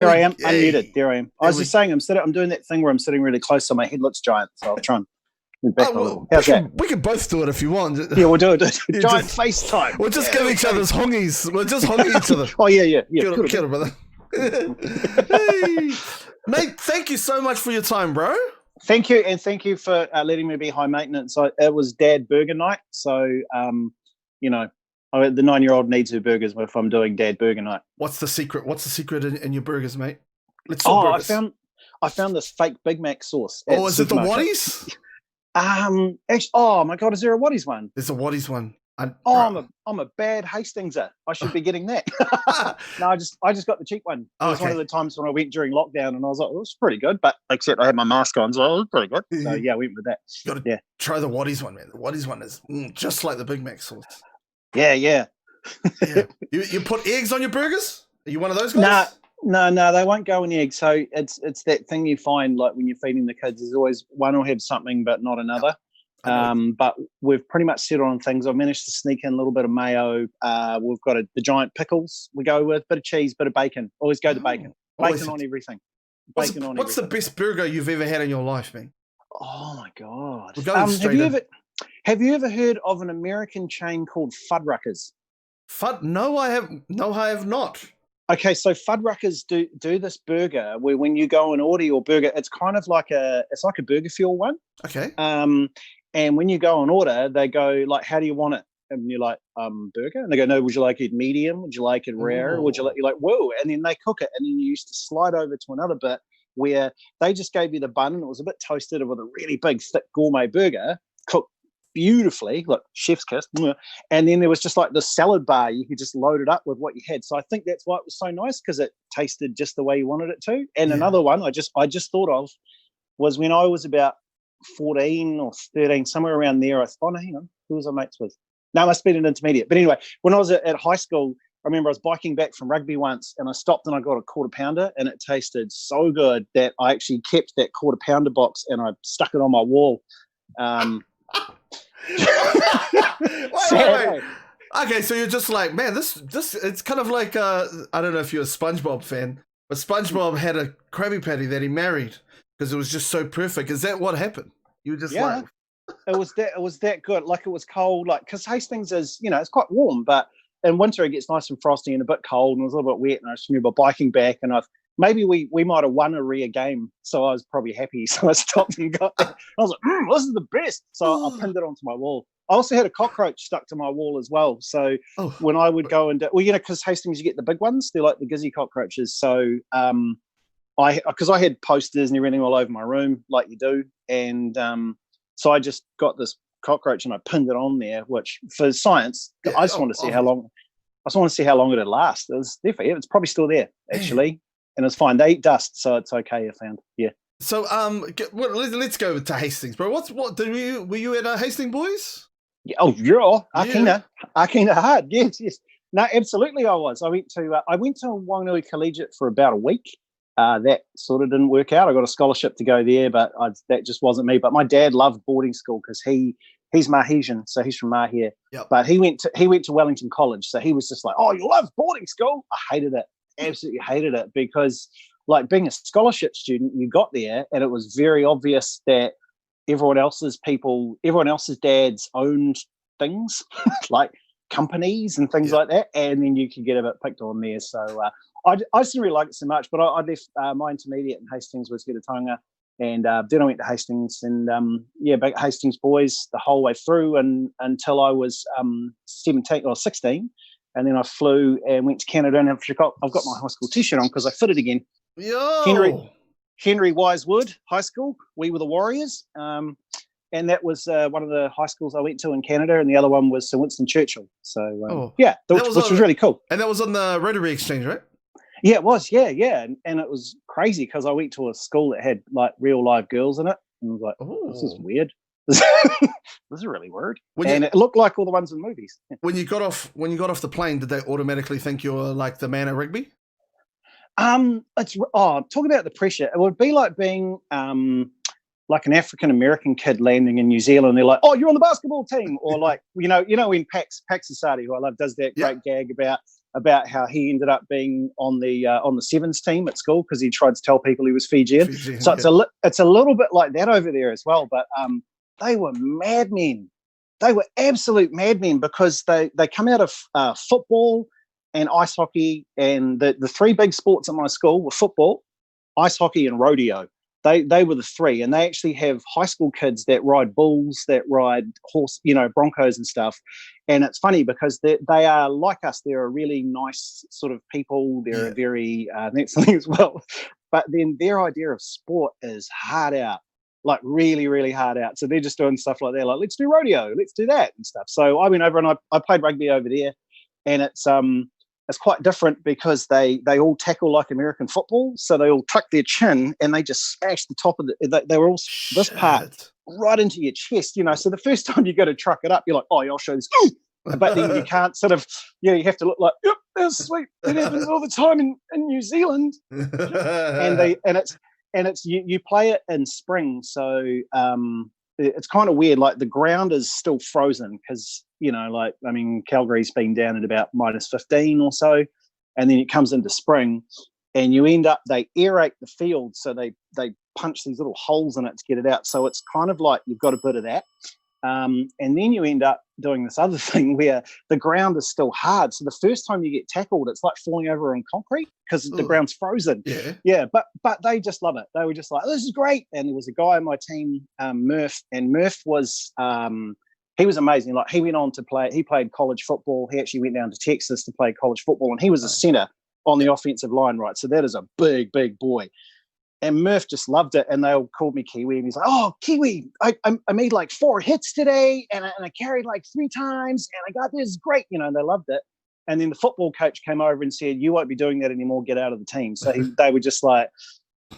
There I am, unmuted. There I am. I was just saying, I'm doing that thing where I'm sitting really close, so my head looks giant. So I'll try and move back a little. How's that? We can both do it if you want. Yeah, we'll do it. Giant FaceTime. We'll just give each other's hongies. We'll just hongy each other. Oh, yeah. Kill it, brother. Hey. Mate, thank you so much for your time, bro. Thank you, and thank you for letting me be high maintenance. It was Dad Burger Night, so, the 9-year-old needs her burgers if I'm doing Dad Burger Night. What's the secret? What's the secret in your burgers, mate? Let's burgers. I found this fake Big Mac sauce. Oh, is it the Waddies? Actually, oh my God, is there a Waddies one? There's a Waddies one. I'm a bad Hastingser. I should be getting that. No, I just got the cheap one. It was one of the times when I went during lockdown, and I was like, it was pretty good, but except I had my mask on, so it was pretty good. So yeah, I went with that. You got to try the Waddies one, man. The Waddies one is just like the Big Mac sauce. Yeah. Yeah. You put eggs on your burgers? Are you one of those guys? No, they won't go in eggs. So it's that thing you find, like when you're feeding the kids, there's always one will have something but not another. But we've pretty much settled on things. I've managed to sneak in a little bit of mayo. We've got the giant pickles we go with, bit of cheese, bit of bacon. Always go to bacon. Bacon on everything. What's the best burger you've ever had in your life, man? Oh my God. Have you ever heard of an American chain called Fuddruckers? No, I have not. Okay, so Fuddruckers do this burger where when you go and order your burger, it's kind of like a Burger Fuel one. Okay. And when you go and order, they go like, "How do you want it?" And you're like, "Burger." And they go, "No, would you like it medium? Would you like it rare? Would you like?" You're like, "Whoa!" And then they cook it, and then you used to slide over to another bit where they just gave you the bun, and it was a bit toasted with a really big, thick gourmet burger cooked beautifully, like chef's kiss. And then there was just like the salad bar. You could just load it up with what you had. So I think that's why it was so nice, because it tasted just the way you wanted it to. And another one I just thought of was when I was about 14 or 13, somewhere around there. Hang on, who was I mates with? No, I must have been an intermediate. But anyway, when I was at high school, I remember I was biking back from rugby once, and I stopped and I got a quarter pounder, and it tasted so good that I actually kept that quarter pounder box and I stuck it on my wall. Wait. Okay, so you're just like, man, this it's kind of like I don't know if you're a SpongeBob fan, but SpongeBob had a Krabby Patty that he married because it was just so perfect. Is that what happened? You were just like, it was that good. Like, it was cold, like, because Hastings is, it's quite warm, but in winter it gets nice and frosty and a bit cold, and it was a little bit wet. And I just remember biking back, and maybe we might have won a rare game, so I was probably happy. So I stopped and got it. I was like, this is the best. So I pinned it onto my wall. I also had a cockroach stuck to my wall as well. So when I would go and because Hastings, you get the big ones. They're like the gizzy cockroaches. So because I had posters and everything all over my room, like you do. And so I just got this cockroach and I pinned it on there, which for science, I just want to see how long. I just want to see how long it'd last. It's probably still there, actually. And it's fine. They eat dust, so it's okay, I found. Yeah. So let's go to Hastings, bro. Were you at Hastings, boys? Yeah, Akina hard. Yes. No, absolutely I was. I went to Whanganui Collegiate for about a week. That sort of didn't work out. I got a scholarship to go there, but that just wasn't me. But my dad loved boarding school because he's Mahesian, so he's from Mahia. Yep. But he went to Wellington College, so he was just like, "Oh, you love boarding school?" I hated it. Absolutely hated it, because like being a scholarship student, you got there and it was very obvious that everyone else's dads owned things like companies and things like that, and then you could get a bit picked on there. So I just didn't really like it so much, but I left my intermediate in Hastings was Tonga, and then I went to Hastings, and back at Hastings boys the whole way through and until I was 17 or 16. And then I flew and went to Canada, and I've got my high school T-shirt on because I fitted again. Yo! Henry Wisewood High School. We were the Warriors. And that was one of the high schools I went to in Canada, and the other one was Sir Winston Churchill. So, which was really cool. And that was on the Rarere exchange, right? Yeah, it was. Yeah. And it was crazy because I went to a school that had like real live girls in it. And I was like, this is weird. This is really weird. And it looked like all the ones in movies. When you got off the plane, did they automatically think you were like the man at rugby? Talk about the pressure. It would be like being like an African American kid landing in New Zealand. They're like, "Oh, you're on the basketball team," or like, when Pax Asadi, who I love, does that great gag about about how he ended up being on the sevens team at school because he tried to tell people he was Fijian. So it's a little bit like that over there as well. But they were madmen. They were absolute madmen because they come out of football and ice hockey, and the three big sports at my school were football, ice hockey, and rodeo. They were the three, and they actually have high school kids that ride bulls, that ride horse, broncos and stuff. And it's funny because they are like us. They're a really nice sort of people. They're a very that's something as well. But then their idea of sport is hard out, like really, really hard out. So they're just doing stuff like that, like let's do rodeo, let's do that and stuff. So I went over and I played rugby over there, and it's quite different because they all tackle like American football. So they all tuck their chin and they just smash the top of they were all this part right into your chest, So the first time you go to truck it up, you're like, oh, yeah, I'll show this. But then you can't sort of, you have to look like, yep, that's sweet. It happens all the time in New Zealand. and it's you play it in spring. So it's kind of weird. Like the ground is still frozen because, Calgary's been down at about -15 or so. And then it comes into spring and they aerate the field. So they punch these little holes in it to get it out. So it's kind of like you've got a bit of that. And then you end up doing this other thing where the ground is still hard. So the first time you get tackled, it's like falling over on concrete because the ground's frozen. Yeah. But they just love it. They were just like, this is great. And there was a guy on my team, Murph, and Murph was, he was amazing. Like he went on to he played college football. He actually went down to Texas to play college football, and he was a center on the offensive line, right? So that is a big, big boy. And Murph just loved it, and they all called me Kiwi. And he's like, "Oh, Kiwi! I made like 4 hits today, and I carried like 3 times, and I got this great." And they loved it. And then the football coach came over and said, "You won't be doing that anymore. Get out of the team." So they were just like,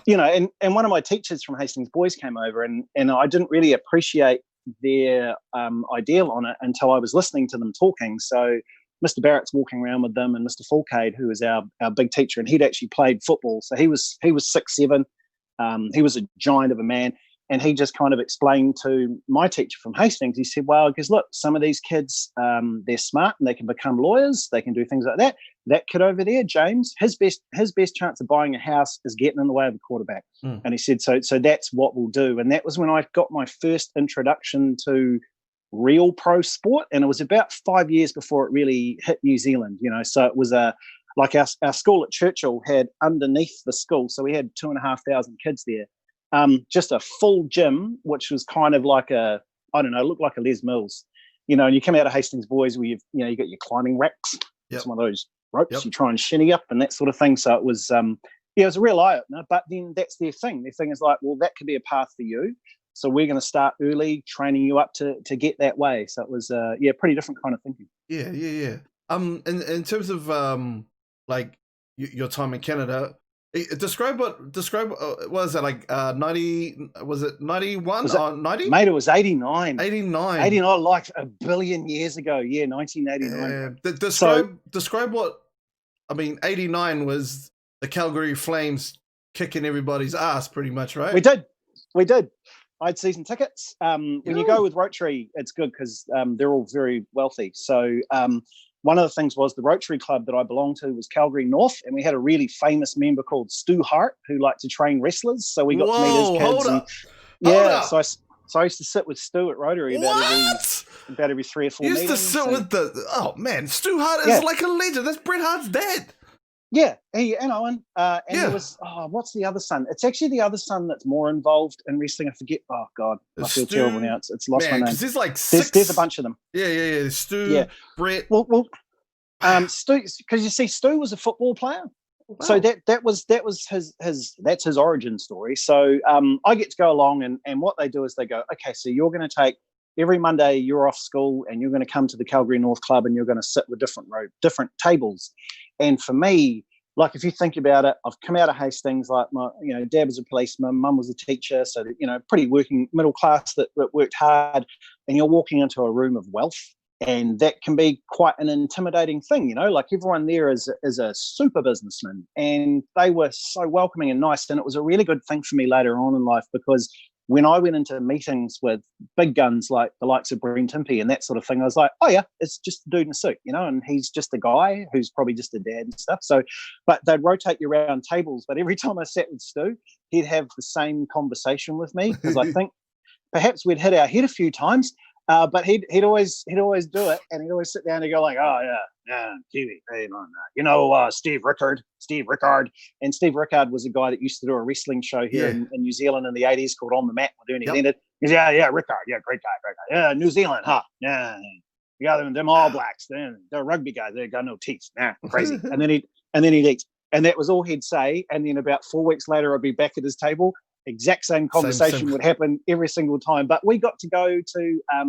And one of my teachers from Hastings Boys came over, and I didn't really appreciate their ideal on it until I was listening to them talking. So Mr. Barrett's walking around with them, and Mr. Fulcade, who is our big teacher, and he'd actually played football. So he was 6'7". He was a giant of a man, and he just kind of explained to my teacher from Hastings. He said, "Well, because look, some of these kids, they're smart and they can become lawyers. They can do things like that. That kid over there, James, his best chance of buying a house is getting in the way of a quarterback." And he said, "So that's what we'll do." And that was when I got my first introduction to real pro sport, and it was about 5 years before it really hit New Zealand. So it was like our school at Churchill had underneath the school, so we had 2,500 kids there. Just a full gym, which was kind of like looked like a Les Mills, and you come out of Hastings Boys where you got your climbing racks, some of those ropes, you try and shinny up and that sort of thing. So it was, it was a real eye opener. But then that's their thing. Their thing is like, well, that could be a path for you. So we're going to start early, training you up to get that way. So it was, pretty different kind of thinking. Yeah. In terms of like your time in Canada, describe what was that like 90? Was it 91 or 90? Mate, it was 89. 89, like a billion years ago. Yeah, 1989. Describe what 89 was the Calgary Flames kicking everybody's ass, pretty much, right? We did. I had season tickets. When you go with Rotary, it's good because they're all very wealthy. So one of the things was the Rotary Club that I belonged to was Calgary North, and we had a really famous member called Stu Hart who liked to train wrestlers. So we got to meet his kids. Hold up. So I used to sit with Stu at Rotary about every 3 or 4 meetings. You used to sit with Stu Hart is like a legend. That's Bret Hart's dad. Yeah, and Owen. There was, what's the other son? It's actually the other son that's more involved in wrestling. I forget. Oh, God. I feel terrible now. It's lost my name. There's like 6. There's a bunch of them. Yeah. Stu, Brett. Well, Stu, because you see, Stu was a football player. Wow. So that was his origin story. So I get to go along, and what they do is they go, okay, so you're going to take every Monday you're off school and you're going to come to the Calgary North Club and you're going to sit with different tables. And for me, like if you think about it, I've come out of Hastings, like my, dad was a policeman, mum was a teacher, so pretty working middle class that worked hard, and you're walking into a room of wealth, and that can be quite an intimidating thing, like everyone there is a super businessman, and they were so welcoming and nice, and it was a really good thing for me later on in life because when I went into meetings with big guns like the likes of Brent Impey and that sort of thing, I was like, oh yeah, it's just a dude in a suit, and he's just a guy who's probably just a dad and stuff. So, but they'd rotate you around tables. But every time I sat with Stu, he'd have the same conversation with me, because I think perhaps we'd hit our head a few times. But he'd always do it, and he'd always sit down and go like, oh yeah, Kiwi, hey, man, Steve Rickard, and Steve Rickard was a guy that used to do a wrestling show here in New Zealand in the 80s called On the Mat. When he ended, he said, yeah, Rickard, yeah, great guy, yeah, New Zealand, huh, yeah, you got them All Blacks, they're rugby guys, they got no teeth, crazy, and then he'd eat, and that was all he'd say, and then about 4 weeks later, I'd be back at his table. Exact same conversation would happen every single time. But we got to go to, I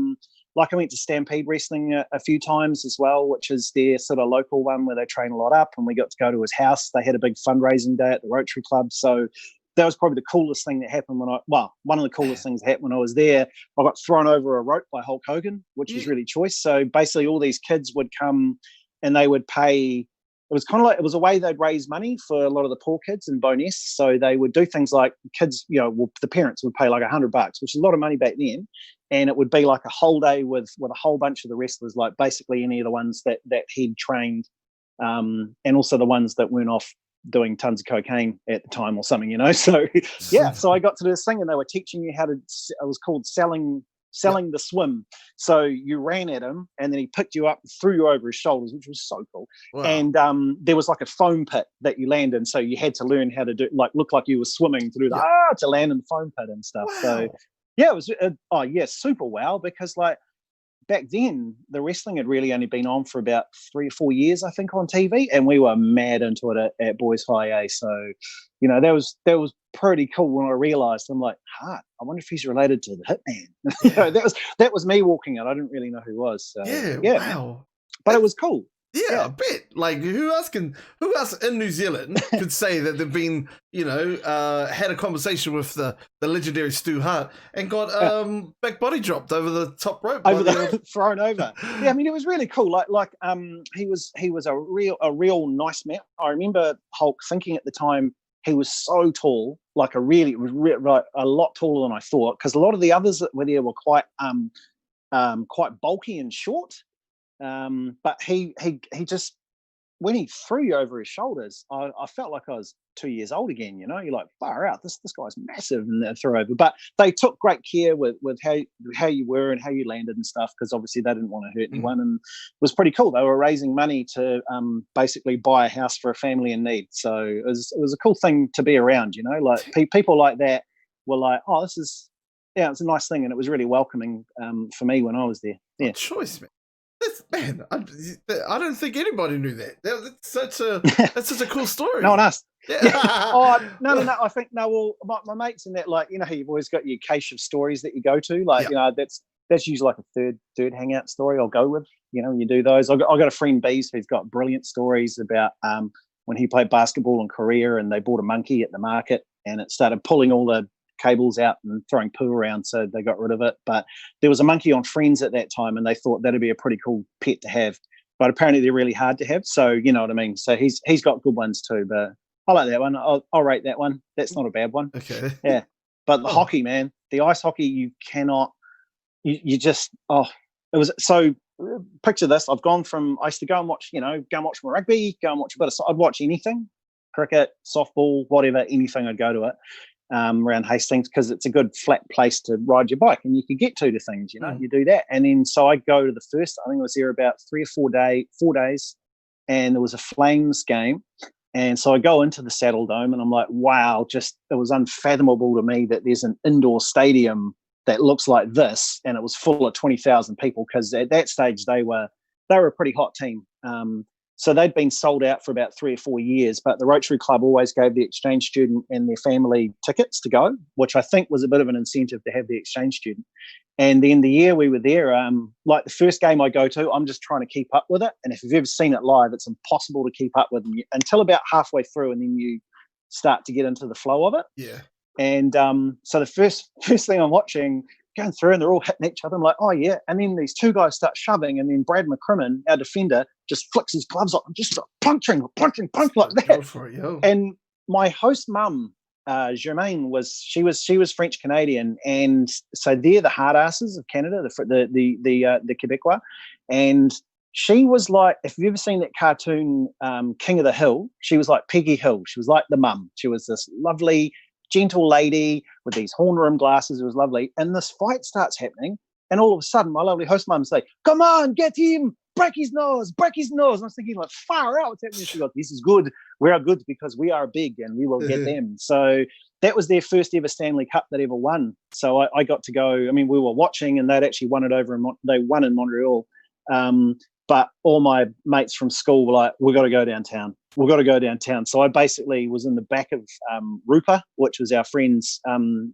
went to Stampede Wrestling a few times as well, which is their sort of local one where they train a lot up. And we got to go to his house. They had a big fundraising day at the Rotary Club. So that was probably the coolest thing that happened one of the coolest things that happened when I was there. I got thrown over a rope by Hulk Hogan, which was really choice. So basically all these kids would come and they would pay. It was kind of like, it was a way they'd raise money for a lot of the poor kids in Bowness. So they would do things like kids, the parents would pay like $100, which is a lot of money back then. And it would be like a whole day with a whole bunch of the wrestlers, like basically any of the ones that he'd trained, and also the ones that weren't off doing tons of cocaine at the time or something, So, so I got to do this thing and they were teaching you how to, it was called selling the swim. So you ran at him and then he picked you up and threw you over his shoulders, which was so cool. Wow. And there was like a foam pit that you land in. So you had to learn how to do, look like you were swimming to do to land in the foam pit and stuff. Wow. So yeah, it was, super wow, because back then the wrestling had really only been on for about 3 or 4 years, I think, on TV, and we were mad into it at Boys High A. So, that was pretty cool when I realised. I'm like, I wonder if he's related to the Hitman. that was me walking out. I didn't really know who he was. So, wow. But it was cool. Yeah, I bet. Like, who else in New Zealand could say that they've been, had a conversation with the legendary Stu Hart and got back body dropped over the top rope, thrown over. Yeah, I mean, it was really cool. He was a real nice man. I remember Hulk thinking at the time he was so tall, like a lot taller than I thought, because a lot of the others that were there were quite bulky and short. But he just, when he threw you over his shoulders, I felt like I was 2 years old again. You're like, far out, this guy's massive, and they threw over. But they took great care with how you were and how you landed and stuff, because obviously they didn't want to hurt anyone, and it was pretty cool. They were raising money to basically buy a house for a family in need. So it was a cool thing to be around. Like people like that were like, oh, this is, it's a nice thing, and it was really welcoming for me when I was there. Yeah, good choice, man. Man, I don't think anybody knew that. That's such a cool story. No one asked. Yeah. No. I think Well, my mates in that, you've always got your cache of stories that you go to. That's usually like a third hangout story I'll go with. You do those. I got a friend Bees who's got brilliant stories about when he played basketball in Korea and they bought a monkey at the market and it started pulling all the cables out and throwing poo around, so they got rid of it. But there was a monkey on Friends at that time and they thought that'd be a pretty cool pet to have, but apparently they're really hard to have, so you know what I mean. So he's got good ones too, but I like that one. I'll rate that one. That's not a bad one. Okay. Yeah, but the hockey, man, the ice hockey, you cannot, you just, it was so. Picture this: I used to go and watch my rugby, go and watch a bit of, I'd watch anything, cricket, softball, whatever, anything, I'd go to it. Around Hastings, because it's a good flat place to ride your bike and you can get to things, you do that. And then so I go to the first, I think I was there about 3 or 4 days, and there was a Flames game. And so I go into the Saddle Dome and I'm like, wow, it was unfathomable to me that there's an indoor stadium that looks like this, and it was full of 20,000 people, because at that stage they were a pretty hot team. So they'd been sold out for about 3 or 4 years, but the Rotary Club always gave the exchange student and their family tickets to go, which I think was a bit of an incentive to have the exchange student. And then the year we were there, like the first game I go to, I'm just trying to keep up with it. And if you've ever seen it live, it's impossible to keep up with them until about halfway through, and then you start to get into the flow of it. Yeah. And so the first thing I'm watching, going through, and they're all hitting each other. I'm like, oh yeah. And then these two guys start shoving, and then Brad McCrimmon, our defender, just flicks his gloves off and just start punching like that. Go for it, yo. And my host mum Germaine she was French Canadian, and so they're the hard asses of Canada, the Quebecois, and she was like, if you've ever seen that cartoon King of the Hill, she was like Peggy Hill. She was like the mum. She was this lovely, gentle lady with these horn rim glasses. It was lovely, and this fight starts happening, and all of a sudden, my lovely host mum say, "Come on, get him! Break his nose, break his nose." And I was thinking, like, far out, what's happening? She goes, "This is good. We are good because we are big and we will get them." So that was their first ever Stanley Cup they'd ever won. So I got to go. I mean, we were watching, and they'd actually won it over they won in Montreal. But all my mates from school were like, "We've got to go downtown. We've got to go downtown." So I basically was in the back of Rupa, which was our friend's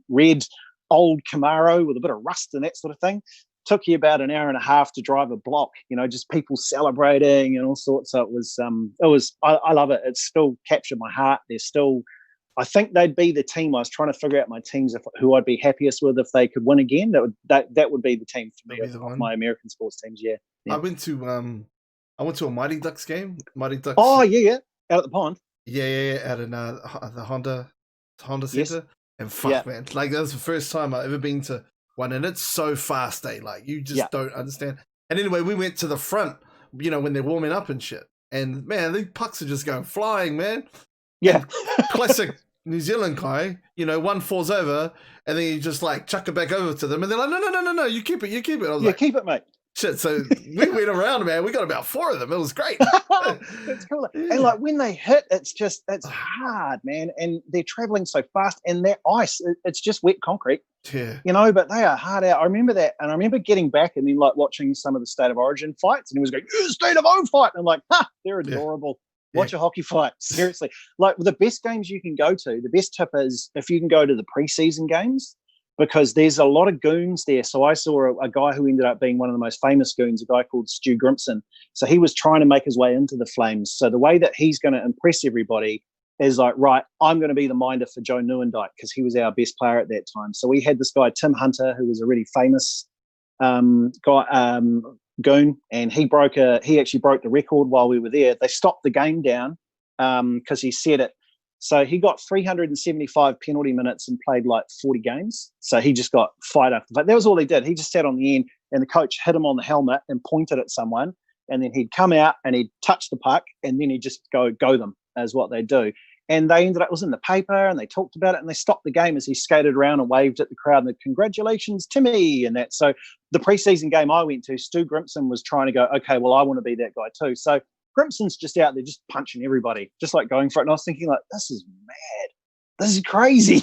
red old Camaro with a bit of rust and that sort of thing. Took you about an hour and a half to drive a block, just people celebrating and all sorts. So it was, I love it. It's still captured my heart. They're still, I think they'd be the team. I was trying to figure out my teams, who I'd be happiest with if they could win again. That would be the team for me, of my American sports teams. Yeah. I went to a Mighty Ducks game. Mighty Ducks. Oh yeah, out at the pond. Yeah, out in the Honda Center. Yes. And fuck, man, like that was the first time I've ever been to one, and it's so fast, like you just don't understand. And anyway, we went to the front, when they're warming up and shit, and man, the pucks are just going flying, man. Yeah, classic New Zealand guy, one falls over, and then you just like chuck it back over to them, and they're like, no, you keep it. I was like, keep it, mate. Shit, so we went around, man. We got about 4 of them. It was great. It's cool. And like when they hit, it's hard, man. And they're traveling so fast, and that ice, it's just wet concrete. Yeah. But they are hard out. I remember that. And I remember getting back and then like watching some of the State of Origin fights, and he was going, State of O fight. And I'm like, they're adorable. Yeah. Watch a hockey fight. Seriously. Like the best games you can go to, the best tip is if you can go to the preseason games, because there's a lot of goons there. So I saw a guy who ended up being one of the most famous goons, a guy called Stu Grimson. So he was trying to make his way into the Flames. So the way that he's going to impress everybody is like, right, I'm going to be the minder for Joe Nieuwendyk because he was our best player at that time. So we had this guy, Tim Hunter, who was a really famous guy, goon, and he actually broke the record while we were there. They stopped the game down because he said it. So he got 375 penalty minutes and played like 40 games. So he just got fight after fight. That was all he did. He just sat on the end, and the coach hit him on the helmet and pointed at someone, and then he'd come out and he'd touch the puck, and then he'd just go them, as what they do. And they ended up, it was in the paper, and they talked about it, and they stopped the game as he skated around and waved at the crowd and congratulations, Timmy, and that. So the preseason game I went to, Stu Grimson was trying to go, okay, well, I want to be that guy too. So Grimson's just out there just punching everybody, just like going for it. And I was thinking, like, this is mad. This is crazy,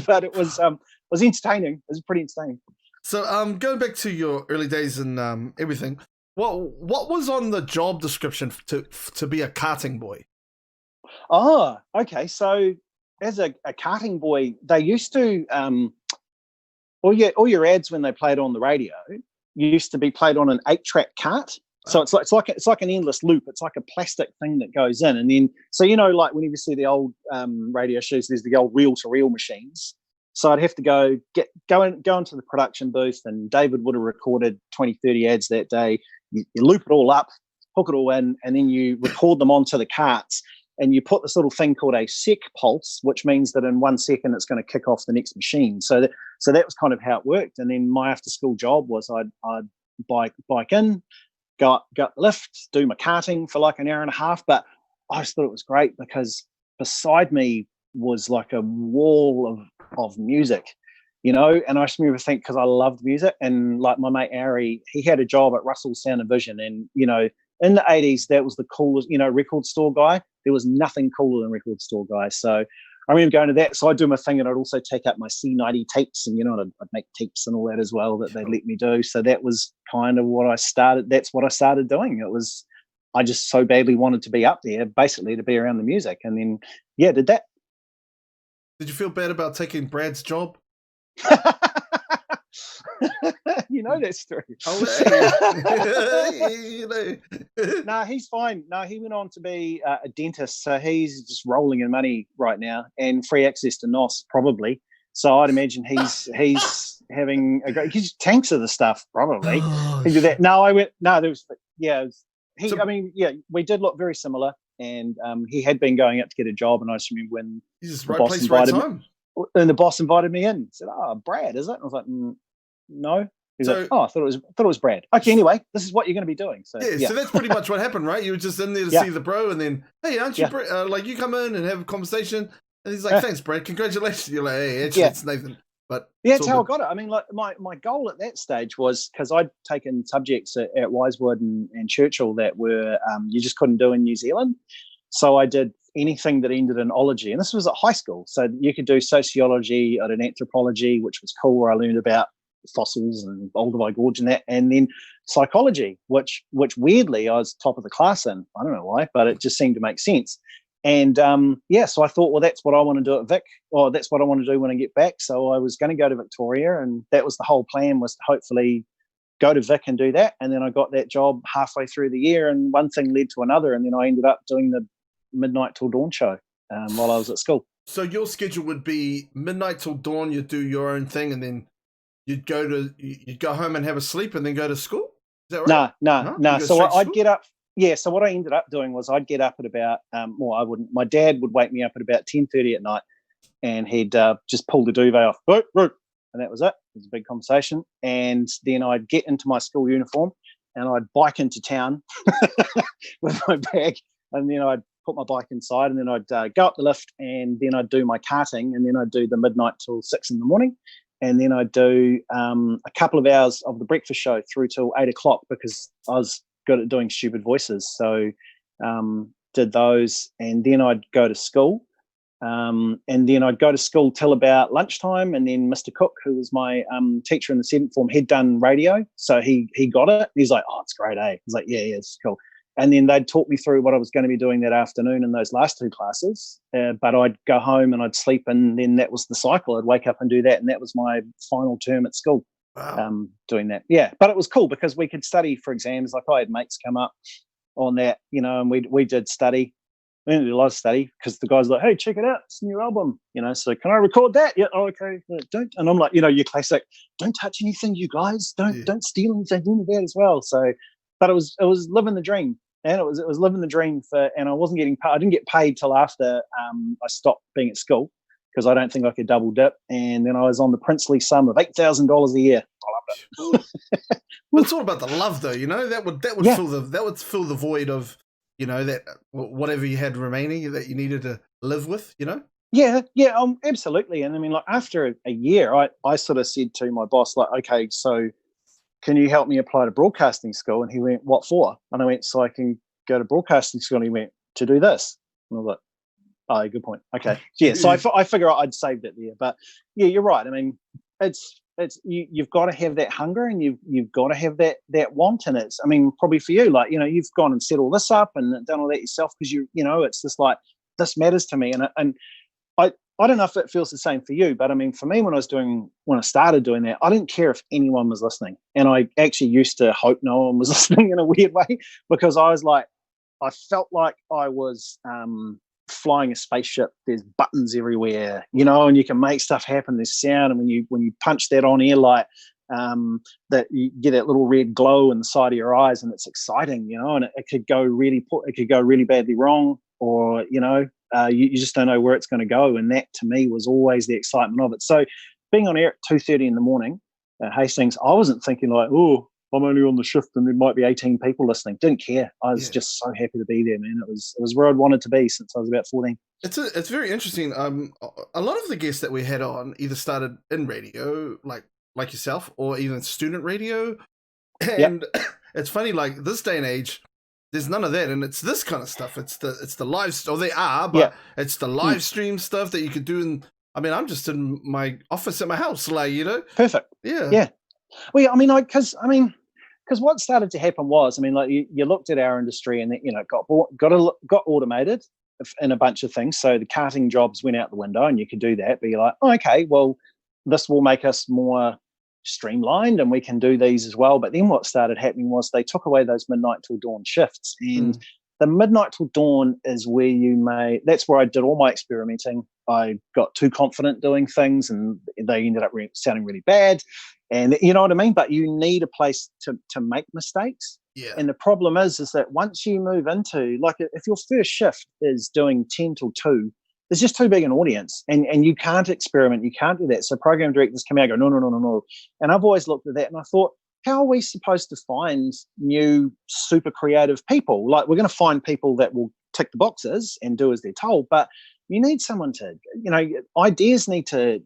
but it was entertaining. It was pretty entertaining. So going back to your early days and everything, what was on the job description to be a karting boy? Oh, okay. So as a karting boy, they used to all your ads when they played on the radio used to be played on an 8-track cart. So it's like an endless loop. It's like a plastic thing that goes in, and then like whenever you see the old radio shows, there's the old reel-to-reel machines. So I'd have to go into the production booth, and David would have recorded 20, 30 ads that day. You loop it all up, hook it all in, and then you record them onto the carts, and you put this little thing called a sec pulse, which means that in 1 second it's going to kick off the next machine. So that was kind of how it worked. And then my after-school job was I'd bike in, go up the lift, do my karting for like an hour and a half. But I just thought it was great because beside me was like a wall of music, and I just remember thinking, because I loved music, and like my mate Ari, he had a job at Russell Sound and Vision, and in the 80s that was the coolest, record store guy. There was nothing cooler than record store guy. So I remember going to that. So I'd do my thing, and I'd also take up my C90 tapes, and I'd make tapes and all that as well that they'd let me do. So that was kind of what I started. That's what I started doing. I just so badly wanted to be up there, basically to be around the music, and then did that. Did you feel bad about taking Brad's job? You know that story. No, he's fine. No, he went on to be a dentist, so he's just rolling in money right now and free access to NOS probably. So I'd imagine he's having a great. He's tanks of the stuff probably. He did that. No, I went. No, there was. Yeah, we did look very similar, and he had been going out to get a job, and I just remember when he's just right place, right time. And the boss invited me in. He said, "Oh, Brad, is it?" And I was like, "No." He's like, "Oh, I thought it was Brad." Okay, anyway, this is what you're going to be doing. So yeah, so that's pretty much what happened, right? You were just in there to see the bro, and then, hey, aren't you like, you come in and have a conversation, and he's like, "Thanks, Brad, congratulations." You're like, "Hey, actually, it's Nathan." But that's how I got it. I mean, like my goal at that stage was, because I'd taken subjects at Wisewood and Churchill that were you just couldn't do in New Zealand. So I did anything that ended in ology, and this was at high school. So you could do sociology, I did anthropology, which was cool, where I learned about fossils and Olduvai Gorge and that, and then psychology, which weirdly I was top of the class in. I don't know why, but it just seemed to make sense. And so I thought, well, that's what I want to do at Vic, or that's what I want to do when I get back. So I was going to go to Victoria, and that was the whole plan, was to hopefully go to Vic and do that. And then I got that job halfway through the year, and one thing led to another, and then I ended up doing the Midnight Till Dawn show while I was at school. So your schedule would be midnight till dawn, you'd do your own thing, and then you'd go home and have a sleep and then go to school? Is that right? No. So I'd get up. Yeah, so what I ended up doing was I'd get up at about, I wouldn't, my dad would wake me up at about 10:30 at night, and he'd just pull the duvet off, and that was it. It was a big conversation. And then I'd get into my school uniform, and I'd bike into town with my bag, and then I'd put my bike inside, and then I'd go up the lift, and then I'd do my karting, and then I'd do the midnight till 6 in the morning. And then I'd do a couple of hours of the breakfast show through till 8 o'clock, because I was good at doing stupid voices. So did those, and then I'd go to school. And then I'd go to school till about lunchtime, and then Mr. Cook, who was my teacher in the 7th form, he'd done radio. So he got it. He's like, "Oh, it's great, eh?" He's like, yeah, it's cool. And then they'd talk me through what I was going to be doing that afternoon in those last 2 classes. But I'd go home and I'd sleep, and then that was the cycle. I'd wake up and do that, and that was my final term at school. Wow. Doing that. Yeah, but it was cool because we could study for exams. Like, I had mates come up on that, and we did study. We didn't do a lot of study, because the guy's like, "Hey, check it out, it's a new album, so can I record that?" Yeah, oh, okay. Don't. And I'm like, your classic, "Don't touch anything, you guys. Don't steal anything." Do that as well. So, but it was living the dream, and it was living the dream and I wasn't getting paid. I didn't get paid till after I stopped being at school, because I don't think I could double dip. And then I was on the princely sum of $8,000 a year. I loved it. But it's all about the love, though. That would fill the void of that whatever you had remaining that you needed to live with. Yeah, absolutely. And I mean, like, after a year, I sort of said to my boss, like, "Okay, so can you help me apply to broadcasting school?" And he went, "What for?" And I went, "So I can go to broadcasting school." And he went, "To do this." And I was like, "Oh, good point." Okay. Yeah. So I figure I'd saved it there. But yeah, you're right. I mean, it's you've got to have that hunger, and you've got to have that want. And it's, I mean, probably for you, like, you've gone and set all this up and done all that yourself, because it's just like, this matters to me. And I don't know if it feels the same for you, but I mean, for me, when I started doing that, I didn't care if anyone was listening. And I actually used to hope no one was listening in a weird way, because I was like, I felt like I was flying a spaceship. There's buttons everywhere, and you can make stuff happen. There's sound, and when you punch that on air light, that you get that little red glow in the side of your eyes, and it's exciting, and it could go really badly wrong, or you just don't know where it's going to go. And that, to me, was always the excitement of it. So being on air at 2:30 in the morning at Hastings, I wasn't thinking like, "Oh, I'm only on the shift and there might be 18 people listening." Didn't care. I was just so happy to be there, man. It was where I'd wanted to be since I was about 14. It's very interesting. A lot of the guests that we had on either started in radio, like yourself, or even student radio. And it's funny, like, this day and age, there's none of that, and it's this kind of stuff. It's the live, or they are, but it's the live stream stuff that you could do. And I mean, I'm just in my office at my house, like, Perfect. Yeah. Well, yeah, I mean, because what started to happen was, I mean, like, you looked at our industry, and it got automated in a bunch of things. So the karting jobs went out the window, and you could do that. But you're like, "Oh, okay, well, this will make us more streamlined, and we can do these as well." But then what started happening was they took away those midnight till dawn shifts, and the midnight till dawn is where that's where I did all my experimenting. I got too confident doing things, and they ended up sounding really bad. And you know what I mean? But you need a place to make mistakes. Yeah. And the problem is that once you move into, like, if your first shift is doing 10 till 2, there's just too big an audience, and you can't experiment, you can't do that. So program directors come out and go, no. And I've always looked at that and I thought, how are we supposed to find new super creative people? Like, we're going to find people that will tick the boxes and do as they're told, but you need someone to, ideas need to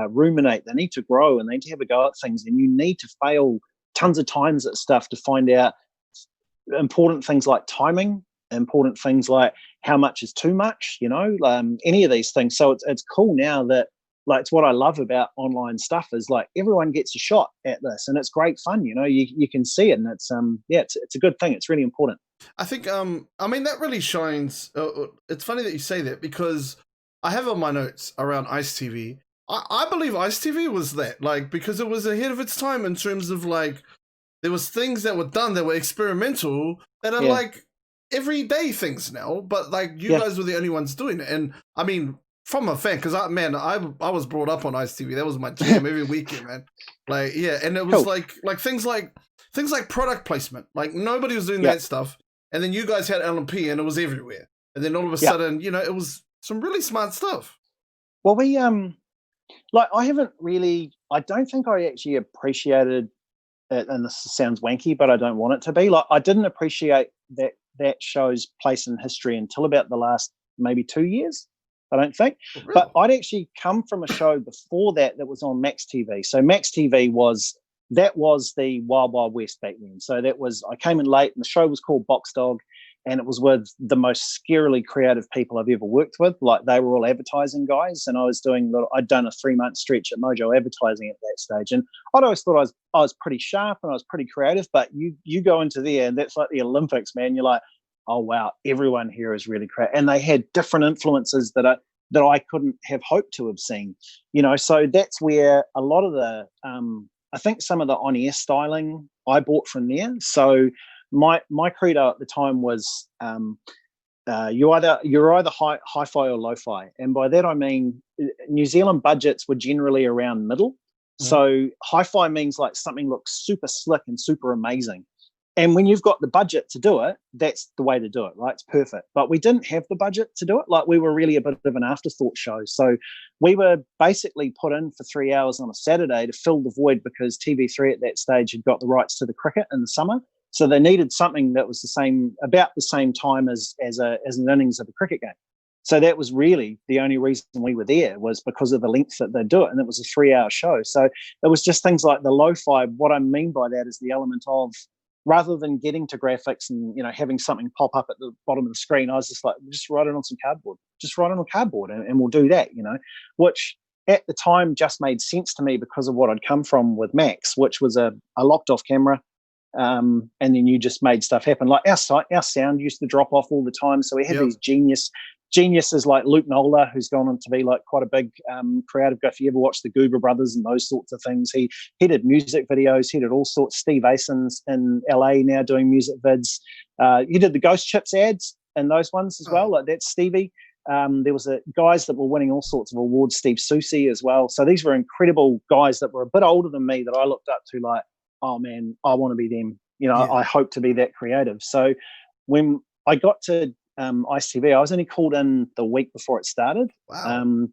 ruminate, they need to grow, and they need to have a go at things, and you need to fail tons of times at stuff to find out important things like timing, important things like how much is too much, any of these things. So it's cool now that, like, it's what I love about online stuff is, like, everyone gets a shot at this, and it's great fun. You can see it, and it's it's a good thing. It's really important. I think that really shines. It's funny that you say that, because I have on my notes around Ice TV. I believe Ice TV was that, like, because it was ahead of its time in terms of, like, there was things that were done that were experimental that are like everyday things now, but like you guys were the only ones doing it. And I mean, from a fan, because I was brought up on Ice TV. That was my jam every weekend, man. Like, yeah, and it was cool. like things like product placement. Like, nobody was doing that stuff, and then you guys had LMP, and it was everywhere. And then all of a sudden, it was some really smart stuff. Well, we I don't think I actually appreciated it, and this sounds wanky, but I don't want it to be. Like, I didn't appreciate that show's place in history until about the last maybe 2 years, I don't think. Oh, really? But I'd actually come from a show before that was on Max TV. So Max TV was the Wild Wild West back then. So I came in late, and the show was called Box Dog, and it was with the most scarily creative people I've ever worked with. Like, they were all advertising guys, and I'd done a 3-month stretch at Mojo Advertising at that stage, and I'd always thought I was pretty sharp and I was pretty creative. But you go into there, and that's like the Olympics, man. You're like, oh wow, everyone here is really creative, and they had different influences that I couldn't have hoped to have seen. So that's where a lot of the I think some of the on-air styling I bought from there. So my credo at the time was you're either hi-fi or lo-fi, and by that I mean New Zealand budgets were generally around middle. Mm-hmm. So hi-fi means like something looks super slick and super amazing, and when you've got the budget to do it, that's the way to do it, right? It's perfect. But we didn't have the budget to do it. Like, we were really a bit of an afterthought show. So we were basically put in for 3 hours on a Saturday to fill the void, because TV3 at that stage had got the rights to the cricket in the summer. So they needed something that was about the same time as an innings of a cricket game. So that was really the only reason we were there, was because of the length that they do it. And it was a 3-hour show. So it was just things like the lo-fi. What I mean by that is the element of, rather than getting to graphics and having something pop up at the bottom of the screen, I was just like, just write it on some cardboard. Just write it on cardboard, and we'll do that. Which at the time just made sense to me because of what I'd come from with Max, which was a locked off camera, and then you just made stuff happen. Like, our sound used to drop off all the time, so we had these geniuses like Luke Nola, who's gone on to be like quite a big creative guy. If you ever watch the Goober Brothers and those sorts of things, he did music videos, he did all sorts. Steve Ason's in LA now doing music vids. He did the Ghost Chips ads and those ones as well. Like, that's Stevie. There was guys that were winning all sorts of awards, Steve Susi as well. So these were incredible guys that were a bit older than me that I looked up to, like, oh man, I want to be them. I hope to be that creative. So when I got to Ice TV, I was only called in the week before it started. Wow.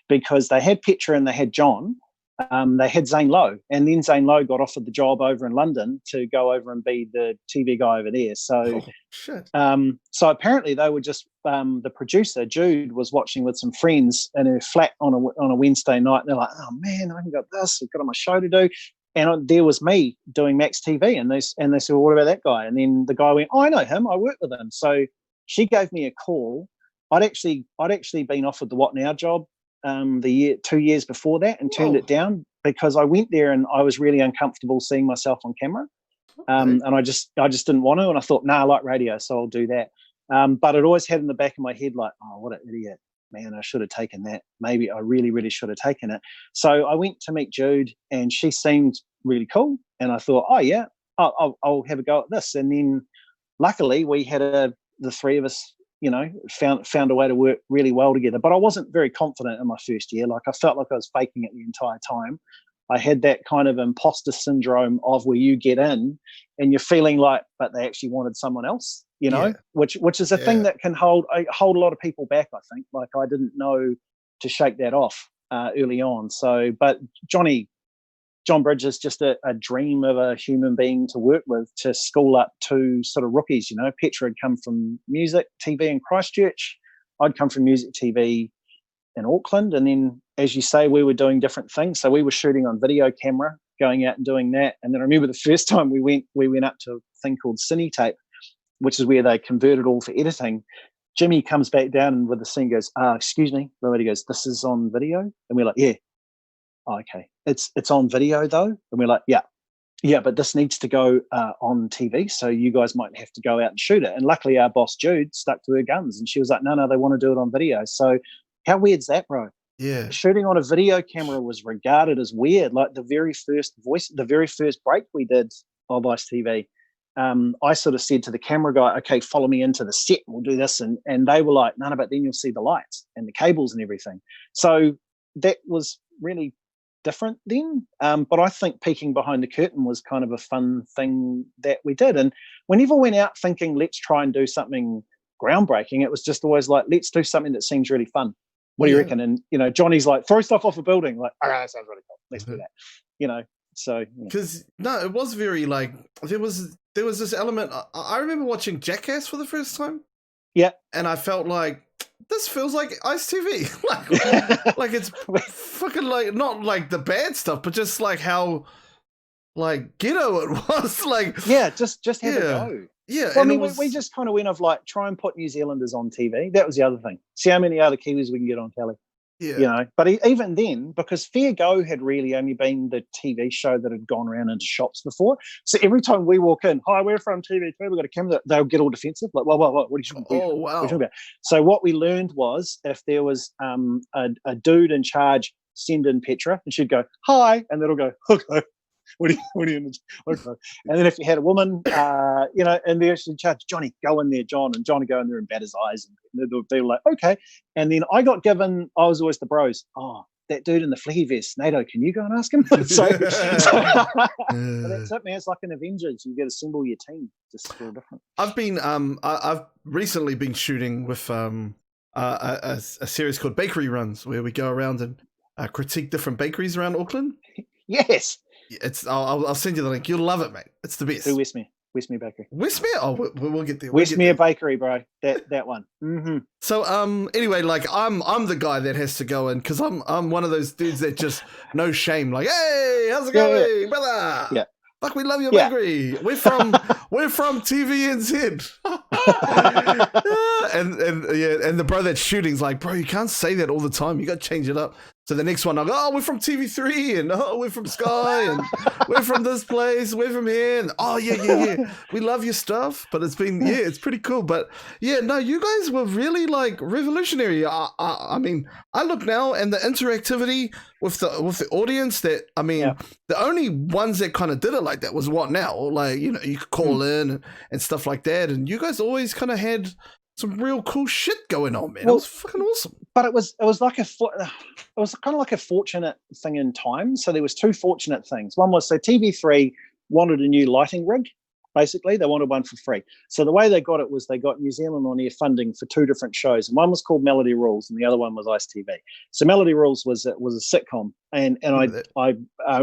Because they had Petra and they had John. They had Zane Lowe, and then Zane Lowe got offered the job over in London to go over and be the TV guy over there. So, so apparently they were just the producer Jude was watching with some friends in her flat on a Wednesday night. And they're like, "Oh man, I haven't got this. I've got my show to do." And there was me doing Max TV, and they said, well, "What about that guy?" And then the guy went, "Oh, I know him. I work with him." So she gave me a call. I'd actually been offered the What Now job 2 years before that, and turned it down because I went there and I was really uncomfortable seeing myself on camera, and I just didn't want to. And I thought, I like radio, so I'll do that. But it always had in the back of my head, like, oh, what an idiot, man! I should have taken that. Maybe I really, really should have taken it. So I went to meet Jude, and she seemed really cool, and I thought, oh yeah, I'll have a go at this. And then luckily we had the three of us, found a way to work really well together. But I wasn't very confident in my first year. Like, I felt like I was faking it the entire time. I had that kind of imposter syndrome of where you get in and you're feeling like, but they actually wanted someone else, you know, Yeah. which is a thing that can hold a lot of people back, I think. Like, I didn't know to shake that off early on. So, but John Bridge is just a dream of a human being to work with, to school up two sort of rookies, you know. Petra had come from music TV in Christchurch. I'd come from music TV in Auckland. And then, as you say, we were doing different things. So we were shooting on video camera, going out and doing that. And then I remember the first time we went up to a thing called Cinetape, which is where they converted all for editing. Jimmy comes back down and with the scene goes, excuse me. He goes, this is on video? And we're like, yeah. Oh, okay. It's on video though? And we're like, yeah, but this needs to go on TV. So you guys might have to go out and shoot it. And luckily our boss, Jude, stuck to her guns and she was like, no, they want to do it on video. So how weird's that, bro? Yeah. Shooting on a video camera was regarded as weird. Like the very first break we did of Ice TV, I sort of said to the camera guy, okay, follow me into the set, we'll do this. And they were like, no, but then you'll see the lights and the cables and everything. So that was really different then. But I think peeking behind the curtain was kind of a fun thing that we did. And we never went out thinking, let's try and do something groundbreaking. It was just always like, let's do something that seems really fun. What do you reckon? And, you know, Johnny's like, throw stuff off a building. Like, okay, that sounds really cool. Let's do that. You know, so. Because, no, it was very like, there was this element. I remember watching Jackass for the first time. Yeah. And I felt like, this feels like Ice TV. like it's fucking like, not like the bad stuff, but just like how like ghetto it was. Like, yeah, just have a go. Yeah. Well, I mean, we just kind of went of like, try and put New Zealanders on TV. That was the other thing. See how many other Kiwis we can get on telly. Yeah. You know, but even then, because Fair Go had really only been the TV show that had gone around into shops before. So every time we walk in, hi, we're from TV3, we've got a camera, they'll get all defensive. Like, what are you talking about? Oh, wow. What are you talking about? So what we learned was if there was a dude in charge, send in Petra, and she'd go, hi, and that'll go, okay. What do you okay. And then if you had a woman, you know, and they're actually in charge, Johnny, go in there, John, and Johnny go in there and bat his eyes. And they were like, okay. And then I was always the bros. Oh, that dude in the flecky vest, NATO, can you go and ask him? so that's it, man. It's like an Avengers. You get to assemble your team. Just feel different. I've recently been shooting with a series called Bakery Runs, where we go around and critique different bakeries around Auckland. Yes. I'll send you the link. You'll love it, mate. It's the best. Do Westmere Bakery. Westmere? Oh, we'll get there. Westmere Bakery, bro. That one. Mm-hmm. So anyway, like I'm the guy that has to go in because I'm one of those dudes that just no shame. Like, hey, how's it going, brother? Yeah. Fuck, we love your bakery. We're from TVNZ. and the bro that's shooting's like, bro, you can't say that all the time. You got to change it up. So the next one, I'll go, oh, we're from TV3, and oh, we're from Sky, and we're from this place, we're from here, and oh, yeah. We love your stuff, but it's been, it's pretty cool. But yeah, no, you guys were really like revolutionary. I mean, I look now and the interactivity with the audience that, I mean, the only ones that kind of did it like that was What Now? Like, you know, you could call in and stuff like that. And you guys always kind of had some real cool shit going on, man. Well, it was fucking awesome. But it was like it was kind of like a fortunate thing in time. So there was two fortunate things. One was, so TV3 wanted a new lighting rig. Basically, they wanted one for free. So the way they got it was they got New Zealand On Air funding for two different shows. And one was called Melody Rules, and the other one was Ice TV. So Melody Rules was a sitcom, and I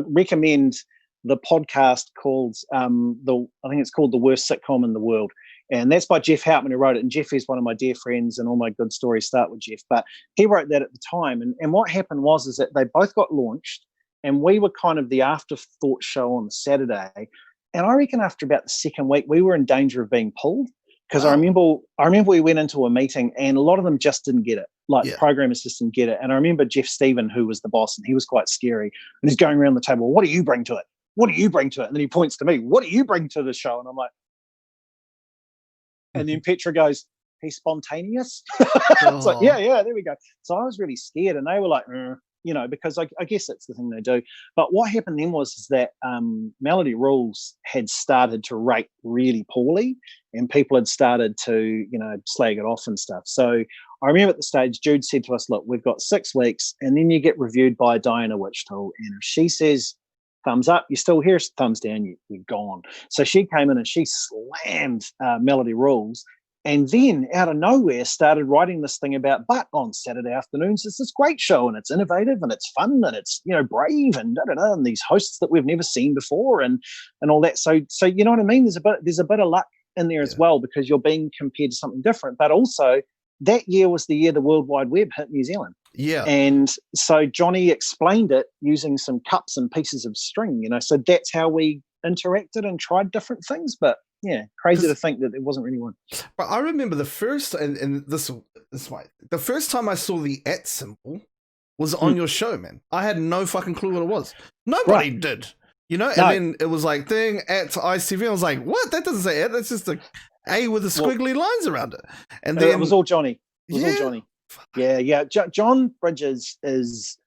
recommend the podcast called I think it's called The Worst Sitcom in the World. And that's by Jeff Houtman, who wrote it. And Jeff is one of my dear friends, and all my good stories start with Jeff. But he wrote that at the time. And what happened was that they both got launched, and we were kind of the afterthought show on the Saturday. And I reckon after about the second week, we were in danger of being pulled. Because I remember we went into a meeting, and a lot of them just didn't get it. Like the programmers just didn't get it. And I remember Jeff Stephen, who was the boss, and he was quite scary. And he's going around the table, what do you bring to it? What do you bring to it? And then he points to me, what do you bring to the show? And I'm like, and then Petra goes, he's spontaneous. It's like, yeah, there we go. So I was really scared, and they were like, you know, because I guess that's the thing they do. But what happened then was that Melody Rules had started to rate really poorly, and people had started to, you know, slag it off and stuff. So I remember at the stage, Jude said to us, look, we've got 6 weeks, and then you get reviewed by Diana Wichtel, and if she says thumbs up, you're still here, thumbs down, you're gone. So she came in and she slammed Melody Rules, And then out of nowhere started writing this thing about, but on Saturday afternoons, it's this great show and it's innovative and it's fun and it's, brave and and these hosts that we've never seen before and all that. So you know what I mean? There's a bit of luck in there as well, because you're being compared to something different. But also that year was the year the World Wide Web hit New Zealand. Yeah. And so Johnny explained it using some cups and pieces of string, so that's how we interacted and tried different things. But yeah, crazy to think that there wasn't really one. But I remember the first, and this way, the first time I saw the @ symbol was on your show, man. I had no fucking clue what it was. Nobody did, And then it was like thing @IceTV. I was like, what? That doesn't say @. That's just A with the squiggly lines around it. And then it was all Johnny. All Johnny. Yeah. John Bridges is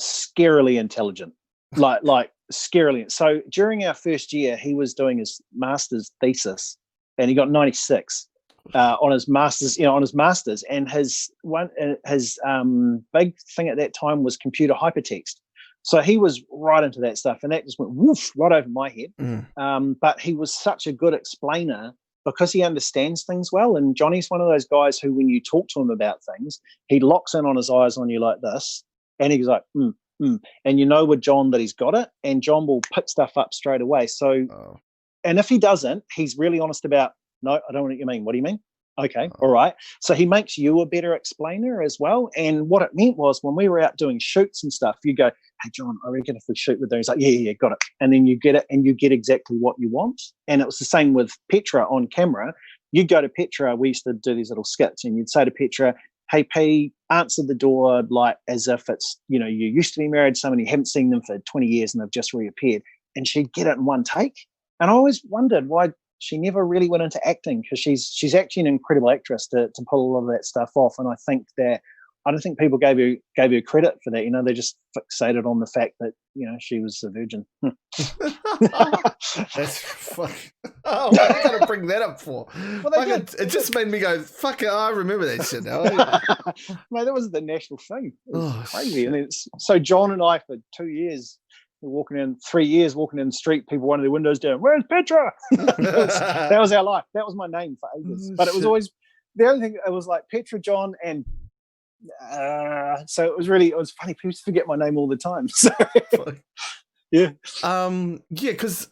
scarily intelligent, like scarily. So during our first year, he was doing his master's thesis, and he got 96 on his master's. And his big thing at that time was computer hypertext. So he was right into that stuff, and that just went woof right over my head. But he was such a good explainer, because he understands things well. And Johnny's one of those guys who, when you talk to him about things, he locks in on his eyes on you like this, and he's like, and with John that he's got it, and John will pick stuff up straight away. So, and if he doesn't, he's really honest about, no, I don't know what you mean. What do you mean? Okay, all right. So he makes you a better explainer as well. And what it meant was, when we were out doing shoots and stuff, you go, hey, John, I reckon if we shoot with them, he's like, yeah, got it. And then you get it, and you get exactly what you want. And it was the same with Petra on camera. You'd go to Petra, we used to do these little skits, and you'd say to Petra, hey, P, answer the door like as if it's, you used to be married to someone, you haven't seen them for 20 years and they've just reappeared. And she'd get it in one take. And I always wondered why she never really went into acting, because she's actually an incredible actress to pull all of that stuff off. And I don't think people gave her credit for that. They just fixated on the fact that, she was a virgin. That's fuck. Oh, what are you going to bring that up for? Well, it just made me go, fuck it, I remember that shit now. Mate, that was the national thing. It was crazy. And so John and I, for 2 years, 3 years walking in the street, people wanted their windows down. Where's Petra? that was our life. That was my name for ages. But it was always, the only thing, it was like Petra, John, and so it was funny. People forget my name all the time. So yeah, because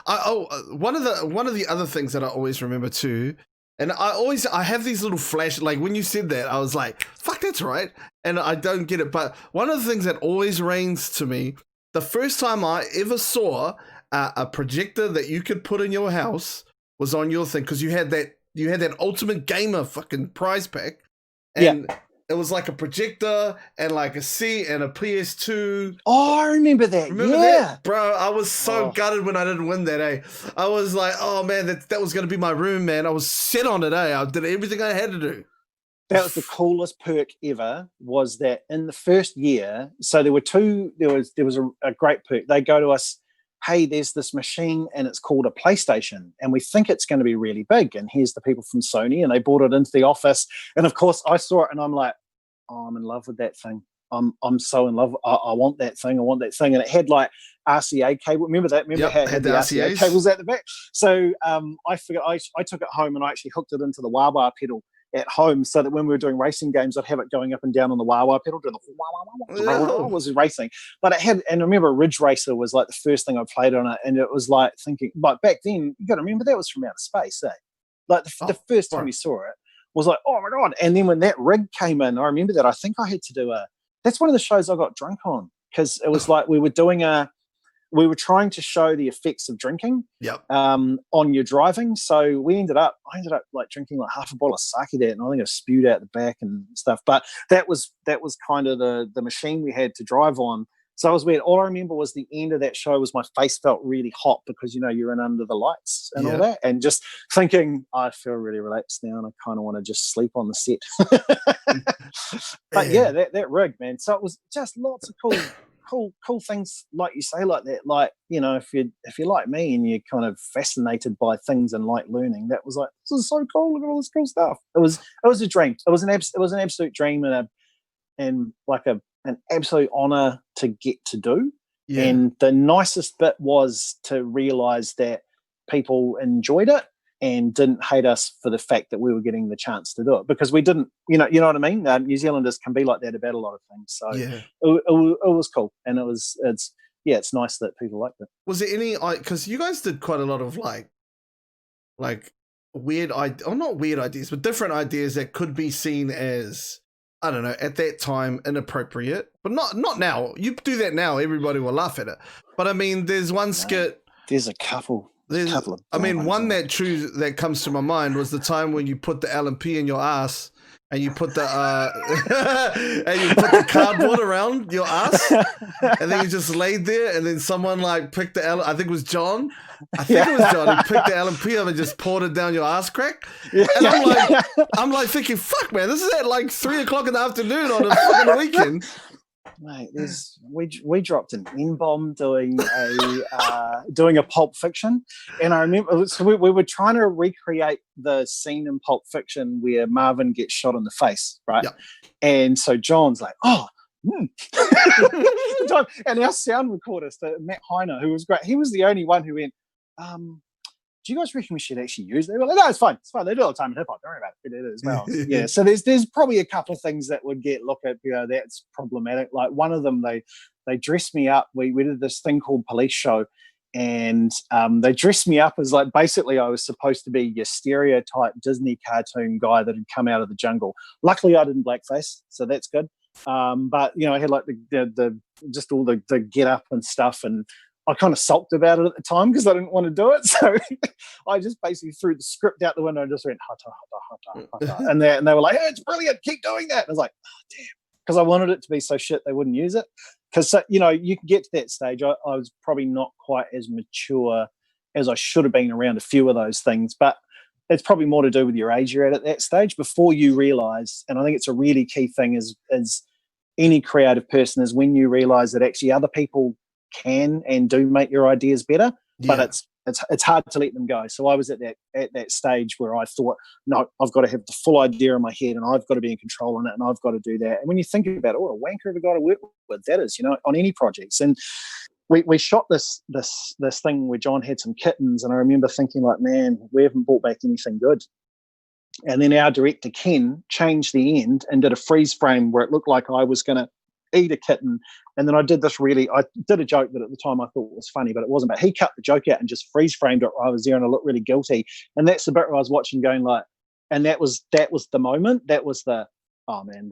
one of the other things that I always remember too, and I have these little flash, like when you said that, I was like, fuck, that's right, and I don't get it. But one of the things that always rings to me, the first time I ever saw a projector that you could put in your house was on your thing, because you had that Ultimate Gamer fucking prize pack, and it was like a projector and like a seat and a PS2. Oh, I remember that. Remember that? Bro, I was so gutted when I didn't win that, eh? I was like, oh man, that was going to be my room, man. I was set on it, eh? I did everything I had to do. That was the coolest perk ever, was that in the first year, so there was a great perk. They go to us, hey, there's this machine and it's called a PlayStation, and we think it's going to be really big, and here's the people from Sony, and they brought it into the office, and of course I saw it and I'm like, oh, I'm in love with that thing. I'm so in love. I want that thing. And it had like RCA cable. Remember that? Remember how it had the RCA cables at the back? So I figured I took it home and I actually hooked it into the wah-wah pedal at home, so that when we were doing racing games, I'd have it going up and down on the wah-wah pedal, doing the wah-wah was racing. But it had, and I remember Ridge Racer was like the first thing I played on it, and it was like thinking, like back then, you got to remember that was from outer space, eh? Like the first time you saw it was like, oh my God. And then when that rig came in, I remember that I think I had to do that's one of the shows I got drunk on, because it was like we were trying to show the effects of drinking on your driving. So I ended up like drinking like half a bottle of sake that, and I think I spewed out the back and stuff. But that was kind of the machine we had to drive on. So it was weird. All I remember was the end of that show was my face felt really hot, because, you're in under the lights and all that. And just thinking, I feel really relaxed now and I kind of want to just sleep on the set. But yeah, that rig, man. So it was just lots of cool things, like you say, like that. Like, if you're like me and you're kind of fascinated by things and like learning, that was like, this is so cool. Look at all this cool stuff. It was a dream. It was an absolute dream, and like an absolute honor to get to do. Yeah. And the nicest bit was to realize that people enjoyed it, and didn't hate us for the fact that we were getting the chance to do it, because we didn't, you know what I mean? New Zealanders can be like that about a lot of things. So it was cool, and it's nice that people liked it. Was there any, because you guys did quite a lot of like weird not weird ideas, but different ideas that could be seen as, I don't know, at that time inappropriate, but not now. You do that now, everybody will laugh at it. But I mean, there's one skit. There's a couple. One that comes to my mind was the time when you put the LMP in your ass and you put the cardboard around your ass, and then you just laid there, and then someone like picked the I think it was John. He picked the LMP up and just poured it down your ass crack. And I'm like thinking, fuck man, this is at like 3:00 in the afternoon on a fucking weekend. Mate, we dropped an N-bomb doing a Pulp Fiction, and I remember we were trying to recreate the scene in Pulp Fiction where Marvin gets shot in the face, right? Yep. And so John's like, and our sound recordist, Matt Heiner, who was great, he was the only one who went, do you guys reckon we should actually use it? They were like, no, it's fine. They do it all the time in hip hop. Don't worry about it. We did it as well. Yeah. So there's probably a couple of things that would get looked at, that's problematic. Like one of them, they dressed me up. We did this thing called Police Show, and they dressed me up as like, basically I was supposed to be your stereotype Disney cartoon guy that had come out of the jungle. Luckily I didn't blackface, so that's good. But I had like the just all the get up and stuff, and I kind of sulked about it at the time because I didn't want to do it. So I just basically threw the script out the window and just went, hata, hata, hata, hata. And they were like, hey, it's brilliant, keep doing that. And I was like, oh, damn. Because I wanted it to be so shit they wouldn't use it. Because, you can get to that stage. I was probably not quite as mature as I should have been around a few of those things. But it's probably more to do with your age you're at that stage before you realise, and I think it's a really key thing is any creative person, is when you realise that actually other people can and do make your ideas better, but it's hard to let them go. So I was at that stage where I thought, no, I've got to have the full idea in my head, and I've got to be in control on it, and I've got to do that. And when you think about it, what a wanker of a guy to work with that is, on any projects. And we shot this thing where John had some kittens, and I remember thinking like, man, we haven't brought back anything good. And then our director Ken changed the end and did a freeze frame where it looked like I was going to eat a kitten. And then I did a joke that at the time I thought was funny, but it wasn't. But he cut the joke out and just freeze framed it while I was there, and I looked really guilty. And that's the bit where I was watching going like, and that was the moment. That was the, oh man,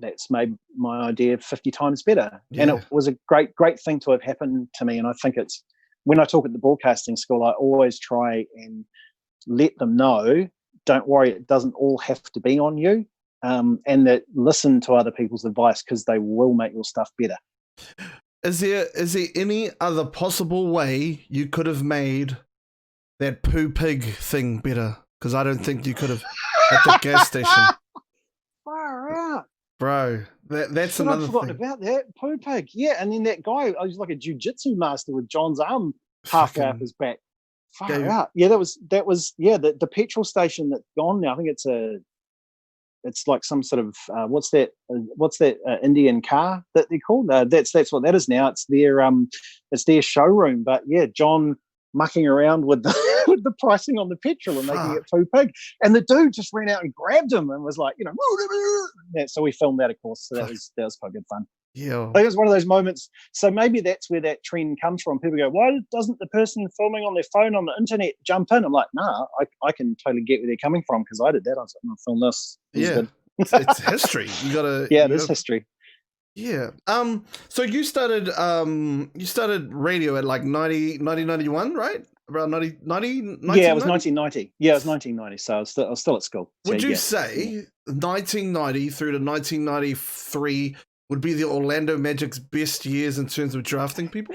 that's made my idea 50 times better. Yeah. And it was a great thing to have happened to me. And I think it's, when I talk at the broadcasting school, I always try and let them know, don't worry, it doesn't all have to be on you. And that listen to other people's advice, because they will make your stuff better. Is there any other possible way you could have made that poo pig thing better? Because I don't think you could have at the gas station. Far out. Bro, that's another thing. I've forgotten about that. Poo pig. Yeah, and then that guy, I was like a jiu-jitsu master with John's arm halfway up his back. Far out. Yeah, that was the petrol station that's gone now. I think it's like some sort of what's that Indian car that they're called? That's what that is now. It's their showroom. But yeah, John mucking around with the pricing on the petrol and making it poo pig, and the dude just ran out and grabbed him and was like, so we filmed that, of course. So that was quite good fun. Yeah, I think it's one of those moments. So maybe that's where that trend comes from. People go, why doesn't the person filming on their phone on the internet jump in? I'm like, nah, I can totally get where they're coming from, because I did that. I was like, I'm going to film this. It's history. You gotta. It is history. Yeah. So you started radio at like 1991, right? Around 90. Yeah, it was 1990. Yeah, it was 1990. So I was still at school. Would you say 1990 through to 1993 would be the Orlando Magic's best years in terms of drafting people?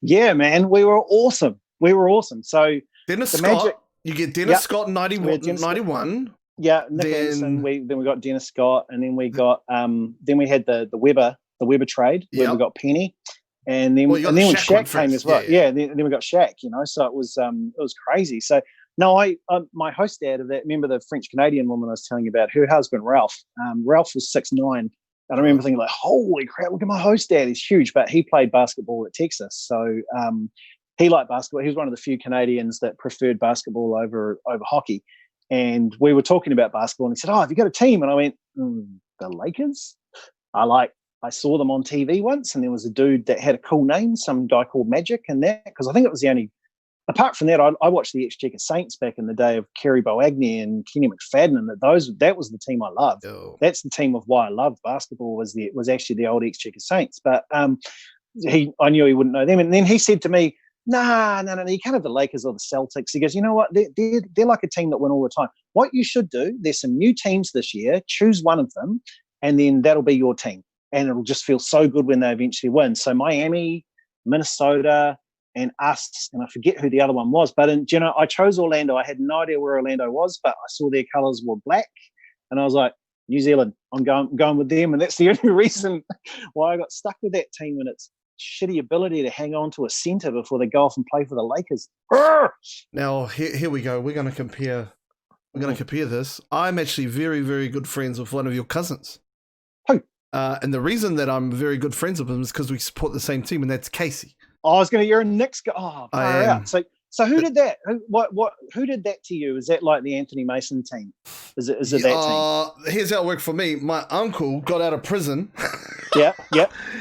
Yeah, man, we were awesome. So Dennis Scott, you get Dennis Scott in 91. Yeah, Nick Anderson. Then we got Dennis Scott, and then we got then we had the Weber trade where we got Penny, and then when Shaq came as well. Yeah, then we got Shaq. So it was crazy. So no, my host dad of that, remember the French Canadian woman I was telling you about, her husband Ralph. Ralph was 6'9". And I remember thinking like, holy crap, look at my host dad, he's huge. But he played basketball at Texas. So he liked basketball. He was one of the few Canadians that preferred basketball over hockey. And we were talking about basketball, and he said, "Oh, have you got a team?" And I went, "The Lakers." I saw them on TV once, and there was a dude that had a cool name, some guy called Magic, and that, because I think it was the only. Apart from that, I watched the Exchequer Saints back in the day of Kerry Boagni and Kenny McFadden, and that was the team I loved. Oh. That's the team of why I loved basketball was actually the old Exchequer Saints. But I knew he wouldn't know them, and then he said to me, no, you can't have the Lakers or the Celtics. He goes, you know what? They're like a team that win all the time. What you should do, there's some new teams this year. Choose one of them, and then that'll be your team. And it'll just feel so good when they eventually win. So Miami, Minnesota, and us, and I forget who the other one was. But I chose Orlando. I had no idea where Orlando was, but I saw their colours were black, and I was like, New Zealand, I'm going with them. And that's the only reason why I got stuck with that team, and its shitty ability to hang on to a centre before they go off and play for the Lakers. Now here we go. We're going to compare this. I'm actually very, very good friends with one of your cousins. Who? And the reason that I'm very good friends with him is because we support the same team, and that's Casey. I was going to. You're a Knicks guy. Oh, I am. Out. So who did that? Who did that to you? Is that like the Anthony Mason team? Is it that team? Here's how it worked for me. My uncle got out of prison. Yeah.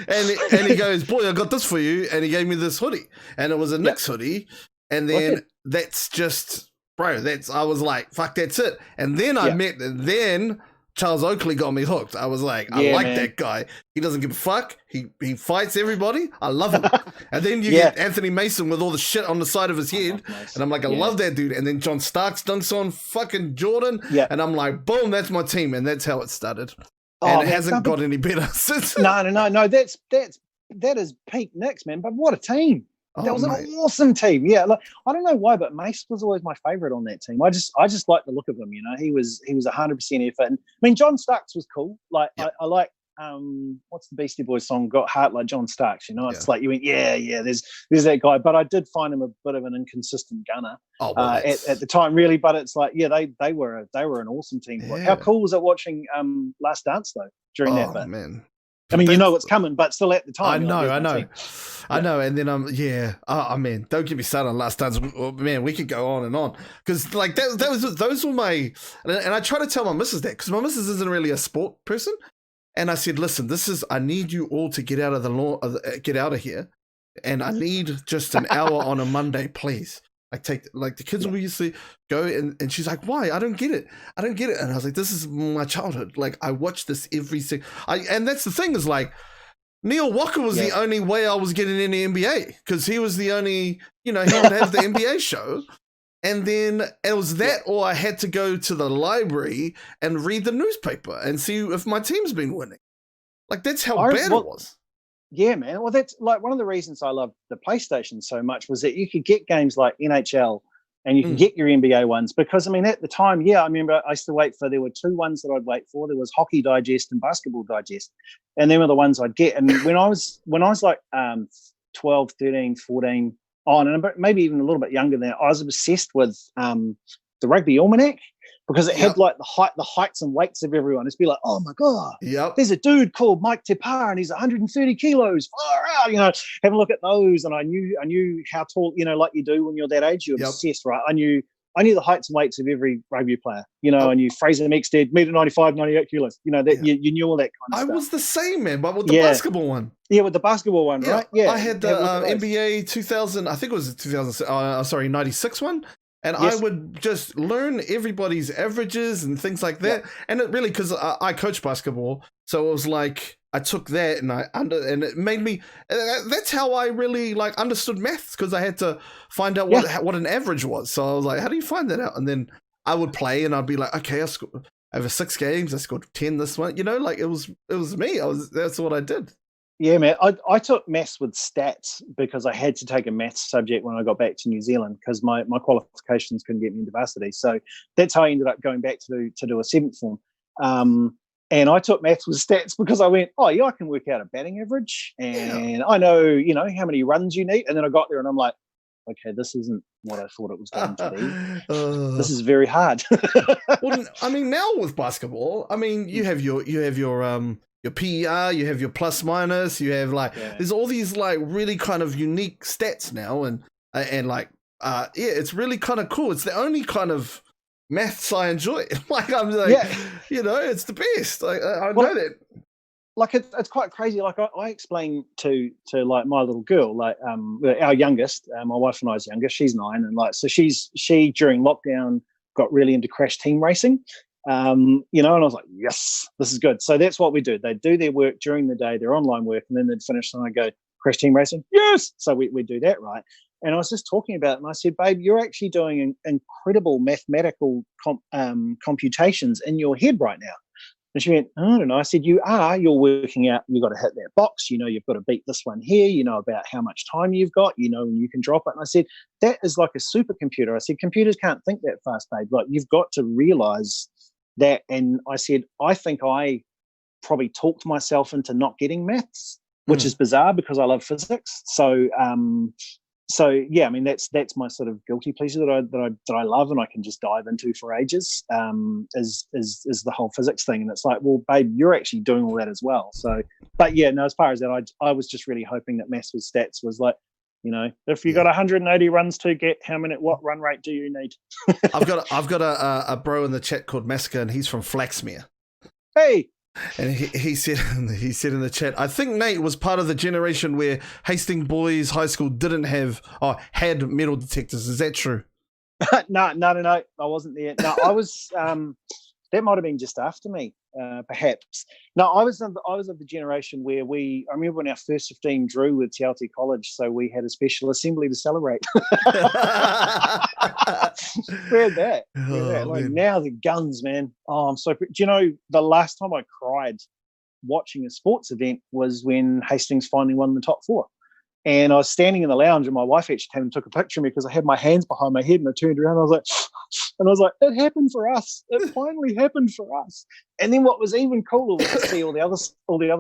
and he goes, "Boy, I got this for you," and he gave me this hoodie, and it was a Knicks hoodie, and then that's just, bro. I was like, fuck, that's it. And then I met. Then Charles Oakley got me hooked. I was like, I like that guy. He doesn't give a fuck. He fights everybody. I love him. And then you get Anthony Mason with all the shit on the side of his head. And I'm like, I love that dude. And then John Starks dunks on fucking Jordan. Yeah. And I'm like, boom, that's my team. And that's how it started. And it hasn't got any better since. No. That is peak Knicks, man. But what a team. That was an awesome team. Yeah, like, I don't know why, but Mace was always my favorite on that team. I just like the look of him. He was 100% effort. And, I mean, John Starks was cool. Like I like what's the Beastie Boys song? Got Heart Like John Starks. It's like you went, there's that guy. But I did find him a bit of an inconsistent gunner at the time, really. But it's like, they were an awesome team. Yeah. How cool was it watching Last Dance though during that bit? Man. I mean, you know what's coming, but still at the time. I know. And then man, don't get me started on Last Dance. Man, we could go on and on because like those were my. And I try to tell my missus that because my missus isn't really a sport person, and I said, listen, I need you all to get out of the law, get out of here, and I need just an hour on a Monday, please. The kids will usually go and she's like, why? I don't get it. And I was like, this is my childhood. Like I watch this every single, and that's the thing is like, Neil Walker was the only way I was getting in the NBA because he was the only, he would have the NBA show. And then it was that or I had to go to the library and read the newspaper and see if my team's been winning. Like that's how bad it was. Yeah, man. Well, that's like one of the reasons I loved the PlayStation so much was that you could get games like NHL and you could get your NBA ones because, I mean, at the time, I remember I used to there were two ones that I'd wait for. There was Hockey Digest and Basketball Digest. And they were the ones I'd get. And when I was like 12, 13, 14, and maybe even a little bit younger than that, I was obsessed with the Rugby Almanac. Because it had like the heights and weights of everyone. It's be like, oh my God, there's a dude called Mike Tepar and he's 130 kilos. Far out, have a look at those. And I knew how tall, like you do when you're that age, you're obsessed, right? I knew the heights and weights of every rugby player, I knew Fraser Meekstead, 1.95 m, 98 kilos, that you knew all that kind of stuff. I was the same, man, but with the basketball one. Yeah, with the basketball one, right? Yeah. I had the NBA 2000, I think it was 96 one. And I would just learn everybody's averages and things like that. Yeah. And it really, because I coach basketball, so it was like I took that and it made me. That's how I really like understood maths because I had to find out what an average was. So I was like, how do you find that out? And then I would play and I'd be like, okay, I scored over 6 games. I scored 10 this one. Like it was me. That's what I did. Yeah, man. I took maths with stats because I had to take a maths subject when I got back to New Zealand because my qualifications couldn't get me into varsity. So that's how I ended up going back to do a 7th form. And I took maths with stats because I went, I can work out a batting average and I know, how many runs you need. And then I got there and I'm like, okay, this isn't what I thought it was going to be. This is very hard. Well, I mean, now with basketball, I mean, you have your PER, you have your plus minus, you have there's all these like really kind of unique stats now, and and like it's really kind of cool. It's the only kind of maths I enjoy. Like I'm like, it's the best. I know that. Like it's quite crazy. Like I explain to like my little girl, like our youngest, my wife and I's youngest, she's 9, and like so she during lockdown got really into crash team racing. And I was like, yes, this is good. So that's what we do. They do their work during the day, their online work, and then they'd finish and I go, crash team racing? Yes. So we do that, right? And I was just talking about it, and I said, babe, you're actually doing incredible mathematical computations in your head right now. And she went, I don't know. I said, you're working out, you've got to hit that box, you've got to beat this one here, about how much time you've got, and you can drop it. And I said, that is like a supercomputer. I said, computers can't think that fast, babe. Like, you've got to realize that. And I said, I think I probably talked myself into not getting maths, which is bizarre because I love physics. So yeah, I mean that's my sort of guilty pleasure that I love and I can just dive into for ages. Is the whole physics thing, and it's like, well, babe, you're actually doing all that as well. So, but yeah, no, as far as that, I was just really hoping that maths with stats was like, if you got 180 runs to get, what run rate do you need? I've got a bro in the chat called Massacre, and he's from Flaxmere. Hey. And he said in the chat, I think Nate was part of the generation where Hastings Boys High School had metal detectors. Is that true? No, I wasn't there. No, I was. That might have been just after me, perhaps. No, I was of the generation where I remember when our first 15 drew with Te Aute College, so we had a special assembly to celebrate. We had that. Like now the guns, man. Oh, I'm so. Do you know the last time I cried watching a sports event was when Hastings finally won the top 4. And I was standing in the lounge, and my wife actually came and took a picture of me because I had my hands behind my head, and I turned around. And I was like, it happened for us. It finally happened for us. And then what was even cooler was to see all the other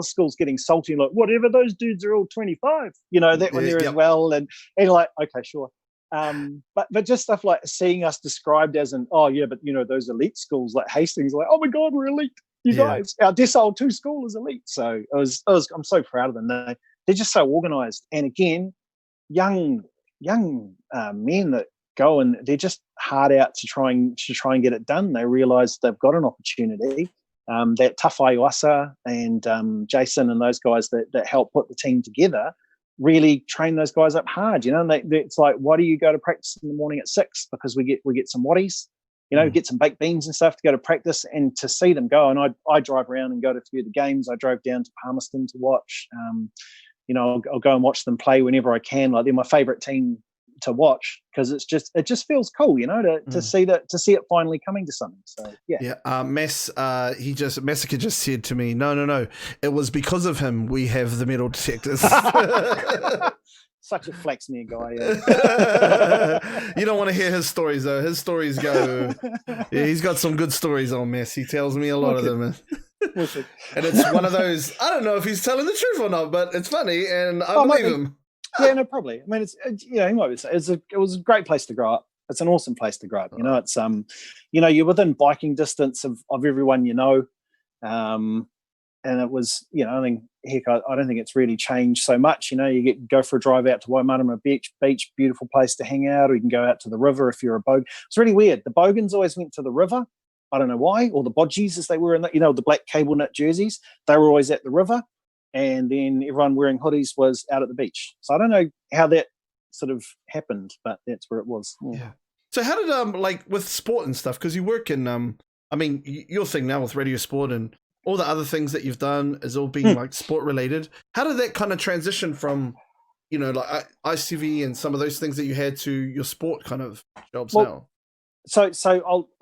schools getting salty, like, whatever, those dudes are all 25. That one there as well. And like, okay, sure. But just stuff like seeing us described as but those elite schools like Hastings, like, oh my God, we're elite. You guys, our decile 2 school is elite. So I'm so proud of them. They're just so organised, and again, young men that go and they're just hard out to try and get it done. They realise they've got an opportunity. That tough Iwasa and Jason and those guys that help put the team together really train those guys up hard. And it's like, why do you go to practice in the morning at 6? Because we get some watties, get some baked beans and stuff to go to practice and to see them go. And I drive around and go to a few of the games. I drove down to Palmerston to watch. I'll go and watch them play whenever I can. Like, they're my favourite team to watch because it just feels cool, to see it finally coming to something. So yeah. Massacre just said to me, no, it was because of him we have the metal detectors. Such a Flaxmere guy. Yeah. You don't want to hear his stories though. His stories go. Yeah, he's got some good stories on Mess. He tells me a lot of them. And it's one of those, I don't know if he's telling the truth or not, but it's funny and I believe him. Yeah, no, probably. I mean, he might say it was a great place to grow up. It's an awesome place to grow up. It's you're within biking distance of everyone and it was, I think, heck, I don't think it's really changed so much. You go for a drive out to Waimarama Beach, beautiful place to hang out, or you can go out to the river if you're a bogan. It's really weird. The bogans always went to the river. I don't know why, or the bodgies as they were in the black cable knit jerseys. They were always at the river, and then everyone wearing hoodies was out at the beach. So I don't know how that sort of happened, but that's where it was. Yeah. So how did like with sport and stuff? Because you work in I mean, your thing now with Radio Sport and all the other things that you've done has all been like sport related. How did that kind of transition from, like ICV and some of those things that you had to your sport kind of jobs now? So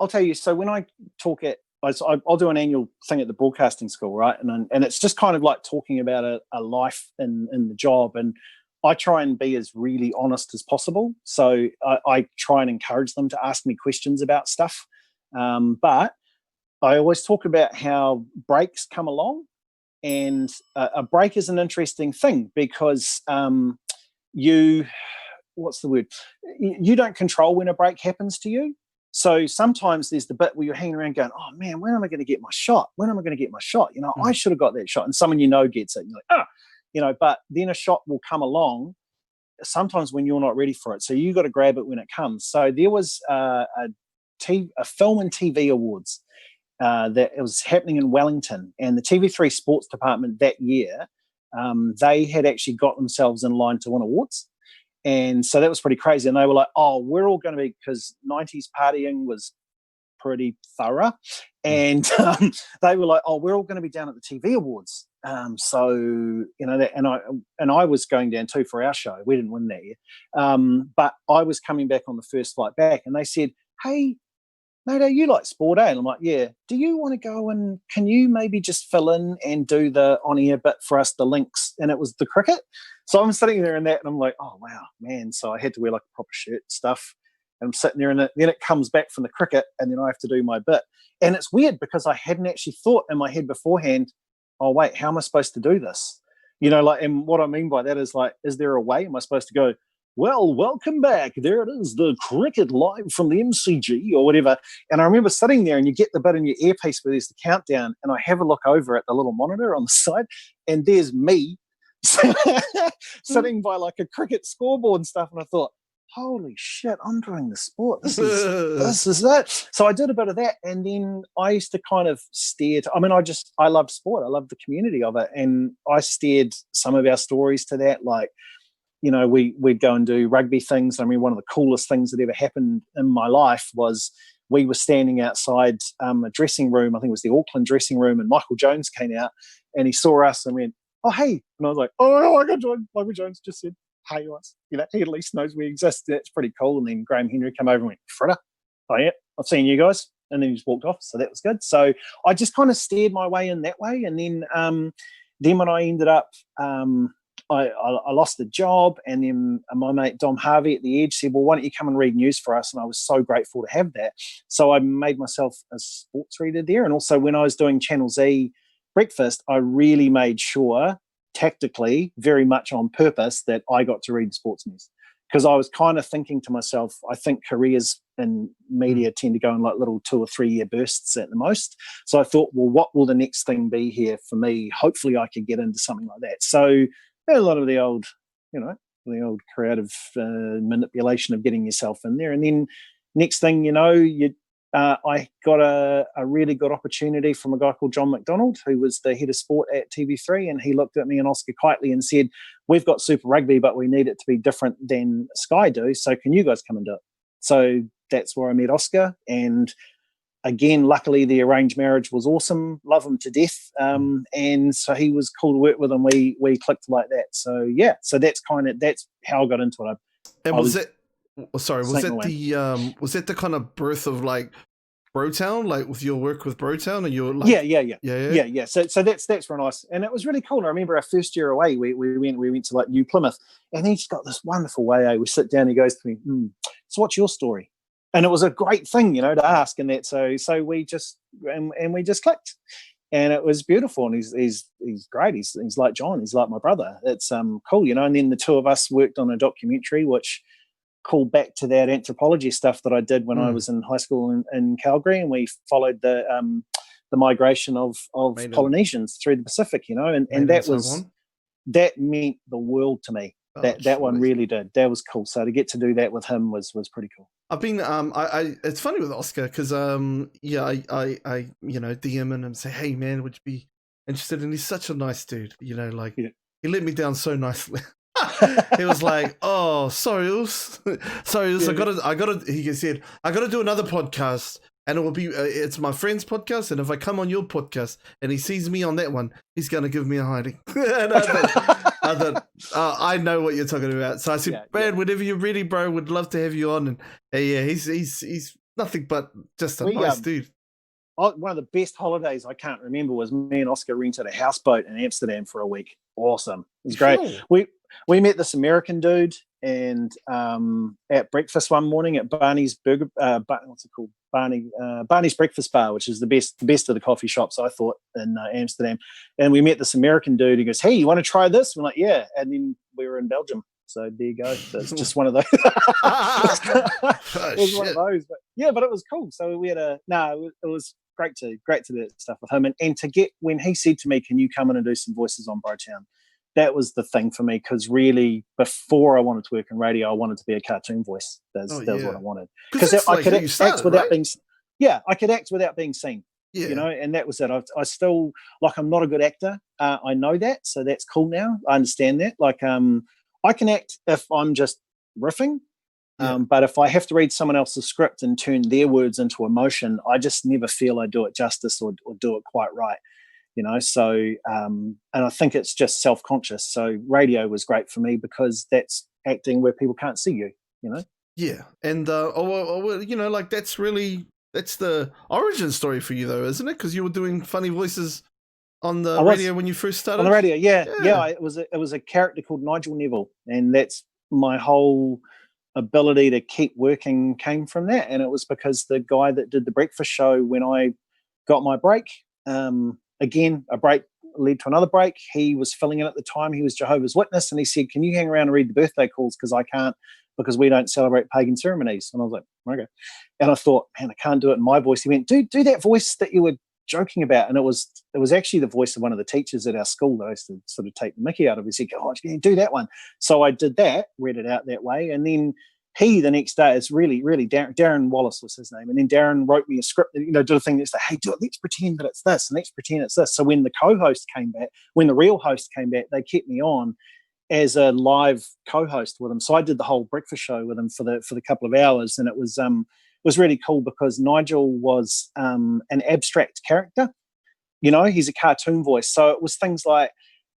I'll tell you. So when I talk I'll do an annual thing at the broadcasting school, right? And it's just kind of like talking about a life in the job. And I try and be as really honest as possible. So I try and encourage them to ask me questions about stuff. But I always talk about how breaks come along, and a break is an interesting thing because what's the word? You don't control when a break happens to you. So sometimes there's the bit where you're hanging around going, oh man, when am I going to get my shot? When am I going to get my shot? I should have got that shot. And someone gets it. And you're like, but then a shot will come along sometimes when you're not ready for it, so you got to grab it when it comes. So there was a film and TV awards that it was happening in Wellington, and the TV3 sports department that year, they had actually got themselves in line to win awards. And so that was pretty crazy. And they were like, oh, we're all going to be, because 90s partying was pretty thorough. And they were like, oh, we're all going to be down at the TV awards. So, you know, that, and I was going down too for our show. We didn't win that year. But I was coming back on the first flight back, and they said, hey, mate, you like sport, eh? And I'm like, yeah. Do you want to go and can you maybe just fill in and do the on-air bit for us, the links? And it was the cricket. So I'm sitting there in that, and I'm like, oh, wow, man. So I had to wear like a proper shirt and stuff. And I'm sitting there, and then it comes back from the cricket, and then I have to do my bit. And it's weird because I hadn't actually thought in my head beforehand, oh, wait, how am I supposed to do this? You know, like, and what I mean by that is like, is there a way? Am I supposed to go, well, welcome back. There it is, the cricket live from the MCG or whatever. And I remember sitting there, and you get the bit in your earpiece where there's the countdown, and I have a look over at the little monitor on the side, and there's me sitting by like a cricket scoreboard and stuff. And I thought, holy shit, I'm doing the sport. This is that. So I did a bit of that, and then I used to kind of steer to, I loved sport. I loved the community of it. And I steered some of our stories to that, like, you know, we'd go and do rugby things. I mean, one of the coolest things that ever happened in my life was we were standing outside a dressing room. I think it was the Auckland dressing room, and Michael Jones came out, and he saw us and went, oh, hey. And I was like, oh, my God, Michael Jones just said, hey, us. You know, he at least knows we exist. That's pretty cool. And then Graham Henry came over and went, Fritter, oh, yeah, I've seen you guys. And then he just walked off. So that was good. So I just kind of steered my way in that way. And then when I ended up, I lost the job, and then my mate Dom Harvey at The Edge said, well, why don't you come and read news for us? And I was so grateful to have that. So I made myself a sports reader there. And also when I was doing Channel Z breakfast, I really made sure tactically, very much on purpose, that I got to read the sports news. Because I was kind of thinking to myself, I think careers in media tend to go in like little 2 or 3 year bursts at the most. So I thought, well, what will the next thing be here for me? Hopefully I could get into something like that. So a lot of the old, you know, the old creative manipulation of getting yourself in there. And then next thing you know, I got a really good opportunity from a guy called John McDonald, who was the head of sport at TV3, and he looked at me and Oscar Kightley and said, we've got Super Rugby, but we need it to be different than Sky do, so can you guys come and do it? So that's where I met Oscar, and again, luckily the arranged marriage was awesome, love him to death, and so he was cool to work with, and we clicked like that. So yeah, so that's how I got into it. Was that the kind of birth of like Brotown, like with your work with Brotown, and you're like, yeah. So that's real nice, and it was really cool. I remember our first year away, we went to like New Plymouth, and he's got this wonderful way. We sit down, he goes to me, so what's your story? And it was a great thing, you know, to ask, and that. So we just clicked, and it was beautiful. And he's great. He's like John. He's like my brother. It's cool, you know. And then the two of us worked on a documentary, which called back to that anthropology stuff that I did when I was in high school in Calgary, and we followed the migration of Polynesians through the Pacific, you know, and that meant the world to me. That one really did. That was cool. So to get to do that with him was pretty cool. I've been it's funny with Oscar because I you know, DM him and say, hey man, would you be interested? And he's such a nice dude, you know, like he let me down so nicely. He was like, oh, sorry, I gotta he said, I gotta do another podcast, and it will be it's my friend's podcast, and if I come on your podcast and he sees me on that one, he's gonna give me a hiding. And I thought, I know what you're talking about. So I said, whenever you're ready, bro, would love to have you on. And he's nothing but just a nice dude. One of the best holidays I can't remember was me and Oscar rented a houseboat in Amsterdam for a week. Awesome. It was great. Sure. We met this American dude, and at breakfast one morning at Barney's Burger, what's it called? Barney's Breakfast Bar, which is the best of the coffee shops, I thought, in Amsterdam. And we met this American dude. He goes, hey, you want to try this? We're like, yeah. And then we were in Belgium. So there you go. So it's just one of those. It was one of those. But yeah, but it was cool. So we had it was great to do that stuff with him. And to get, when he said to me, can you come in and do some voices on Brotown? that was the thing for me, because really before I wanted to work in radio, I wanted to be a cartoon voice. That was what I wanted, because I could act without being. Yeah, I could act without being seen. Yeah. You know, and that was it. I still, like, I'm not a good actor. I know that, so that's cool now. I understand that. Like, I can act if I'm just riffing, but if I have to read someone else's script and turn their words into emotion, I just never feel I do it justice or do it quite right. You know, so and I think it's just self-conscious. So radio was great for me because that's acting where people can't see you. You know. Yeah, and you know, like that's the origin story for you, though, isn't it? Because you were doing funny voices on the radio when you first started. On the radio, yeah. It was a character called Nigel Neville, and that's my whole ability to keep working came from that. And it was because the guy that did the breakfast show, when I got my break, again, a break led to another break. He was filling in at the time. He was Jehovah's Witness, and he said, "Can you hang around and read the birthday calls? Because I can't, because we don't celebrate pagan ceremonies." And I was like, okay. And I thought, man, I can't do it in my voice. He went, do that voice that you were joking about. And it was actually the voice of one of the teachers at our school that I used to sort of take the mickey out of. He said, "Oh, you do that one." So I did that, read it out that way. And then he, the next day, is really Darren Wallace was his name. And then Darren wrote me a script that, did a thing that's like, "Hey, do it. Let's pretend that it's this, and let's pretend it's this." So when the co-host came back, when the real host came back, they kept me on as a live co-host with him. So I did the whole breakfast show with him for the couple of hours, and it was really cool because Nigel was an abstract character. He's a cartoon voice. So it was things like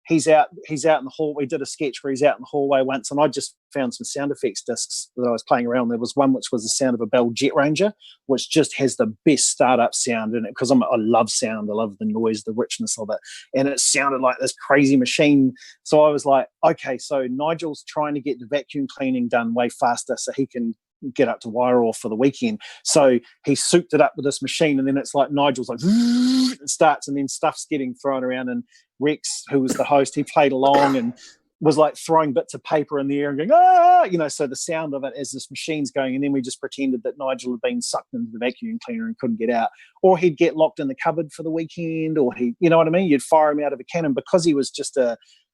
he's out in the hall. We did a sketch where he's out in the hallway once, and I just found some sound effects discs that I was playing around. There was one which was the sound of a Bell Jet Ranger, which just has the best startup sound in it, because I love sound. I love the noise, the richness of it. And it sounded like this crazy machine. So I was like, okay, so Nigel's trying to get the vacuum cleaning done way faster so he can get up to Wairoa for the weekend. So he souped it up with this machine, and then it's like Nigel's like, it starts, and then stuff's getting thrown around, and Rex, who was the host, he played along and was like throwing bits of paper in the air and going, "Ah!" So the sound of it as this machine's going, and then we just pretended that Nigel had been sucked into the vacuum cleaner and couldn't get out, or he'd get locked in the cupboard for the weekend, or you know what I mean? You'd fire him out of a cannon, because he was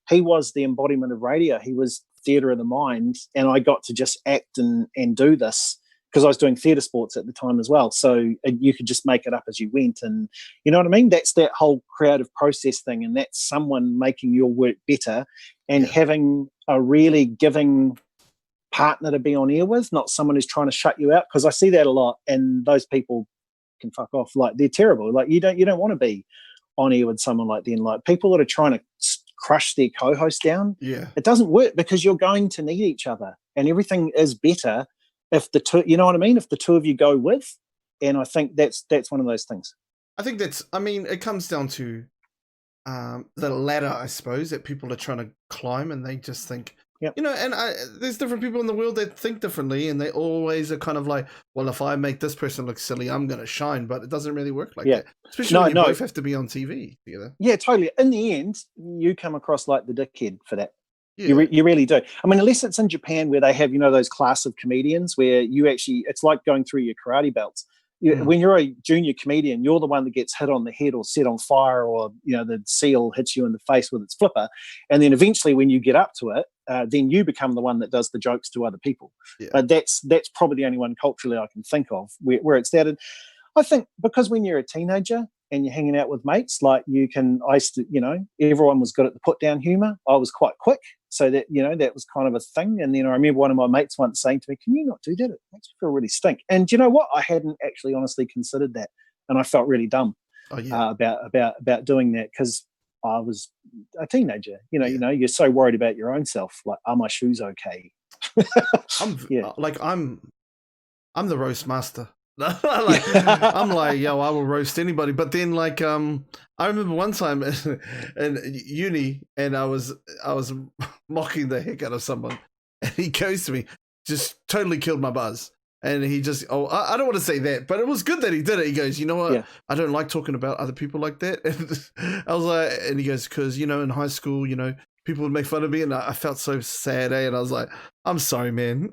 he was the embodiment of radio. He was theatre of the mind, and I got to just act and do this because I was doing theatre sports at the time as well. So you could just make it up as you went, and you know what I mean? That's that whole creative process thing, and that's someone making your work better and having a really giving partner to be on air with, not someone who's trying to shut you out, because I see that a lot, and those people can fuck off. Like, they're terrible. Like, you don't want to be on air with someone like them. Like, people that are trying to crush their co-host down, it doesn't work, because you're going to need each other, and everything is better if the two, you know what I mean, if the two of you go with. And I think that's one of those things. I think it comes down to the ladder, I suppose, that people are trying to climb, and they just think, and there's different people in the world that think differently, and they always are kind of like, well, if I make this person look silly, I'm going to shine. But it doesn't really work like that. Especially when you both have to be on TV together. Yeah, totally. In the end, you come across like the dickhead for that. Yeah. You really do. I mean, unless it's in Japan where they have, those class of comedians where you actually, it's like going through your karate belts. When you're a junior comedian, you're the one that gets hit on the head or set on fire, or the seal hits you in the face with its flipper, and then eventually when you get up to it, then you become the one that does the jokes to other people. But that's probably the only one culturally I can think of where it's that. And I think because when you're a teenager and you're hanging out with mates, like everyone was good at the put down humor. I was quite quick, so that that was kind of a thing. And then I remember one of my mates once saying to me, "Can you not do that? It makes me feel really stink." And you know what? I hadn't actually honestly considered that, and I felt really dumb about doing that, because I was a teenager. You're so worried about your own self. Like, are my shoes okay? I'm the roast master. I'm like, yo, I will roast anybody. But then, I remember one time in uni, and I was mocking the heck out of someone, and he goes to me, just totally killed my buzz. And he just, I don't want to say that, but it was good that he did it. He goes, "You know what? I don't like talking about other people like that." And I was like, and he goes, "Because, in high school, people would make fun of me," and I felt so sad, and I was like, "I'm sorry, man."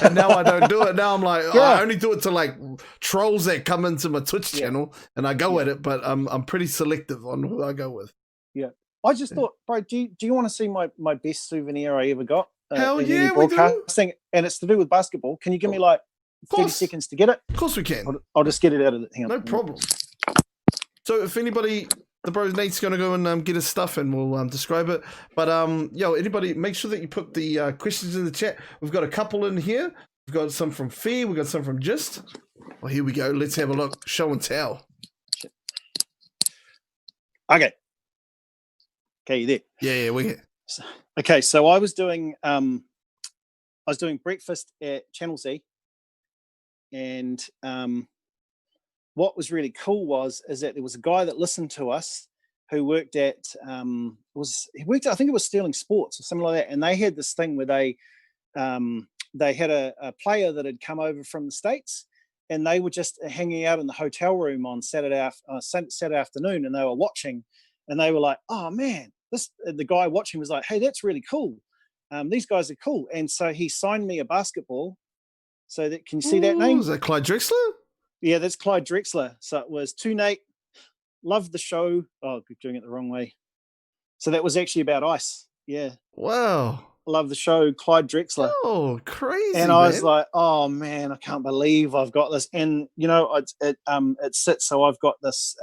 And now I don't do it. Now I'm like, I only do it to trolls that come into my Twitch channel, and I go at it, but I'm pretty selective on who I go with. Yeah. I just thought, bro, do you want to see my best souvenir I ever got? Hell in yeah, any we do. broadcasting, and it's to do with basketball. Can you give me like 30 seconds to get it? Of course we can. I'll just get it out of the. Hang on. No problem. So if anybody, the bro Nate's going to go and get his stuff and we'll describe it. But anybody, make sure that you put the questions in the chat. We've got a couple in here. We've got some from Fee. We've got some from Gist. Well, here we go. Let's have a look. Show and tell. Okay, you there? Yeah, we're here. Okay, so I was doing breakfast at Channel Z, and what was really cool is that there was a guy that listened to us who worked at I think it was Sterling Sports or something like that, and they had this thing where they had a player that had come over from the States, and they were just hanging out in the hotel room on Saturday afternoon, and they were watching, and they were like, oh man, the guy watching was like, hey, that's really cool. These guys are cool. And so he signed me a basketball. So that, can you see that name? Is that Clyde Drexler? Yeah, that's Clyde Drexler. So it was to Nate, love the show. Oh, I'm doing it the wrong way. So that was actually about ice. Yeah. Wow. Love the show, Clyde Drexler. Oh, crazy. And I was like, oh man, I can't believe I've got this. And you know, it sits. So I've got this.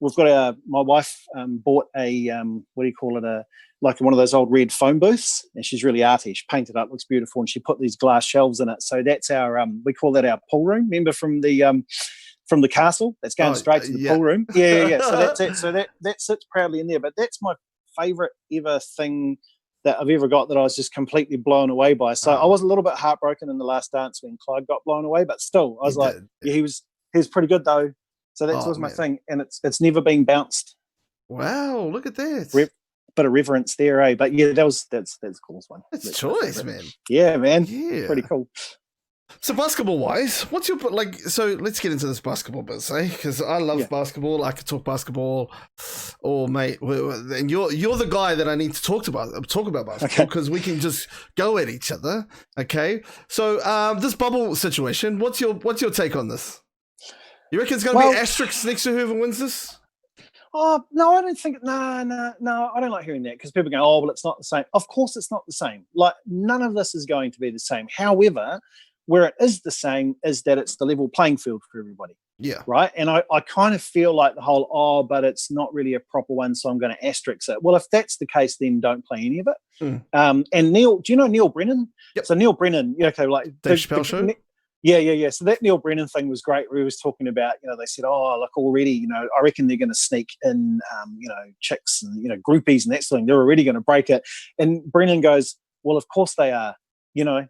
We've got my wife bought a what do you call it? Like one of those old red phone booths, and she's really arty. She painted it up, looks beautiful, and she put these glass shelves in it. So that's our we call that our pool room. Remember from the castle? That's going straight to the pool room. Yeah. So that's it. So that sits proudly in there. But that's my favorite ever thing that I've ever got that I was just completely blown away by. So I was a little bit heartbroken in the last dance when Clyde got blown away, but still, I was he was pretty good though. So that was my thing, and it's never been bounced. Wow, look at that. Bit of reverence there, eh? But yeah, that's the coolest one. That's choice, man. Yeah, man. Yeah, pretty cool. So basketball-wise, what's your So let's get into this basketball bit, eh? Because I love basketball. I could talk basketball. Oh, mate, and you're the guy that I need to talk about basketball because we can just go at each other. Okay. So this bubble situation, what's your take on this? You reckon it's going to be asterisks next to whoever wins this? Oh, no, I don't think. No, I don't like hearing that because people go, oh, well, it's not the same. Of course it's not the same. Like, none of this is going to be the same. However, where it is the same is that it's the level playing field for everybody. Yeah. Right? And I kind of feel like the whole, but it's not really a proper one, so I'm going to asterisk it. Well, if that's the case, then don't play any of it. And Neil, do you know Neil Brennan? Yep. So Neil Brennan, okay, like Dave Chappelle show? Yeah. So that Neil Brennan thing was great. Where he was talking about, they said, look, already, I reckon they're going to sneak in, chicks and, groupies and that sort of thing. They're already going to break it. And Brennan goes, well, of course they are.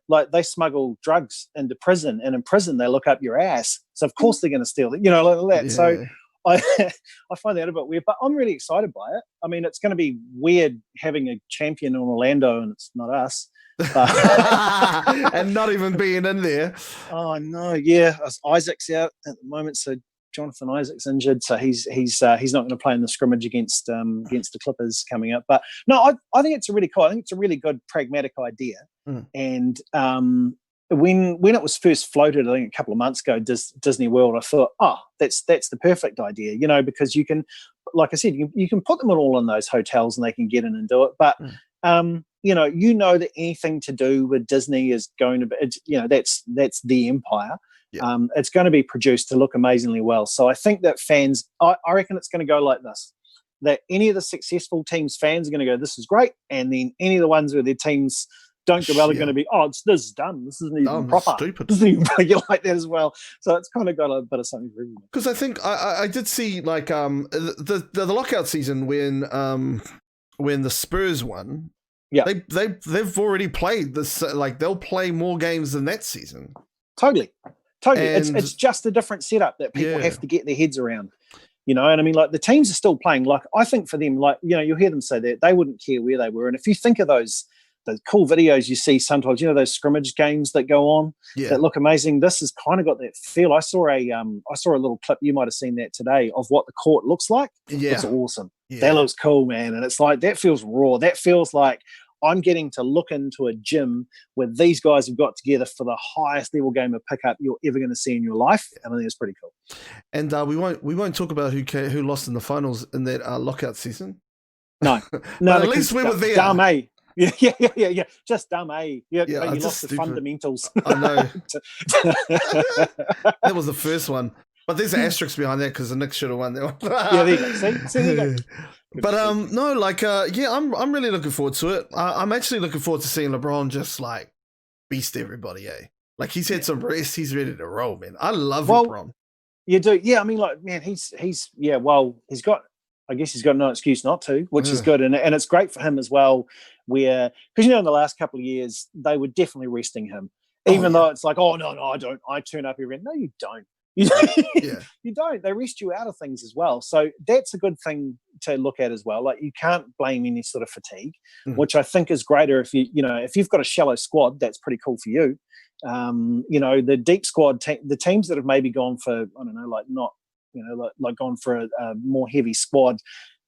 Like they smuggle drugs into prison, and in prison they look up your ass. So of course they're going to steal it, like that. Yeah. So I find that a bit weird, but I'm really excited by it. I mean, it's going to be weird having a champion in Orlando and it's not us. And not even being in there. Oh no, yeah. Isaac's out at the moment, so Jonathan Isaac's injured, so he's not going to play in the scrimmage against the Clippers coming up. But no, I think it's a really cool. I think it's a really good pragmatic idea. And when it was first floated, I think a couple of months ago, Disney World, I thought, that's the perfect idea, because you can, like I said, you can put them all in those hotels and they can get in and do it, but. That anything to do with Disney is going to be, that's the empire. Yeah. It's going to be produced to look amazingly well. So I think that fans, I reckon it's going to go like this, that any of the successful teams' fans are going to go, this is great. And then any of the ones where their teams don't go well are going to be, this is dumb. This isn't even proper. Stupid. This isn't even like that as well. So it's kind of got a bit of something for everyone. Because I think I did see like the lockout season when the Spurs won. Yeah, they've already played this. Like they'll play more games than that season. Totally. And it's just a different setup that people have to get their heads around. And I mean, like the teams are still playing. Like I think for them, like you'll hear them say that they wouldn't care where they were. And if you think of those cool videos you see sometimes, those scrimmage games that go on that look amazing. This has kind of got that feel. I saw a little clip. You might have seen that today of what the court looks like. Yeah, it's awesome. Yeah. That looks cool, man. And it's like that feels raw. That feels like I'm getting to look into a gym where these guys have got together for the highest level game of pickup you're ever going to see in your life. And I think it's pretty cool. And we won't talk about who lost in the finals in that lockout season. No, But at least we were there. Dumb, eh? Yeah. Just dumb, eh? Yeah, Yeah, you lost the fundamentals. I know. That was the first one. But there's an asterisk behind that because the Knicks should have won that one. Yeah, there you go. See, there you go. But no, like yeah, I'm really looking forward to it. I'm actually looking forward to seeing LeBron just like beast everybody, eh? Like he's had some rest, he's ready to roll, man. I love LeBron. You do, yeah. I mean, like, man, he's yeah. Well, I guess he's got no excuse not to, which is good, and it's great for him as well. Where because in the last couple of years they were definitely resting him, even though it's like, oh no, I don't. I turn up every no, you don't. You don't. They rest you out of things as well. So that's a good thing to look at as well. Like you can't blame any sort of fatigue, which I think is greater if if you've got a shallow squad, that's pretty cool for you. The deep squad, the teams that have maybe gone for, I don't know, like not, like gone for a more heavy squad,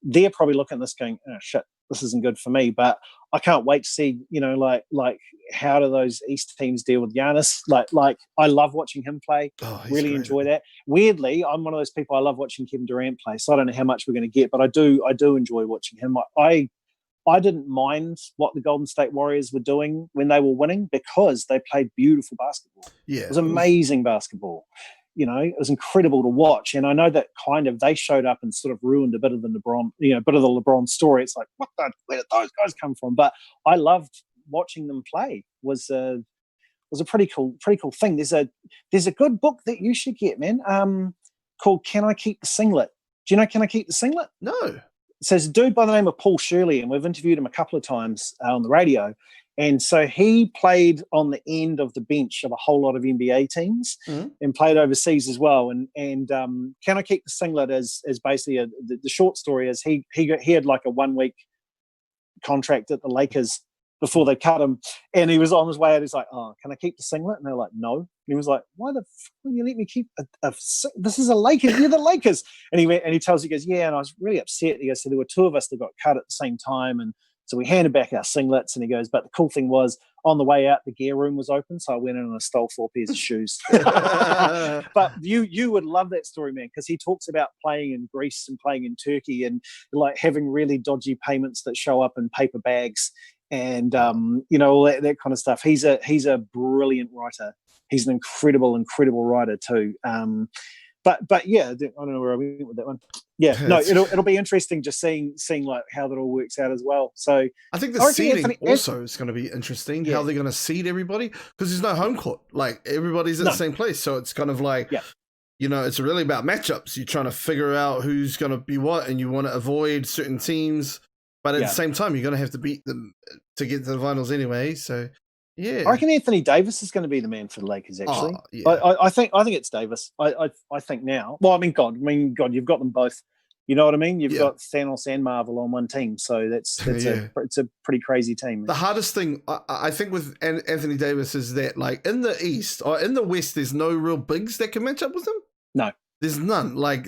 they're probably looking at this going, oh shit, this isn't good for me. But I can't wait to see, like how do those East teams deal with Giannis? Like I love watching him play. Really enjoy that. Weirdly, I'm one of those people, I love watching Kevin Durant play. So I don't know how much we're going to get, but I do enjoy watching him. I didn't mind what the Golden State Warriors were doing when they were winning because they played beautiful basketball. Yeah, it was amazing basketball. It was incredible to watch. And I know that kind of they showed up and sort of ruined a bit of the LeBron, bit of the LeBron story. It's like, where did those guys come from? But I loved watching them play. Was a pretty cool thing. There's a good book that you should get, man. Called "Can I Keep the Singlet?" Do you know "Can I Keep the Singlet"? No. So there's a dude by the name of Paul Shirley, and we've interviewed him a couple of times on the radio. And so he played on the end of the bench of a whole lot of NBA teams and played overseas as well. And Can I Keep the Singlet is basically the short story is he had like a 1 week contract at the Lakers before they cut him, and he was on his way out. He's like, "Oh, can I keep the singlet?" And they're like, "No." And he was like, "Why the fuck will you let me keep this is a Lakers? You're the Lakers." And he went and he tells, he goes, "Yeah," and I was really upset. He goes, "So there were two of us that got cut at the same time, and so we handed back our singlets." And he goes, "But the cool thing was, on the way out, the gear room was open, so I went in and I stole 4 pairs of shoes." But you would love that story, man, because he talks about playing in Greece and playing in Turkey and like having really dodgy payments that show up in paper bags and all that kind of stuff. He's a brilliant writer. He's an incredible writer too. But yeah, I don't know where I went with that one. Yeah, no, it'll be interesting just seeing like how that all works out as well. So I think the seeding also is going to be interesting. How they're going to seed everybody because there's no home court. Like everybody's at the same place, so it's kind of like it's really about matchups. You're trying to figure out who's going to be what, and you want to avoid certain teams, but at the same time, you're going to have to beat them to get to the finals anyway. So. Yeah, I reckon Anthony Davis is going to be the man for the Lakers. Actually, I think it's Davis. I think now. Well, I mean, God, you've got them both. You know what I mean? You've got Thanos and Marvel on one team, so it's a pretty crazy team. The hardest thing I think with Anthony Davis is that, like in the East or in the West, there's no real bigs that can match up with him. No, there's none. Like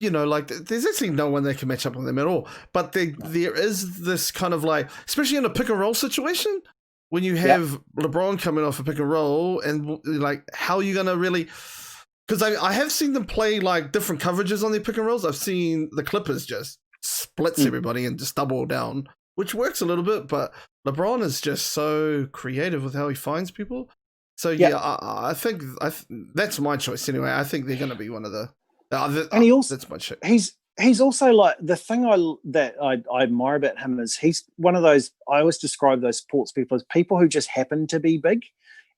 like there's actually no one that can match up with him at all. But there is this kind of like, especially in a pick and roll situation. When you have LeBron coming off a pick and roll and like how are you going to really – because I have seen them play like different coverages on their pick and rolls. I've seen the Clippers just splits everybody and just double down, which works a little bit. But LeBron is just so creative with how he finds people. So, I think that's my choice anyway. I think they're going to be one of the and he also, that's my choice. He's also like the thing I admire about him is he's one of those. I always describe those sports people as people who just happen to be big,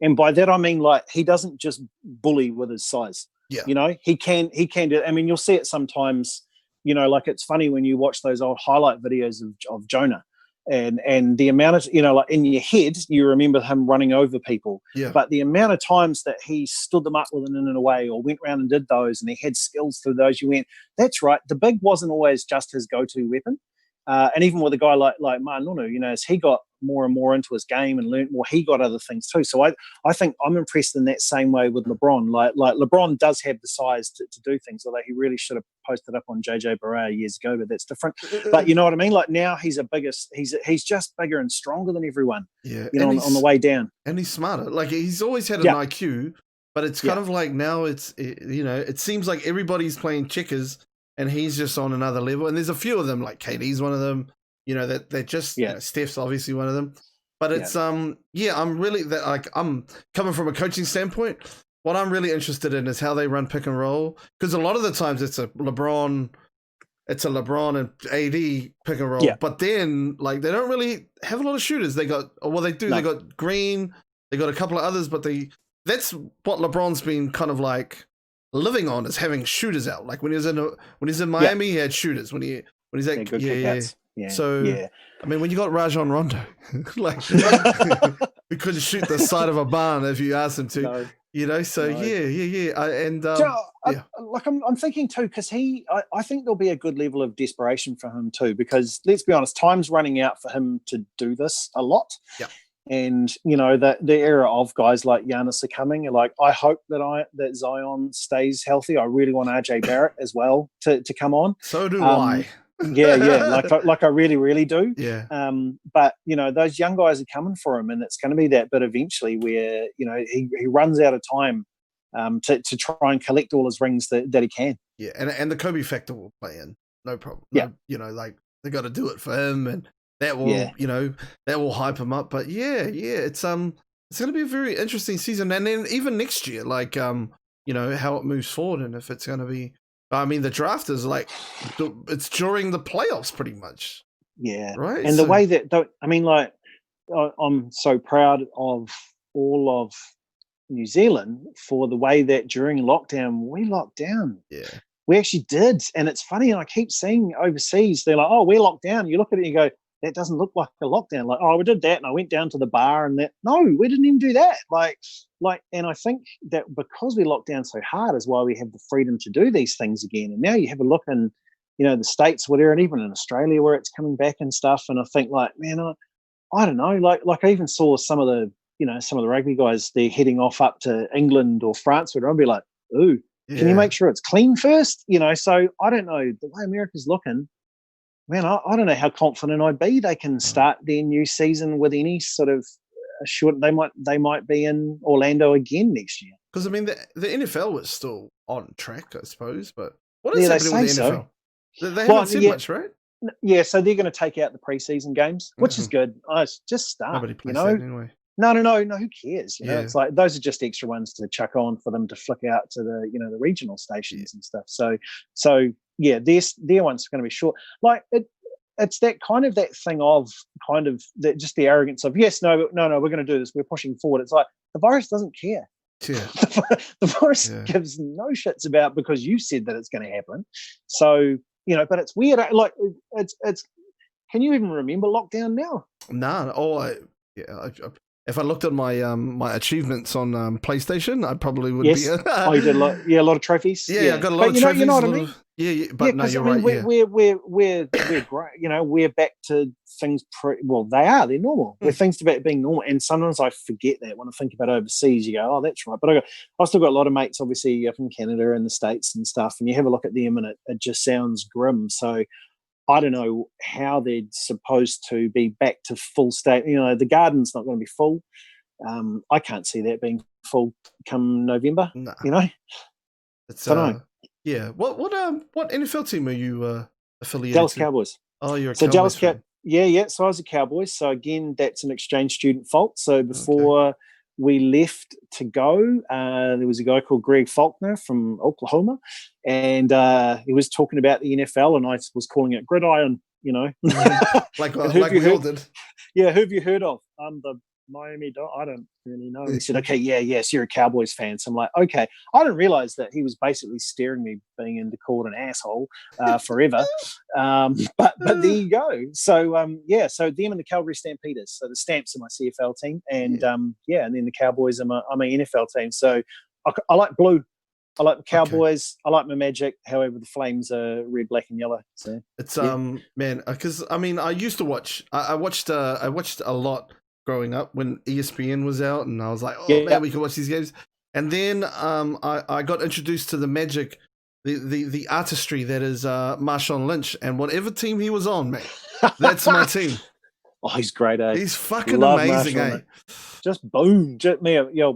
and by that I mean like he doesn't just bully with his size. Yeah, he can do. I mean, you'll see it sometimes. Like it's funny when you watch those old highlight videos of Jonah, and the amount of like in your head you remember him running over people. Yeah. But the amount of times that he stood them up with an in and away or went around and did those, and he had skills through those, you went, that's right. The big wasn't always just his go-to weapon. And even with a guy like Manunu, as he got more and more into his game and learned more, he got other things too. So I think I'm impressed in that same way with LeBron. Like LeBron does have the size to do things, although he really should have posted up on JJ Barea years ago, but that's different. But you know what I mean? Like now he's just bigger and stronger than everyone. Yeah, on the way down. And he's smarter. Like he's always had an IQ, but it's kind of like now it seems like everybody's playing checkers. And he's just on another level. And there's a few of them, like KD's one of them. You know, that they're just, you know, Steph's obviously one of them. But it's, I'm really, I'm coming from a coaching standpoint. What I'm really interested in is how they run pick and roll. Because a lot of the times it's a LeBron and AD pick and roll. Yeah. But then, like, they don't really have a lot of shooters. They got, well, they do. No. They got Green. They got a couple of others, but that's what LeBron's been kind of like living on, is having shooters out. Like when he was in Miami, he had shooters. When he's at Yeah. So I mean, when you got Rajon Rondo, like we couldn't shoot the side of a barn if you asked him to. No. You know, so I'm thinking too, because I think there'll be a good level of desperation for him too, because let's be honest, time's running out for him to do this a lot. Yeah. And you know, the era of guys like Giannis are coming. Like, I hope that Zion stays healthy. I really want RJ Barrett as well to come on. So do I. Yeah, like I really, really do. Yeah. But you know, those young guys are coming for him, and it's going to be that bit eventually where, you know, he runs out of time to try and collect all his rings that he can. Yeah, and the Kobe factor will play in, no problem. Yeah, you know, like they got to do it for him, and that will, you know, that will hype him up. But it's going to be a very interesting season, and then even next year, like you know, how it moves forward, and if it's going to be. I mean, the draft is like, it's during the playoffs pretty much. Yeah. Right. And the way that, I mean, like, I'm so proud of all of New Zealand for the way that during lockdown, we locked down. Yeah. We actually did. And it's funny, and I keep seeing overseas, they're like, oh, we're locked down. You look at it and you go, that doesn't look like a lockdown. Like, oh, we did that, and I went down to the bar and that. No, we didn't even do that. Like, and I think that because we locked down so hard is why we have the freedom to do these things again. And now you have a look in, you know, the States, whatever, and even in Australia where it's coming back and stuff. And I think, like, man, I don't know. Like I even saw some of the rugby guys, they're heading off up to England or France, where I'd be like, ooh, can you make sure it's clean first? You know, so I don't know. The way America's looking, man, I don't know how confident I'd be they can start their new season with any sort of assurance. They might be in Orlando again next year. Because I mean, the NFL was still on track, I suppose. But what is happening with the NFL? So. They haven't said much, right? Yeah, so they're going to take out the preseason games, which is good. Just start. Nobody plays that anyway. No. Who cares? You know, it's like those are just extra ones to chuck on for them to flick out to the, you know, the regional stations and stuff. So yeah, their ones are going to be short. Like it's that thing of just the arrogance of no, we're going to do this. We're pushing forward. It's like the virus doesn't care. Yeah. The virus gives no shits about because you said that it's going to happen. So, you know, but it's weird. Like it's. Can you even remember lockdown now? No. If I looked at my my achievements on PlayStation, I probably would be. Oh, you did a lot. Yeah, a lot of trophies. Yeah, I got a lot of trophies. You know what I mean? But no, you're right. We're great. You know, we're back to things. They're normal. We're things about being normal, and sometimes I forget that when I think about overseas. You go, oh, that's right. But I still got a lot of mates, obviously, up in Canada and the States and stuff. And you have a look at them, and it just sounds grim. So I don't know how they're supposed to be back to full state. You know, the garden's not going to be full. I can't see that being full come November. No. You know, it's yeah. What NFL team are you affiliated Dallas to? Cowboys. Oh, you're a so Cowboys fan. Yeah. So I was a Cowboys. So again, that's an exchange student fault. So before we left to go, there was a guy called Greg Faulkner from Oklahoma, and he was talking about the NFL, and I was calling it gridiron. You know, like we all did. Yeah, who have you heard of? The Miami. I don't really know. He said, "Okay, yes, you're a Cowboys fan." So I'm like, "Okay." I didn't realize that he was basically steering me being into called an asshole forever. But there you go. So so them and the Calgary Stampeders. So the Stamps are my CFL team, and and then the Cowboys are my NFL team. So I like blue. I like the Cowboys. I like my Magic. However, the Flames are red, black, and yellow. So it's man, because I mean, I used to watch. I watched a lot growing up when ESPN was out, and I was like, man, we can watch these games. And then I got introduced to the magic, the artistry that is Marshawn Lynch, and whatever team he was on, man, that's my team. Oh, he's great, eh? He's fucking amazing, Marshall, eh? Just boom,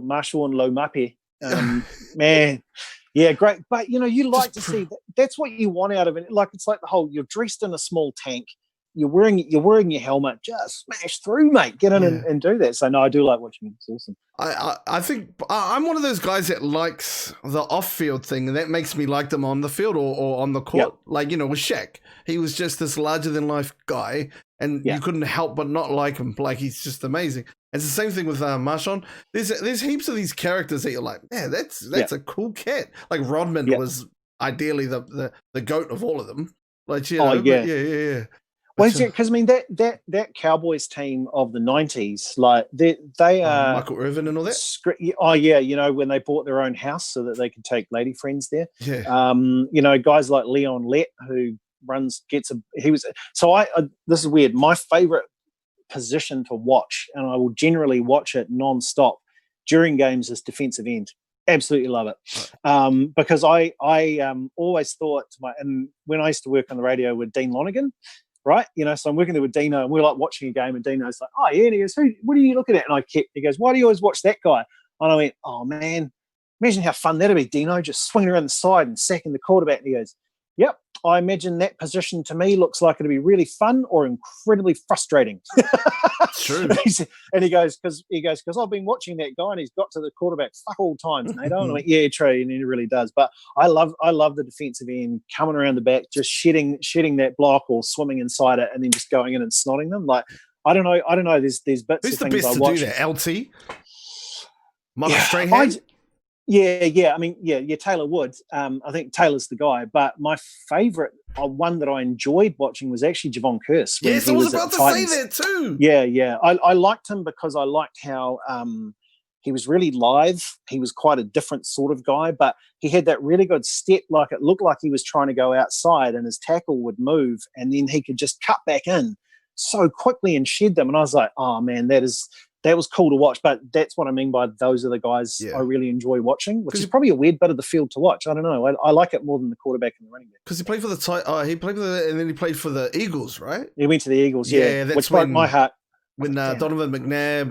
Marshall and Lomape, man. Yeah, great. But you know, you like to see that. That's what you want out of it. Like it's like the whole you're dressed in a small tank. you're wearing your helmet, just smash through, mate. Get in and do that. So no, I do like watching it. It's awesome. I think I'm one of those guys that likes the off-field thing, and that makes me like them on the field or on the court. Yep. Like, you know, with Shaq, he was just this larger-than-life guy, and you couldn't help but not like him. Like, he's just amazing. It's the same thing with Marshawn. There's heaps of these characters that you're like, man, that's a cool cat. Like Rodman was ideally the goat of all of them. Like, you know, yeah. Well, because I mean that Cowboys team of the '90s, like they are Michael Irvin and all that. Oh yeah, you know, when they bought their own house so that they could take lady friends there. Yeah. You know, guys like Leon Lett who this is weird. My favorite position to watch, and I will generally watch it non-stop during games, is defensive end. Absolutely love it. Because I always thought and when I used to work on the radio with Dean Lonergan. Right, you know, so I'm working there with Dino, and we're like watching a game, and Dino's like, "Oh yeah," and he goes, "What are you looking at?" And he goes, "Why do you always watch that guy?" And I went, "Oh man, imagine how fun that'd be, Dino, just swinging around the side and sacking the quarterback." And he goes, "Yep, I imagine that position to me looks like it'd be really fun or incredibly frustrating." True. And he goes, because I've been watching that guy and he's got to the quarterback fuck all times, mate. And I went, yeah, true, and he really does. But I love the defensive end coming around the back, just shedding that block or swimming inside it, and then just going in and snotting them. Like I don't know. There's bits Who's of the things best I to watch. Do that? LT. Michael Strahan. Yeah. I mean, Taylor Wood. I think Taylor's the guy. But my favourite one that I enjoyed watching was actually Javon Curse. Yes, I was about to say that too. Yeah. I liked him because I liked how he was really live. He was quite a different sort of guy, but he had that really good step. Like it looked like he was trying to go outside, and his tackle would move, and then he could just cut back in so quickly and shed them. And I was like, oh man, that was cool to watch. But that's what I mean by those are the guys I really enjoy watching, which is probably a weird bit of the field to watch. I don't know. I like it more than the quarterback and the running back. Because he played for and then he played for the Eagles, right? He went to the Eagles, yeah. Which broke my heart. When Donovan McNabb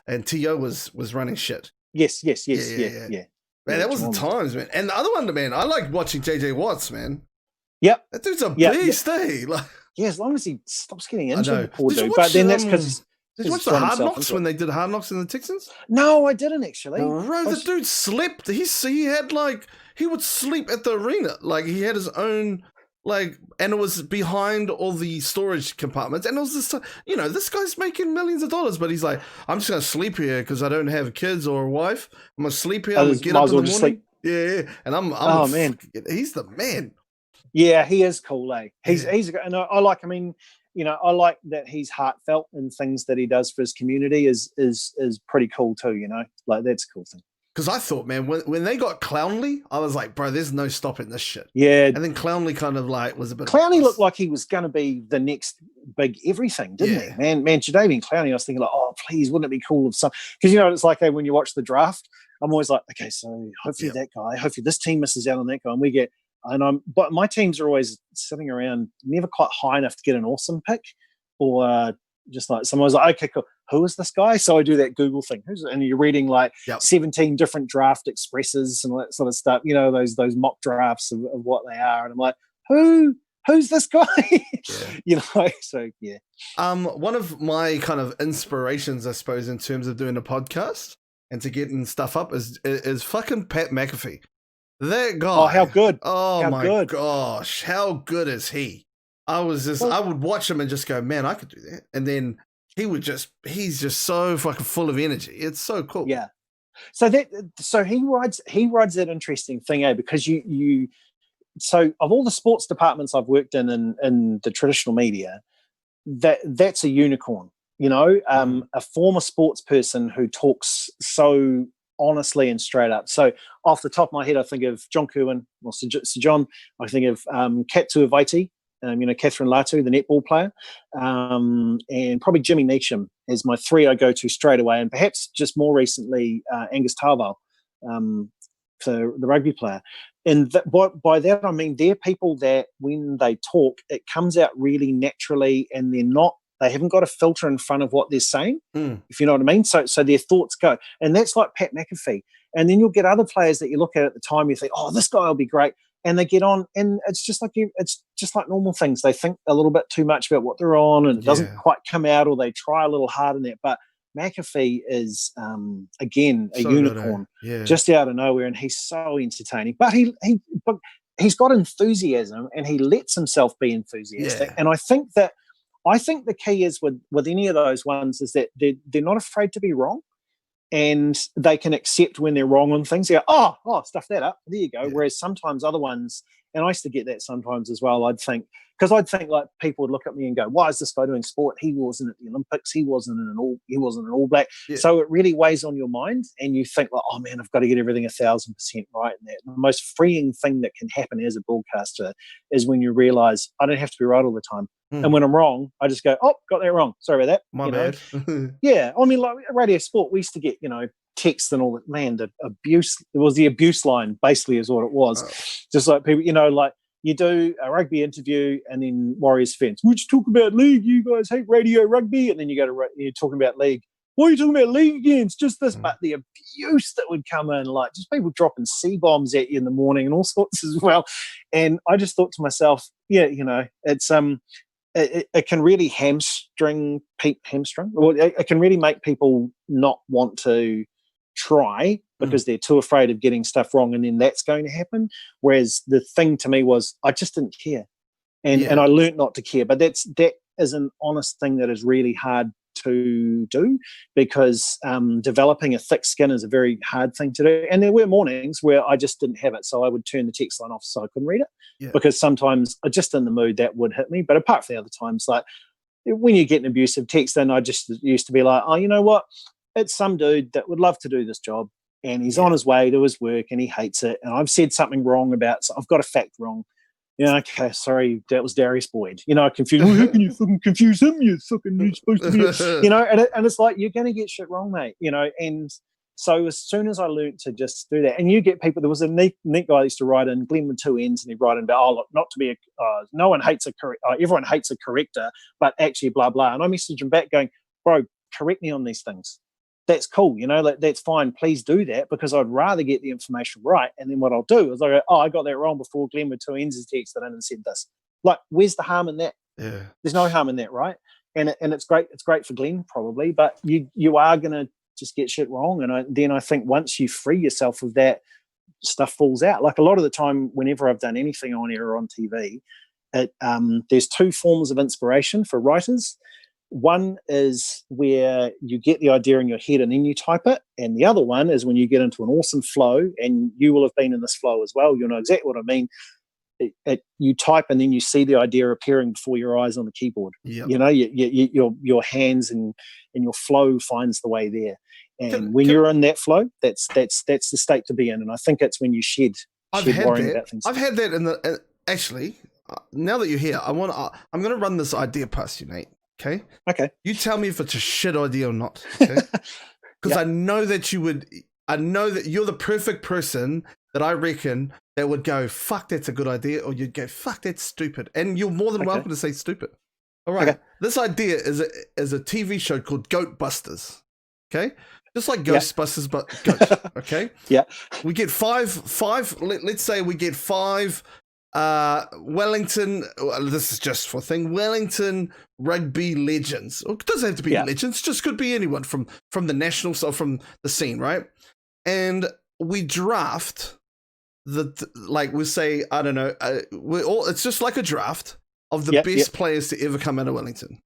and T.O. was running shit. Yes. Yeah. Man, that was the times, man. And the other one, man, I like watching J.J. Watts, man. Yep. That dude's a beast, eh? Like, yeah, as long as he stops getting injured, the poor dude. But then that's because did you watch the Hard Knocks when they did Hard Knocks in the Texans? No, I didn't actually. Bro, the dude slept. He would sleep at the arena. Like he had his own, like, and it was behind all the storage compartments. And it was this, you know, this guy's making millions of dollars, but he's like, I'm just gonna sleep here because I don't have kids or a wife. I'm gonna sleep here. I'm gonna get up in the morning. Sleep. Yeah. And I'm man, he's the man. Yeah, he is cool, eh? He's and I like. I mean, you know, I like that he's heartfelt and things that he does for his community is pretty cool too. You know, like that's a cool thing. Because I thought, man, when they got Clowney, I was like, bro, there's no stopping this shit. Yeah. And then Clowney kind of like was a bit. Clowney looked like he was going to be the next big everything, didn't he? Man, Jadeveon Clowney, I was thinking like, oh, please, wouldn't it be cool if some? Because you know, it's like when you watch the draft, I'm always like, okay, so hopefully that guy, hopefully this team misses out on that guy, and we get. But my teams are always sitting around, never quite high enough to get an awesome pick, or just like someone's like, okay, cool. Who is this guy? So I do that Google thing, and you're reading like 17 different draft expresses and all that sort of stuff. You know, those mock drafts of what they are, and I'm like, who's this guy? You know, so yeah. One of my kind of inspirations, I suppose, in terms of doing a podcast and to getting stuff up is fucking Pat McAfee. That guy. Oh, how good. Oh, my gosh. How good is he? I would watch him and just go, man, I could do that. And then he's just so fucking full of energy. It's so cool. Yeah. So he rides that interesting thing, because so of all the sports departments I've worked in the traditional media, that's a unicorn, you know, a former sports person who talks so honestly and straight up. So off the top of my head, I think of John Kerwin, or Sir John. I think of Kat Tuiviti, you know, Catherine Latu, the netball player, and probably Jimmy Neesham is my three I go to straight away, and perhaps just more recently Angus Tarval, for the rugby player. And by that I mean they're people that when they talk, it comes out really naturally, and they haven't got a filter in front of what they're saying, if you know what I mean. So their thoughts go. And that's like Pat McAfee. And then you'll get other players that you look at the time, you think, oh, this guy will be great. and they get on, and it's just like normal things. They think a little bit too much about what they're on, and it doesn't quite come out, or they try a little hard in that. But McAfee is again a unicorn, just out of nowhere, and he's so entertaining. But he's got enthusiasm, and he lets himself be enthusiastic. And I think the key is with any of those ones is that they're not afraid to be wrong, and they can accept when they're wrong on things. They go, oh, stuff that up. There you go. Whereas sometimes other ones, and I used to get that sometimes as well. I'd think like people would look at me and go, "Why is this guy doing sport? He wasn't at the Olympics. He wasn't an All Black." Yeah. So it really weighs on your mind, and you think like, "Oh man, I've got to get everything 1,000% right." And that the most freeing thing that can happen as a broadcaster is when you realise I don't have to be right all the time. And when I'm wrong, I just go, "Oh, got that wrong. Sorry about that." My bad. Yeah, I mean, like radio sport, we used to get text and all that. Man, the abuse. It was the abuse line, basically, is what it was. Just like people, like. You do a rugby interview, and then Warriors fans, we just talk about league. You guys hate radio rugby, and then you're talking about league. Why are you talking about league again? It's just this, but the abuse that would come in, like just people dropping C-bombs at you in the morning and all sorts as well. And I just thought to myself, it's it can really hamstring, or it can really make people not want to try because they're too afraid of getting stuff wrong, and then that's going to happen. Whereas the thing to me was I just didn't care, and I learnt not to care. But that is an honest thing that is really hard to do, because developing a thick skin is a very hard thing to do. And there were mornings where I just didn't have it, so I would turn the text line off so I couldn't read it, because sometimes just in the mood that would hit me. But apart from the other times, like when you get an abusive text, then I just used to be like, oh, you know what? It's some dude that would love to do this job, and he's on his way to his work and he hates it. And I've said something wrong so I've got a fact wrong. Okay, sorry, that was Darius Boyd. I confused him. How can you fucking confuse him? You're supposed to be, and it's like, you're going to get shit wrong, mate, and so as soon as I learned to just do that, and you get people, there was a neat guy that used to write in, Glenn with 2 N's, and he'd write in about, look, not to be no one hates everyone hates a corrector, but actually blah, blah. And I messaged him back going, bro, correct me on these things. That's cool, that's fine. Please do that, because I'd rather get the information right. And then what I'll do is I go, I got that wrong before Glenn with 2 N's has texted in and said this. Like, where's the harm in that? Yeah. There's no harm in that, right? And it's great. It's great for Glenn probably, but you are going to just get shit wrong. And then I think once you free yourself of that, stuff falls out. Like a lot of the time, whenever I've done anything on air or on TV, there's 2 forms of inspiration for writers. One is where you get the idea in your head and then you type it. And the other one is when you get into an awesome flow, and you will have been in this flow as well. You'll know exactly what I mean. You type and then you see the idea appearing before your eyes on the keyboard. Yep. Your hands and your flow finds the way there. And when you're in that flow, that's the state to be in. And I think it's when you shed worrying about things. I've had that actually, now that you're here, I'm going to run this idea past you, Nate. Okay. You tell me if it's a shit idea or not. Okay. Because I know that you're the perfect person that I reckon that would go, fuck, that's a good idea. Or you'd go, fuck, that's stupid. And you're more than welcome to say stupid. All right. Okay. This idea is a TV show called Goat Busters. Okay. Just like Ghostbusters, but goats. Okay. Yeah. We get five. Let's say we get 5 Wellington, this is just for thing, Wellington rugby legends. It doesn't have to be legends, just could be anyone from the nationals or from the scene, right? And we draft we say, I don't know, it's just like a draft of the best players to ever come out of Wellington.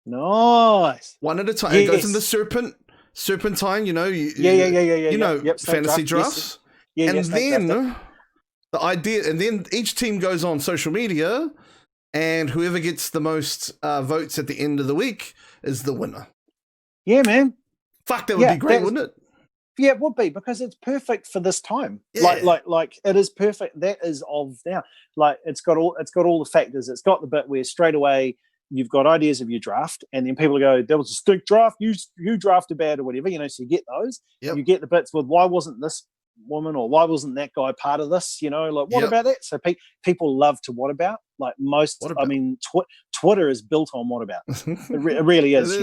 Nice. One at a time. Yes. It goes in the serpentine, fantasy drafts. Yes. And then the idea, and then each team goes on social media, and whoever gets the most votes at the end of the week is the winner. Yeah, man. Fuck, that would be great, wouldn't it? Yeah, it would be, because it's perfect for this time. Yeah. Like it is perfect. That is of now. Like it's got all the factors. It's got the bit where straight away you've got ideas of your draft, and then people go, there was a stick draft, you drafted bad or whatever, so you get those. Yep. You get the bits with, why wasn't this woman or why wasn't that guy part of this, what about that? So people love to what about, like most, I mean, Twitter is built on what about. It really is,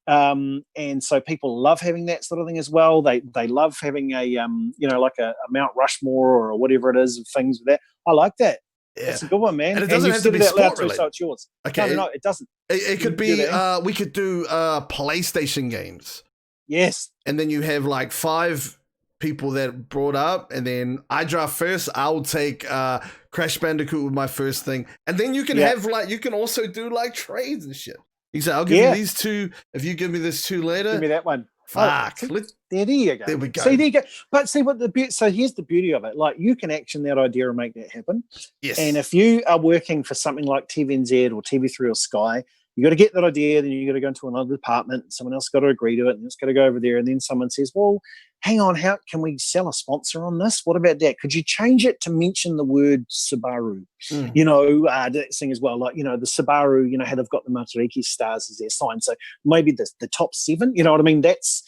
And so people love having that sort of thing as well. They love having a like a Mount Rushmore or whatever it is, things with that. I like that. Yeah. It's a good one, man. And it doesn't have to be sport related. So it's yours. Okay. No, it doesn't. It could be, we could do PlayStation games. Yes. And then you have like 5 people that brought up, and then I draft first. I'll take Crash Bandicoot with my first thing. And then you can have like, you can also do like trades and shit. You say, I'll give you these 2. If you give me this 2 later. Give me that one. Fuck. Oh, there you go. There we go. See, there you go. But see what so here's the beauty of it. Like, you can action that idea and make that happen. Yes. And if you are working for something like TVNZ or TV3 or Sky, you got to get that idea, then you got to go into another department. Someone else got to agree to it, and it's got to go over there. And then someone says, "Well, hang on, how can we sell a sponsor on this? What about that? Could you change it to mention the word Subaru?" That thing as well, like the Subaru. How they've got the Matariki stars as their sign. So maybe the top 7. You know what I mean? That's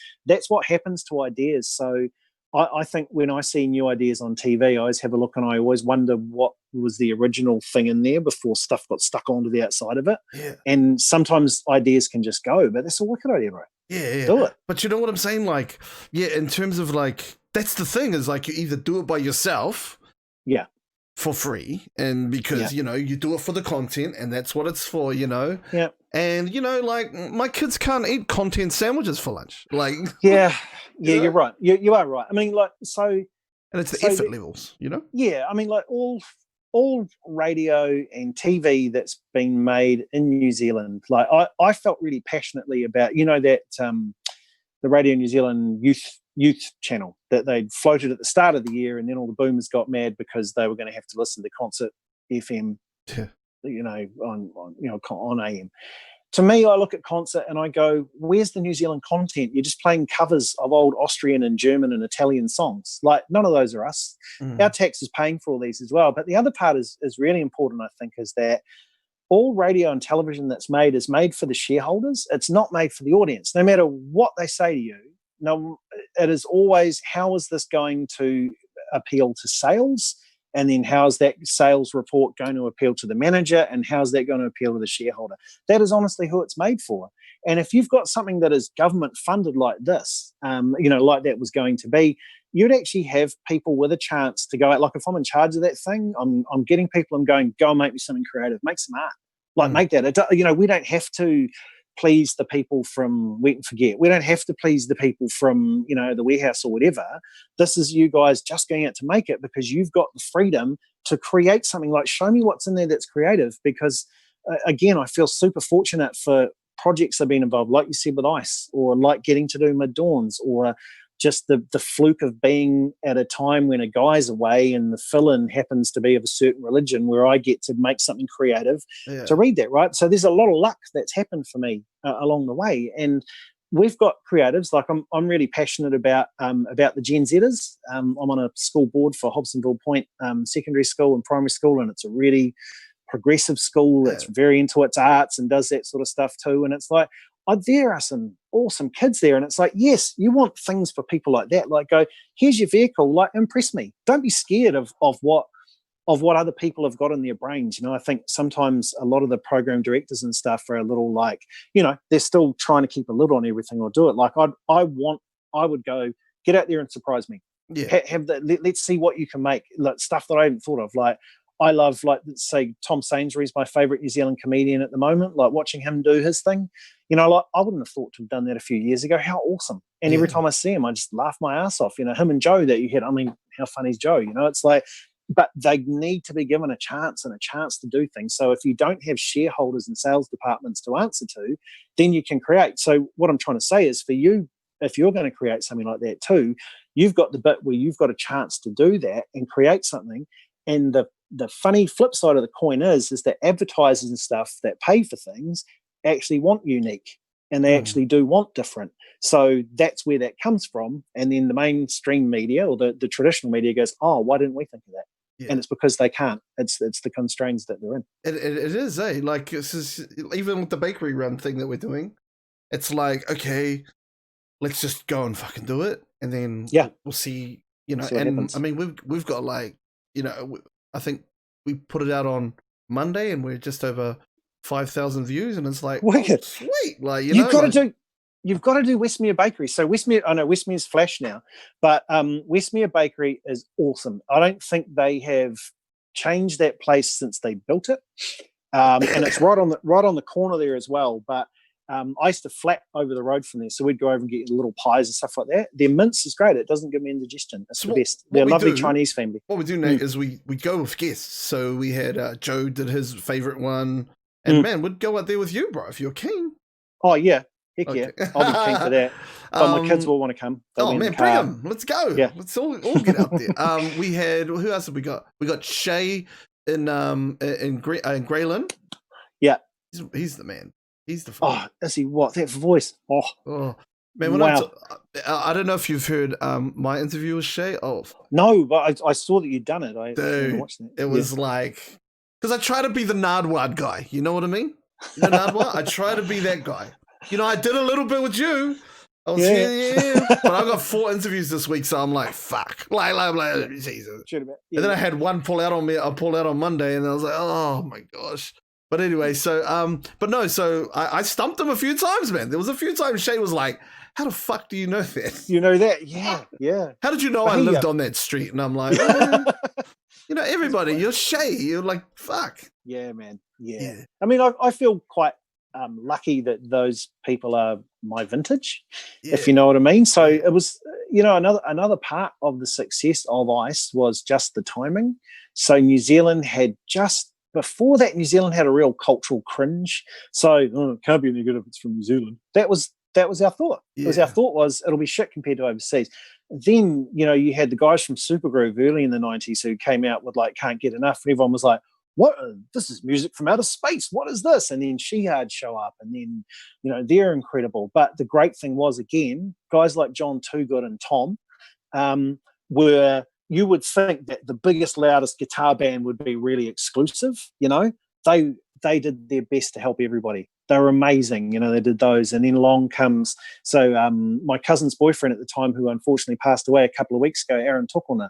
what happens to ideas. So I think when I see new ideas on TV, I always have a look, and I always wonder what was the original thing in there before stuff got stuck onto the outside of it. Yeah. And sometimes ideas can just go, but that's a wicked idea, bro. Yeah. Do it. But you know what I'm saying? Like, in terms of like, that's the thing, is like, you either do it by yourself. Yeah. For free, and because you do it for the content, and that's what it's for, Yeah. And like, my kids can't eat content sandwiches for lunch. Like, you're right. You are right. I mean, like, so, and it's the effort levels, Yeah, I mean, like, all radio and TV that's been made in New Zealand. Like, I felt really passionately about that the Radio New Zealand youth channel that they'd floated at the start of the year, and then all the boomers got mad because they were going to have to listen to Concert FM, on AM. To me, I look at Concert and I go, where's the New Zealand content? You're just playing covers of old Austrian and German and Italian songs. Like, none of those are us. Our tax is paying for all these as well. But the other part is really important, I think, is that all radio and television that's made is made for the shareholders. It's not made for the audience. No matter what they say to you, it is always, how is this going to appeal to sales? And then how's that sales report going to appeal to the manager? And how's that going to appeal to the shareholder? That is honestly who it's made for. And if you've got something that is government funded like this, like that was going to be, you'd actually have people with a chance to go out. Like, if I'm in charge of that thing, I'm getting people, I'm going, go and make me something creative, make some art. Like, make that. We don't have to please the people from Wet and Forget. We don't have to please the people from, the warehouse or whatever. This is you guys just going out to make it, because you've got the freedom to create something. Like, show me what's in there that's creative, because, again, I feel super fortunate for projects I've been involved, like you said, with ICE, or like getting to do Mid-Dawns, or just the fluke of being at a time when a guy's away and the fill-in happens to be of a certain religion, where I get to make something creative to read that, right? So there's a lot of luck that's happened for me along the way. And we've got creatives. Like, I'm really passionate about the Gen Zers. I'm on a school board for Hobsonville Point Secondary School and Primary School, and it's a really progressive school that's very into its arts and does that sort of stuff too. And it's like, there are some awesome kids there, and it's like, yes, you want things for people like that. Like, go, here's your vehicle, like, impress me. Don't be scared of what other people have got in their brains. I think sometimes a lot of the program directors and stuff are a little like, they're still trying to keep a lid on everything or do it. Like, I would go, get out there and surprise me. Let's see what you can make. Like, stuff that I hadn't thought of. Like, I love, like, say, Tom Sainsbury's my favourite New Zealand comedian at the moment. Like, watching him do his thing, like, I wouldn't have thought to have done that a few years ago. How awesome! And every time I see him, I just laugh my ass off. Him and Joe that you had. I mean, how funny is Joe? It's like, but they need to be given a chance to do things. So if you don't have shareholders and sales departments to answer to, then you can create. So what I'm trying to say is, for you, if you're going to create something like that too, you've got the bit where you've got a chance to do that and create something. And the funny flip side of the coin is that advertisers and stuff that pay for things actually want unique, and they actually do want different. So that's where that comes from. And then the mainstream media, or the traditional media, goes, oh, why didn't we think of that? Yeah. And it's because they can't. It's the constraints that they're in. It is, eh? Like, this is, even with the bakery run thing that we're doing, it's like, okay, let's just go and fucking do it, and then we'll see. And happens. I mean, we've got, like, I think we put it out on Monday, and we're just over 5,000 views, and it's like, wicked, sweet. Like, you've got to do. you've got to do Westmere Bakery. So Westmere's Flash now, but Westmere Bakery is awesome. I don't think they have changed that place since they built it, and it's right on the corner there as well. But I used to flat over the road from there, so we'd go over and get little pies and stuff like that. Their mince is great; it doesn't give me indigestion. It's the best. They're a lovely Chinese family. What we do, Nate, is we go with guests. So we had Joe did his favorite one, and man, we'd go out there with you, bro, if you're keen. Oh yeah. Heck yeah, I'll be keen for that. But my kids will want to come. Oh man, bring them. Let's go. Yeah. Let's all get out there. We had, who else have we got? We got Shay in Grayland. Yeah, he's the man. He's the. Oh, is he what? That voice. Oh man, wow. I don't know if you've heard my interview with Shay. Oh no, but I saw that you'd done it. I watched it. It was like, because I try to be the Nardwuar guy. You know what I mean? You know Nardwuar? I try to be that guy. You know, I did a little bit with you. I was but I got 4 interviews this week, so I'm like, fuck. Like, Jesus. And then I had one pull out on me. I pulled out on Monday, and I was like, oh my gosh. But anyway, so I stumped him a few times, man. There was a few times Shay was like, how the fuck do you know that? You know that? Yeah. How did you know I lived on that street? And I'm like, you know, everybody, you're Shay. You're like, fuck. Yeah, man. Yeah. I mean, I feel quite lucky that those people are my vintage, if you know what I mean. So it was, you know, another part of the success of ICE was just the timing. So New Zealand had before that, New Zealand had a real cultural cringe. So it can't be any good if it's from New Zealand. That was our thought. Because our thought was it'll be shit compared to overseas. Then, you know, you had the guys from Supergroove early in the 90s who came out with like Can't Get Enough, and everyone was like, what? This is music from outer space. What is this? And then Shehad show up, and then, you know, they're incredible. But the great thing was, again, guys like John Toogood and Tom were, you would think that the biggest, loudest guitar band would be really exclusive. You know, they did their best to help everybody. They were amazing. You know, they did those. And then along comes, so my cousin's boyfriend at the time, who unfortunately passed away a couple of weeks ago, Aaron Tukona,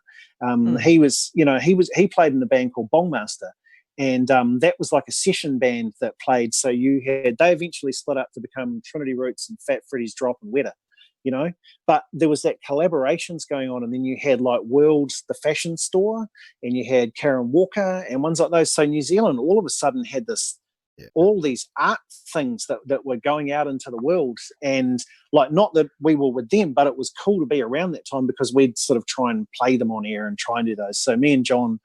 he played in a band called Bongmaster. And that was like a session band that played. So they eventually split up to become Trinity Roots and Fat Freddy's Drop and Wetter, you know. But there was that collaborations going on. And then you had like World's, the fashion store, and you had Karen Walker and ones like those. So New Zealand all of a sudden had all these art things that were going out into the world. And like, not that we were with them, but it was cool to be around that time because we'd sort of try and play them on air and try and do those. So me and John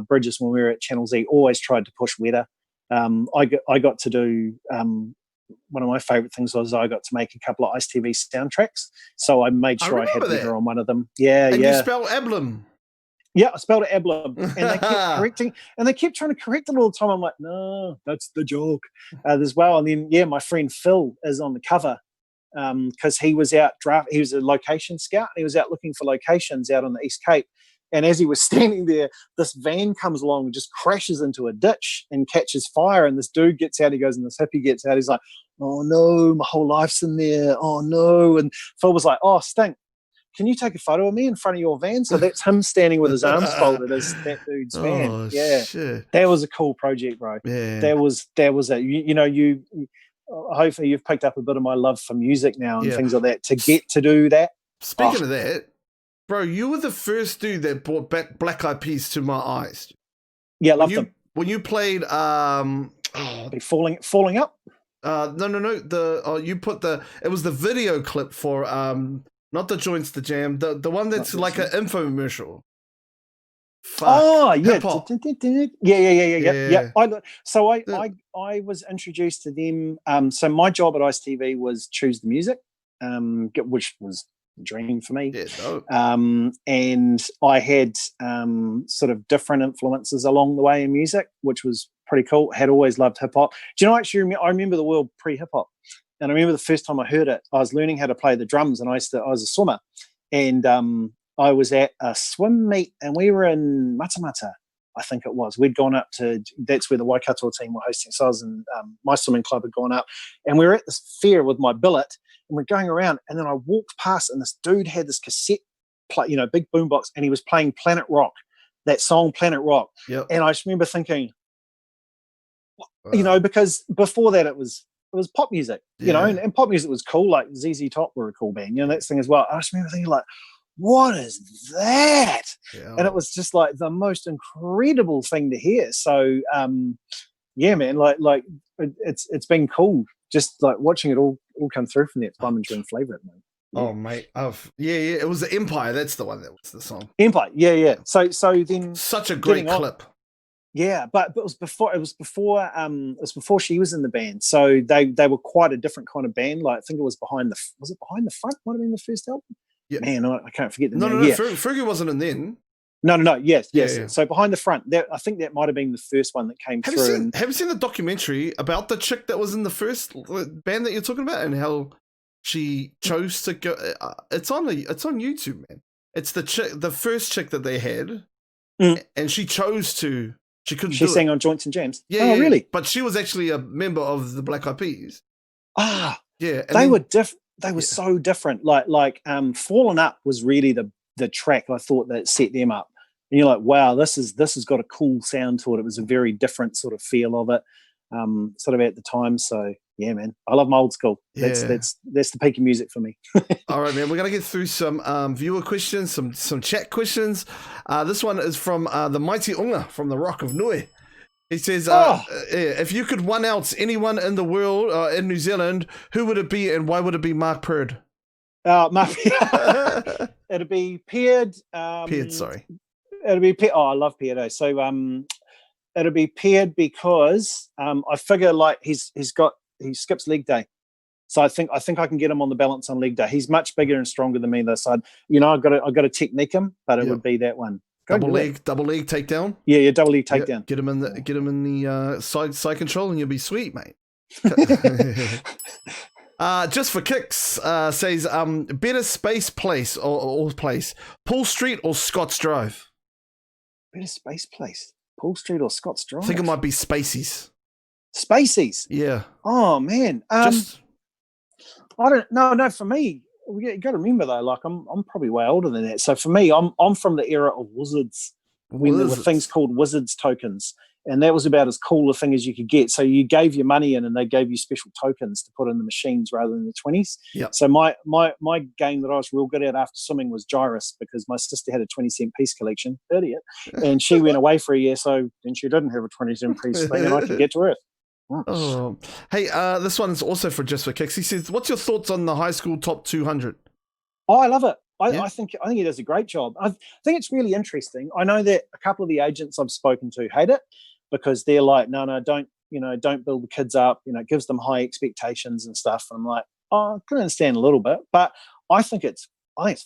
Bridges, when we were at Channel Z, always tried to push Wetter. I got to do one of my favourite things was I got to make a couple of ICE TV soundtracks. So I made sure I had Wetter on one of them. Yeah, and you spell Emblem. Yeah, I spelled it Emblem, and they kept correcting, and they kept trying to correct it all the time. I'm like, no, that's the joke as well. And then my friend Phil is on the cover because he was out he was a location scout. And he was out looking for locations out on the East Cape. And as he was standing there, this van comes along and just crashes into a ditch and catches fire. And this dude gets out. He goes, and this hippie gets out. He's like, oh no, my whole life's in there. Oh no. And Phil was like, oh, Stink, can you take a photo of me in front of your van? So that's him standing with his arms folded as that dude's van. Oh, yeah. Shit. That was a cool project, bro. Yeah. That was it. You hopefully you've picked up a bit of my love for music now and things like that to get to do that. Speaking of that, bro, you were the first dude that brought back Black Eyed Peas to my eyes. Yeah, I love them. When you played Falling Up? No. You put it was the video clip for not the Joints the Jam, the one that's like an infomercial. Fuck. Oh yeah. Hip-hop. Yeah. I was introduced to them. So my job at ICE TV was choose the music, which was dream for me. And I had sort of different influences along the way in music, which was pretty cool. Had always loved hip hop. Do you know, actually, I remember the world pre-hip hop, and I remember the first time I heard it, I was learning how to play the drums, and I was a swimmer, and I was at a swim meet, and we were in Matamata, I think it was. We'd gone up to, that's where the Waikato team were hosting. So I was in, my swimming club had gone up, and we were at this fair with my billet, and we're going around, and then I walked past, and this dude had this cassette play, big boombox, and he was playing Planet Rock, that song Planet Rock. Yep. And I just remember thinking, because before that it was was pop music, you know, and pop music was cool. Like ZZ Top were a cool band, you know, that thing as well. I just remember thinking like, what is that? Yeah. And it was just like the most incredible thing to hear. So yeah, man, like it's been cool just like watching it all come through from there. It's by enjoying Flavor at the moment. Yeah. Oh mate, it was the Empire. That's the one that was the song. Empire, yeah. So then such a great clip. Yeah, but it was before she was in the band. So they were quite a different kind of band. Like I think it was Behind the Front? Might have been the first album. Yeah. Man, I can't forget the name. No. Fergie wasn't in then. No. Yes. Yeah. So Behind the Front. I think that might have been the first one that came through. Have you seen the documentary about the chick that was in the first band that you're talking about and how she chose to go? It's on YouTube, man. It's the first chick that they had, and she chose to. She couldn't. She sang on Joints and Jams. Yeah, really? But she was actually a member of the Black Eyed Peas. Ah, yeah. They were different. They were so different. Like Fallen Up was really the track I thought that set them up. And you're like, wow, this has got a cool sound to it. It was a very different sort of feel of it, sort of at the time. So yeah, man, I love my old school. That's the peak of music for me. All right, man, we're gonna get through some viewer questions, some chat questions. This one is from the mighty Unga from the Rock of Nui. He says, if you could one out anyone in the world, in New Zealand, who would it be and why would it be Mark Perd? It'd be Peard. Peard, sorry. It'd be Peard. Oh, I love Peard. So it'll be Peard because I figure like he skips leg day. So I think I can get him on the balance on leg day. He's much bigger and stronger than me though. So I've got to technique him, but it would be that one. Double leg takedown. Yeah, double leg takedown. Get him in the side control, and you'll be sweet, mate. Just for kicks, says better space place or place, Paul Street or Scott's Drive. Better space place, Paul Street or Scott's Drive. I think it might be Spacies. Spacies. Yeah. Oh man. I don't know. No, for me. You got to remember though, like I'm probably way older than that. So for me, I'm from the era of wizards when there were things called wizards tokens, and that was about as cool a thing as you could get. So you gave your money in, and they gave you special tokens to put in the machines rather than the 20s. Yep. So my game that I was real good at after swimming was gyrus because my sister had a 20-cent piece collection, idiot, and she went away for a year, so then she didn't have a 20-cent piece thing, and I could get to Earth. Oh, hey, this one is also for Just for Kicks. He says, "What's your thoughts on the high school top 200?" Oh, I love it. I think he does a great job. I think it's really interesting. I know that a couple of the agents I've spoken to hate it because they're like, no, don't build the kids up. You know, it gives them high expectations and stuff. And I'm like, oh, I can understand a little bit, but I think it's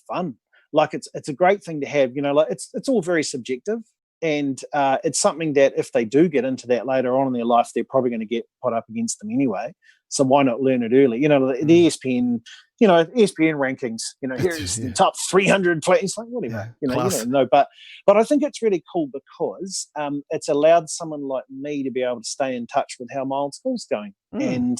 fun. Like it's a great thing to have. You know, like it's all very subjective. And it's something that if they do get into that later on in their life, they're probably going to get put up against them anyway. So why not learn it early? You know, the ESPN, ESPN rankings, here's the top 300 players. Like, whatever, but I think it's really cool because it's allowed someone like me to be able to stay in touch with how my old school's going. And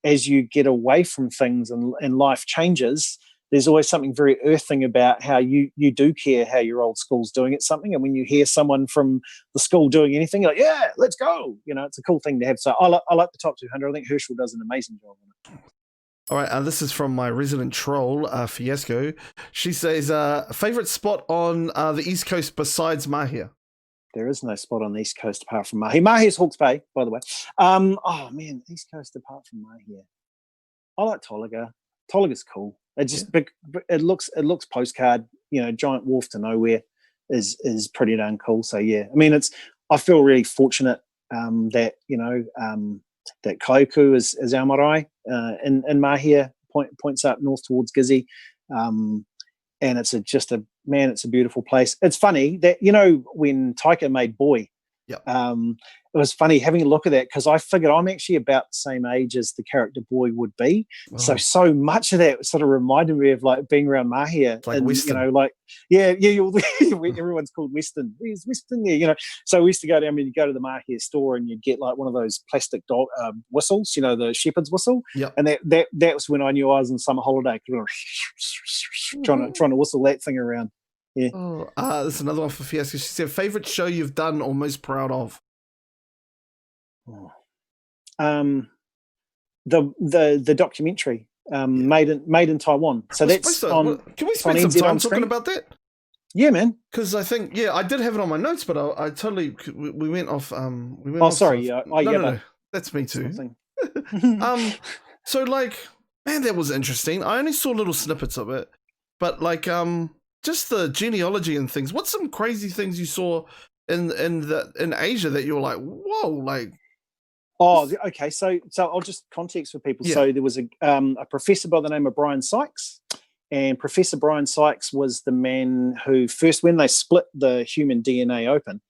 as you get away from things and life changes, there's always something very earthing about how you do care how your old school's doing at something. And when you hear someone from the school doing anything, you're like, yeah, let's go. It's a cool thing to have. So I like the top 200. I think Herschel does an amazing job on it. All right, this is from my resident troll, Fiasco. She says, favorite spot on the East Coast besides Mahia? There is no spot on the East Coast apart from Mahia. Mahia's Hawke's Bay, by the way. Oh, man, East Coast apart from Mahia. I like Tolaga. Tolaga's cool. It just it looks postcard, giant wharf to nowhere is pretty darn cool. So yeah, I mean I feel really fortunate that that Kaioku is our marae in Mahia points up north towards Gizzy, and it's a beautiful place. It's funny that when Taika made Boy. Yep. It was funny having a look at that because I figured I'm actually about the same age as the character Boy would be. Oh. So much of that sort of reminded me of like being around Mahia. Like and, Western. Everyone's called Western. There's Western there, So we used to go down when you go to the Mahia store and you'd get like one of those plastic dog whistles, the shepherd's whistle. Yep. And that was when I knew I was on summer holiday, trying to whistle that thing around. Yeah. Oh, this is another one for Fiasco. She said, favorite show you've done or most proud of? The documentary made in Taiwan. So that's on. Can we spend some time talking about that? Yeah, man. Because I think I did have it on my notes, but I totally we went off. Sorry. No, that's me too. So like, man, that was interesting. I only saw little snippets of it, but like just the genealogy and things. What's some crazy things you saw in Asia that you were like, whoa, like? Oh, okay. So I'll just context for people. Yeah. So there was a professor by the name of Brian Sykes, and Professor Brian Sykes was the man who first, when they split the human DNA open,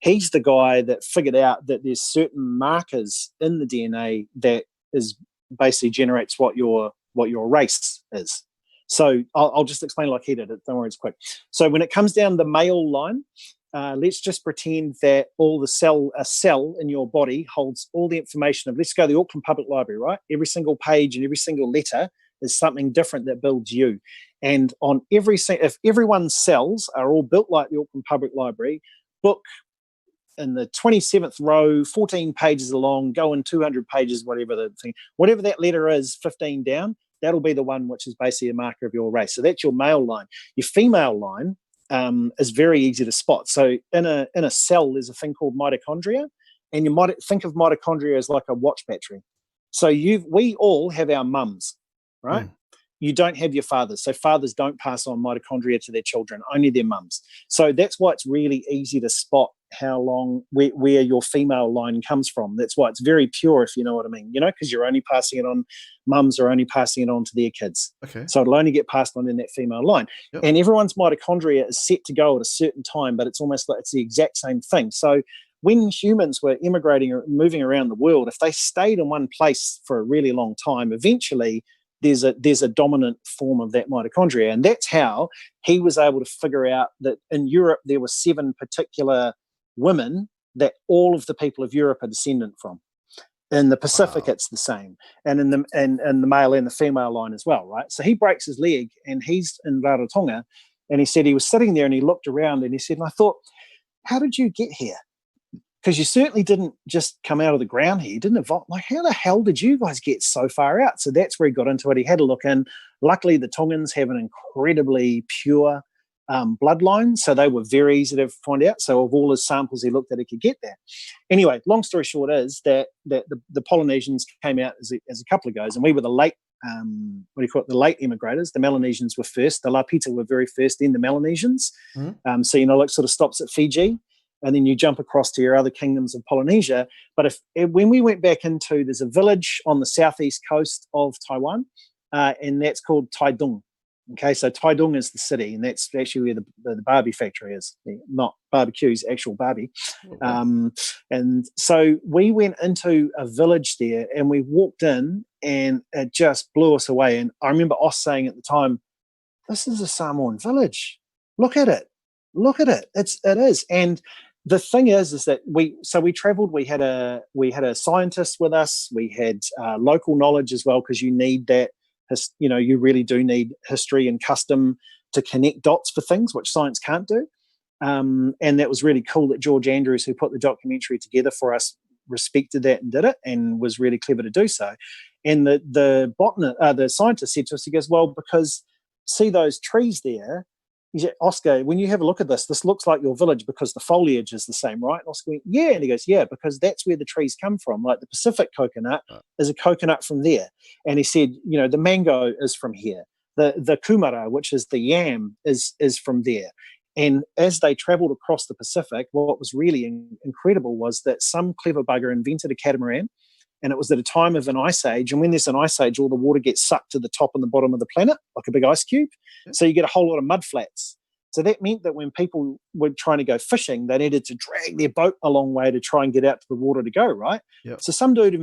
he's the guy that figured out that there's certain markers in the DNA that is basically generates what your race is. So I'll just explain like he did it. Don't worry, it's quick. So when it comes down the male line, let's just pretend that a cell in your body holds all the information of, let's go to the Auckland Public Library, right? Every single page and every single letter is something different that builds you. And on if everyone's cells are all built like the Auckland Public Library, book in the 27th row, 14 pages along, go in 200 pages, whatever that letter is, 15 down, that'll be the one which is basically a marker of your race. So that's your male line. Your female line is very easy to spot. So in a cell, there's a thing called mitochondria, and you might think of mitochondria as like a watch battery. So we all have our mums, right? You don't have your fathers. So fathers don't pass on mitochondria to their children, only their mums. So that's why it's really easy to spot where your female line comes from. That's why it's very pure, if you know what I mean, because you're only passing it on, mums are only passing it on to their kids. Okay. So it'll only get passed on in that female line. Yep. And everyone's mitochondria is set to go at a certain time, but it's almost like it's the exact same thing. So when humans were immigrating or moving around the world, if they stayed in one place for a really long time, eventually there's a dominant form of that mitochondria. And that's how he was able to figure out that in Europe there were 7 particular women that all of the people of Europe are descendant from. In the Pacific, It's the same, and in the male and the female line as well, right? So he breaks his leg, and he's in Rarotonga, and he said he was sitting there, and he looked around, and he said, and I thought, how did you get here? Because you certainly didn't just come out of the ground here. You didn't evolve. Like, how the hell did you guys get so far out? So that's where he got into it. He had a look in. Luckily, the Tongans have an incredibly pure bloodline, so they were very easy to find out. So of all his samples he looked at, he could get that. Anyway, long story short is that the Polynesians came out as a couple of guys, and we were the late, the late immigrators. The Melanesians were first. The Lapita were very first, then the Melanesians. So, like sort of stops at Fiji, and then you jump across to your other kingdoms of Polynesia. But when we went back there's a village on the southeast coast of Taiwan, and that's called Taidung. Okay, so Taidung is the city, and that's actually where the Barbie factory is. Not barbecues, actual Barbie. And so we went into a village there, and we walked in, and it just blew us away. And I remember Os saying at the time, "This is a Samoan village. Look at it. Look at it. It is." And the thing is that we traveled. We had a scientist with us. We had local knowledge as well, because you need that. You really do need history and custom to connect dots for things, which science can't do. And that was really cool that George Andrews, who put the documentary together for us, respected that and did it, and was really clever to do so. And the scientist said to us, he goes, "Well, because see those trees there." He said, "Oscar, when you have a look at this looks like your village because the foliage is the same, right?" And Oscar went, "Yeah." And he goes, "Yeah, because that's where the trees come from. Like the Pacific coconut is a coconut from there." And he said, the mango is from here. The kumara, which is the yam, is from there. And as they traveled across the Pacific, what was really incredible was that some clever bugger invented a catamaran, and it was at a time of an ice age. And when there's an ice age, all the water gets sucked to the top and the bottom of the planet, like a big ice cube. Yeah. So you get a whole lot of mud flats. So that meant that when people were trying to go fishing, they needed to drag their boat a long way to try and get out to the water to go, right? Yep. So some dude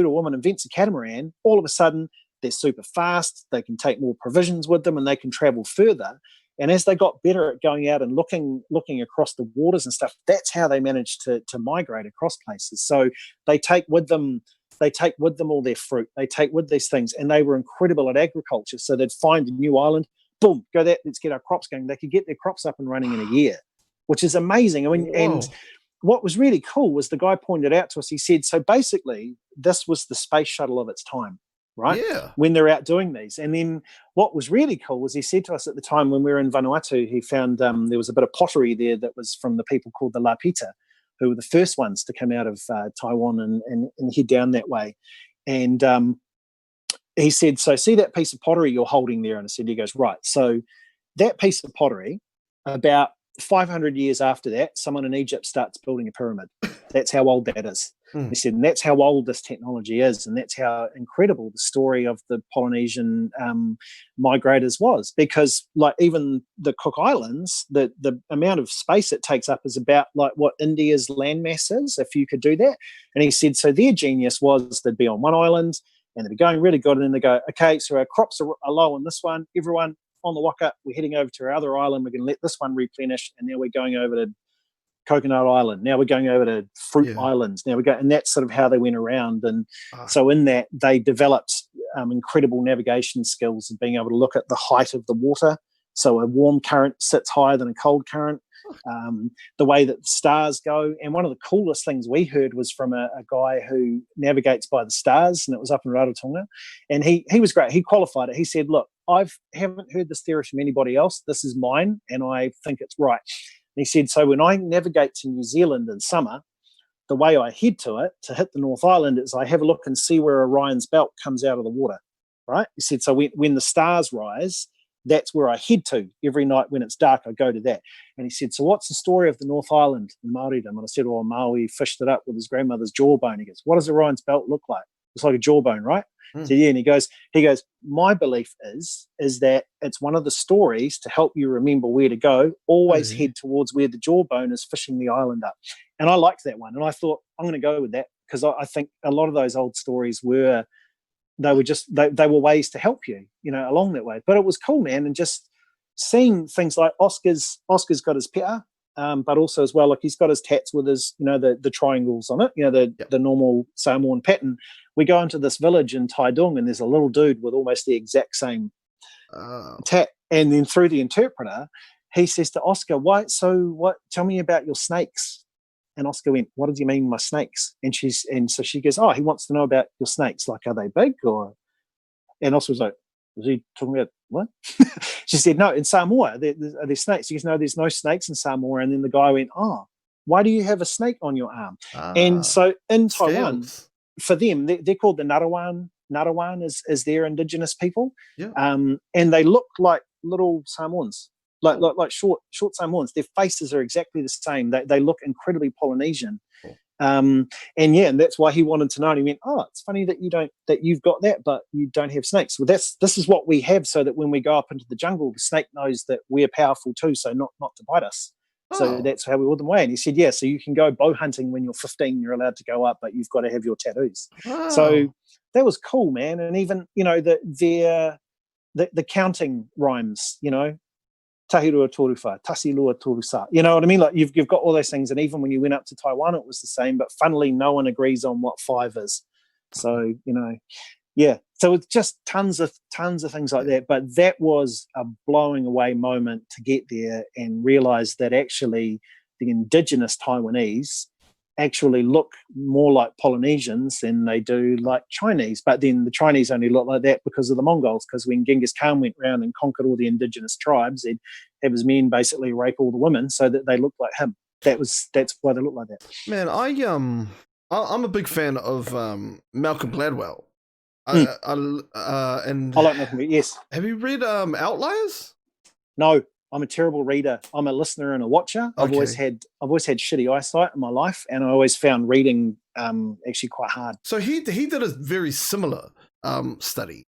or woman invents a catamaran. All of a sudden, they're super fast. They can take more provisions with them, and they can travel further. And as they got better at going out and looking across the waters and stuff, that's how they managed to migrate across places. So they take with them all their fruit. They take with these things, and they were incredible at agriculture. So they'd find a new island, boom, let's get our crops going. They could get their crops up and running in a year, which is amazing. I mean, and what was really cool was the guy pointed out to us, he said, so basically this was the space shuttle of its time, right? Yeah. When they're out doing these. And then what was really cool was he said to us at the time when we were in Vanuatu, he found there was a bit of pottery there that was from the people called the Lapita, who were the first ones to come out of Taiwan and head down that way. And he said, so see that piece of pottery you're holding there? And I said, he goes, right. So that piece of pottery, about 500 years after that, someone in Egypt starts building a pyramid. That's how old that is. He said, and that's how old this technology is, and that's how incredible the story of the Polynesian migrators was. Because, like, even the Cook Islands, the amount of space it takes up is about like what India's landmass is, if you could do that. And he said, so their genius was they'd be on one island and they'd be going really good, and then they go, okay, so our crops are low on this one. Everyone on the waka, we're heading over to our other island. We're going to let this one replenish, and now we're going over to Coconut Island. Now we're going over to Fruit Islands. Now we go, and that's sort of how they went around. And so in that, they developed incredible navigation skills of being able to look at the height of the water. So a warm current sits higher than a cold current. The way that the stars go. And one of the coolest things we heard was from a guy who navigates by the stars, and it was up in Rarotonga. And he was great. He qualified it. He said, look, I haven't heard this theory from anybody else. This is mine, and I think it's right. And he said, so when I navigate to New Zealand in summer, the way I head to it to hit the North Island is I have a look and see where Orion's belt comes out of the water, right? He said, so when the stars rise, that's where I head to every night when it's dark. I go to that. And he said, so what's the story of the North Island in Māoridom? And I said, well, Maui fished it up with his grandmother's jawbone. He goes, what does Orion's belt look like? It's like a jawbone, right? So yeah, and he goes, my belief is that it's one of the stories to help you remember where to go. Always head towards where the jawbone is fishing the island up. And I liked that one. And I thought, I'm going to go with that, because I think a lot of those old stories were ways to help you, along that way. But it was cool, man. And just seeing things like Oscar's got his pia, but also as well, like he's got his tats with his, the triangles on it, the normal Samoan pattern. We go into this village in Taidung, and there's a little dude with almost the exact same tat. And then through the interpreter, he says to Oscar, tell me about your snakes. And Oscar went, what did you mean my snakes? And so she goes, he wants to know about your snakes. Like, are they big? And Oscar was like, was he talking about what? She said, no, in Samoa, are there snakes? He goes, no, there's no snakes in Samoa. And then the guy went, why do you have a snake on your arm? And so in Taiwan, for them, they're called the Narawan. Narawan is their indigenous people. Yeah. And they look like little Samoans. Like short Samoans. Their faces are exactly the same. They look incredibly Polynesian. And that's why he wanted to know. And he went, it's funny that you've got that, but you don't have snakes. Well, this is what we have, so that when we go up into the jungle, the snake knows that we're powerful too, so not to bite us. So that's how we order them away. And he said, so you can go bow hunting when you're 15, you're allowed to go up, but you've got to have your tattoos. So that was cool, man. And even, the counting rhymes, Tahirua Toruwha, Tasilua Torusa. You know what I mean? Like you've got all those things. And even when you went up to Taiwan, it was the same. But funnily, no one agrees on what 5 is. So, So it's just tons of things like that. But that was a blowing away moment to get there and realize that actually the indigenous Taiwanese actually look more like Polynesians than they do like Chinese. But then the Chinese only look like that because of the Mongols, because when Genghis Khan went around and conquered all the indigenous tribes, he'd have his men basically rape all the women so that they looked like him. That's why they look like that. Man, I'm a big fan of Malcolm Gladwell. And I like Malcolm. Yes. Have you read Outliers? No, I'm a terrible reader. I'm a listener and a watcher. Okay. I've always had shitty eyesight in my life, and I always found reading actually quite hard. So he did a very similar study,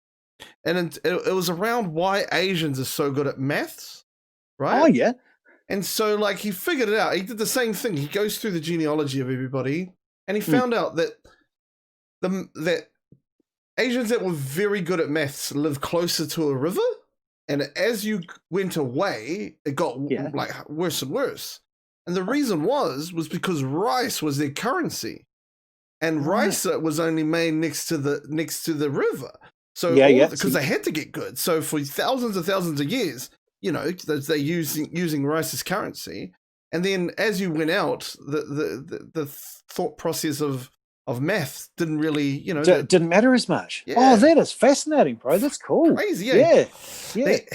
and it was around why Asians are so good at maths, right? Oh yeah. And so like he figured it out. He did the same thing. He goes through the genealogy of everybody, and he found out that that Asians that were very good at maths lived closer to a river, and as you went away, it got like worse and worse. And the reason was because rice was their currency, and rice was only made next to the river. So because they had to get good. So for thousands and thousands of years, they're using rice as currency. And then as you went out, the thought process of math didn't really, didn't matter as much. Yeah. Oh, that is fascinating, bro. That's cool. Crazy, yeah.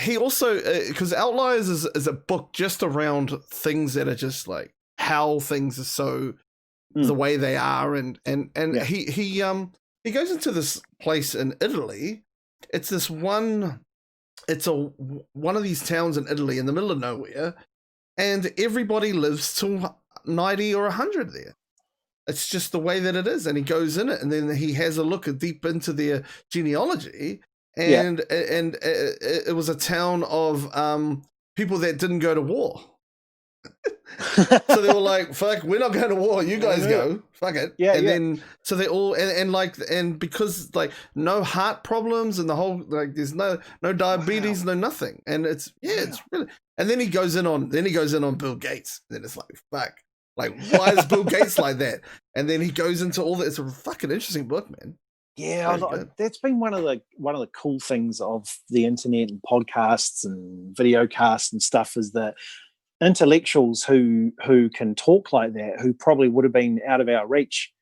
He also, because Outliers is a book just around things that are just like how things are so the way they are, and he goes into this place in Italy. It's this one. It's one of these towns in Italy in the middle of nowhere, and everybody lives till 90 or 100 there. It's just the way that it is. And he goes in it, and then he has a look deep into their genealogy, and it was a town of people that didn't go to war. So they were like, fuck, we're not going to war, you guys go, fuck it. Then so they all and because like no heart problems and the whole, like there's no diabetes, no nothing, and it's really. And then he goes in on Bill Gates. Then it's like, fuck, like why is Bill Gates like that? And then he goes into all that. It's a fucking interesting book, man. Yeah, that's been one of the cool things of the internet and podcasts and video casts and stuff, is that intellectuals who can talk like that, who probably would have been out of our reach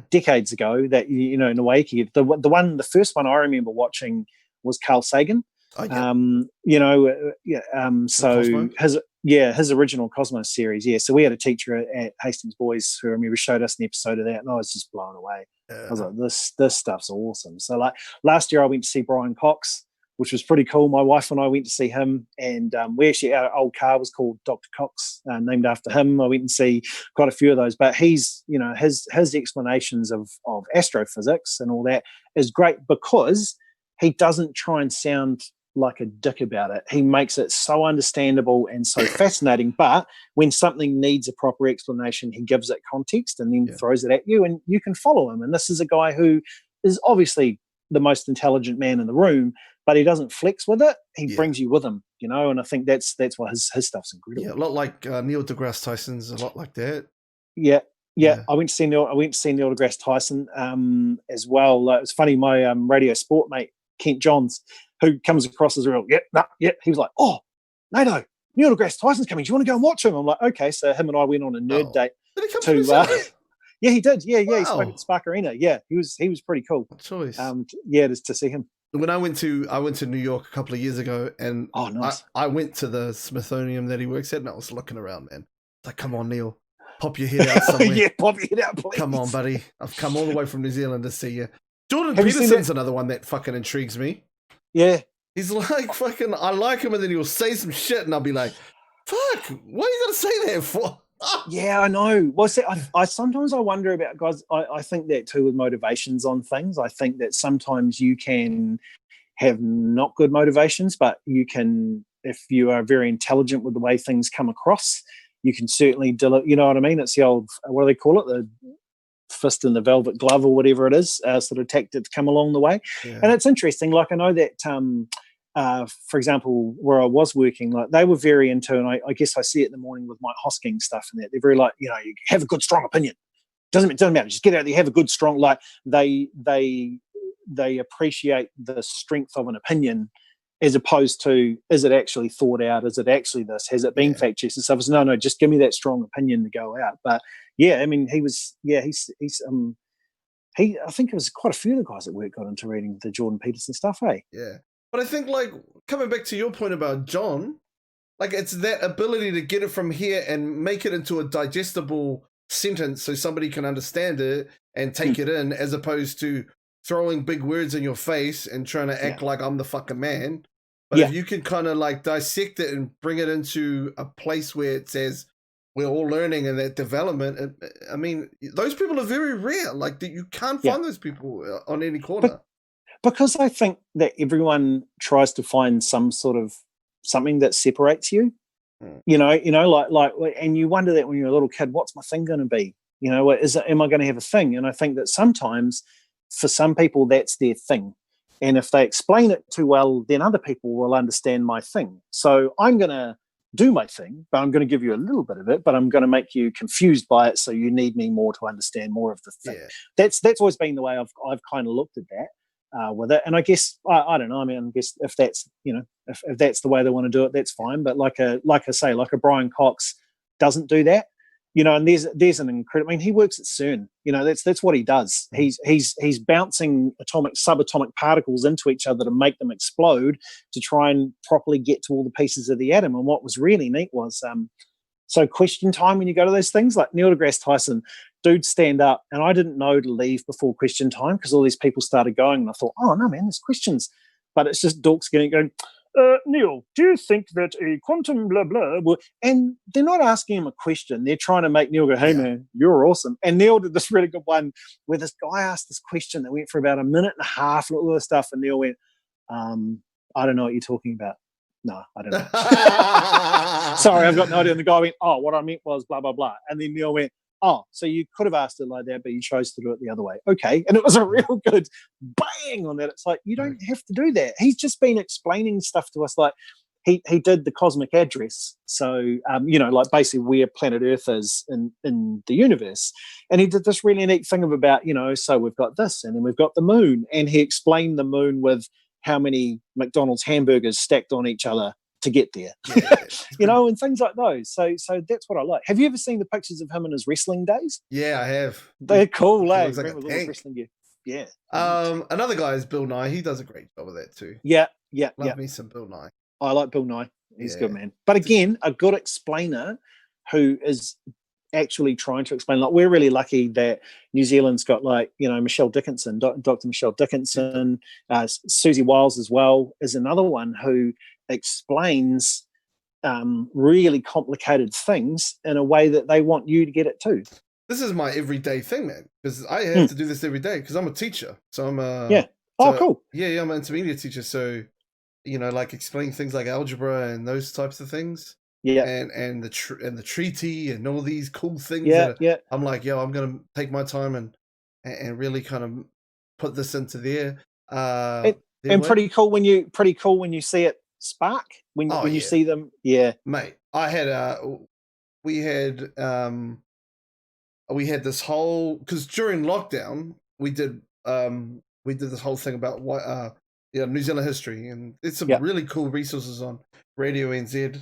decades ago, that in a way, the first one I remember watching was Carl Sagan. So his original Cosmos series. Yeah, so we had a teacher at Hastings Boys who I remember showed us an episode of that, and I was just blown away. I was like, this stuff's awesome. So like last year I went to see Brian Cox, which was pretty cool. My wife and I went to see him, and our old car was called Dr. Cox, named after him. I went and see quite a few of those, but he's, his explanations of astrophysics and all that is great, because he doesn't try and sound like a dick about it. He makes it so understandable and so fascinating, but when something needs a proper explanation, he gives it context and then throws it at you, and you can follow him. And this is a guy who is obviously the most intelligent man in the room, but he doesn't flex with it. He brings you with him, and I think that's why his stuff's incredible. Yeah, a lot like Neil deGrasse Tyson's, a lot like that. Yeah. I went to see Neil deGrasse Tyson as well. It was funny. My radio sport mate Kent Johns, who comes across as real, he was like, "Oh, Nato, Neil deGrasse Tyson's coming. Do you want to go and watch him?" I'm like, "Okay." So him and I went on a nerd date. Did he come to yeah, he did. Yeah, wow. He spoke at the Spark Arena. Yeah, he was pretty cool. What choice. Just to see him. When I went to New York a couple of years ago, and nice. I went to the Smithsonian that he works at, and I was looking around, man. Like, come on, Neil, pop your head out somewhere. Pop your head out, please. Come on, buddy. I've come all the way from New Zealand to see you. Jordan Peterson's another one that fucking intrigues me. Yeah. He's like fucking, I like him, and then he'll say some shit, and I'll be like, fuck, what are you going to say that for? Yeah, I know. Well, see, I sometimes I wonder about guys. I think that too with motivations on things. I think that sometimes you can have not good motivations, but you can, if you are very intelligent with the way things come across, you can certainly deliver. You know what I mean? It's the old, what do they call it? The fist in the velvet glove or whatever it is, sort of tactic to come along the way. Yeah. And it's interesting. Like I know that, for example, where I was working, like they were very into, and I guess I see it in the morning with Mike Hosking stuff, and that they're very like, you have a good strong opinion. Doesn't matter. Just get out there, have a good strong. Like they appreciate the strength of an opinion, as opposed to, is it actually thought out? Is it actually this? Has it been fact checked and stuff? It's, no, just give me that strong opinion to go out. But yeah, I mean, I think it was quite a few of the guys at work got into reading the Jordan Peterson stuff, hey? Yeah. But I think, like, coming back to your point about John, like, it's that ability to get it from here and make it into a digestible sentence so somebody can understand it and take it in, as opposed to throwing big words in your face and trying to act like I'm the fucking man. But if you can kind of, like, dissect it and bring it into a place where it says we're all learning and that development, I mean, those people are very rare. Like, you can't find those people on any corner. Because I think that everyone tries to find some sort of something that separates you, like, and you wonder that when you're a little kid, what's my thing going to be? Am I going to have a thing? And I think that sometimes for some people that's their thing. And if they explain it too well, then other people will understand my thing. So I'm going to do my thing, but I'm going to give you a little bit of it, but I'm going to make you confused by it. So you need me more to understand more of the thing. Yeah. That's always been the way I've kind of looked at that. With it, and I guess I don't know. I mean, I guess if that's if that's the way they want to do it, that's fine. But like I say, like a Brian Cox, doesn't do that. You know, and there's an incredible. I mean, he works at CERN. You know, that's what he does. He's bouncing subatomic particles into each other to make them explode to try and properly get to all the pieces of the atom. And what was really neat was, so question time when you go to those things, like Neil deGrasse Tyson, dude stand up, and I didn't know to leave before question time because all these people started going, and I thought, oh no, man, there's questions, but it's just dorks going. Neil, do you think that a quantum blah blah will, and they're not asking him a question, they're trying to make Neil go, hey man, you're awesome. And Neil did this really good one where this guy asked this question that went for about a minute and a half and all this stuff, and Neil went, I don't know what you're talking about. No, I don't know. Sorry, I've got no idea. And the guy went, oh, what I meant was blah blah blah. And then Neil went, oh, so you could have asked it like that, but you chose to do it the other way. Okay. And it was a real good bang on that. It's like, you don't have to do that. He's just been explaining stuff to us. Like he did the cosmic address. So, you know, like basically where planet Earth is in the universe. And he did this really neat thing of about, you know, so we've got this and then we've got the moon. And he explained the moon with how many McDonald's hamburgers stacked on each other to get there, you know, and things like those. So that's what I like. Have you ever seen the pictures of him in his wrestling days? Yeah, I have. They're cool, eh? Like wrestling gear. Yeah. Another guy is Bill Nye. He does a great job of that too. Yeah. Love me some Bill Nye. I like Bill Nye. He's good, man. But again, a good explainer who is actually trying to explain. Like, we're really lucky that New Zealand's got, like, you know, Michelle Dickinson, Dr. Michelle Dickinson, Susie Wiles as well is another one who explains really complicated things in a way that they want you to get it too. This is my everyday thing, man, because I have to do this every day because I'm a teacher. So I'm cool. Yeah, I'm an intermediate teacher. So, you know, like explaining things like algebra and those types of things. Yeah, and the treaty and all these cool things. I'm like, I'm gonna take my time and really kind of put this into there. And pretty cool when you see it spark when you see them. Yeah, mate. I had we had this whole, because during lockdown we did this whole thing about New Zealand history, and there's some really cool resources on Radio NZ.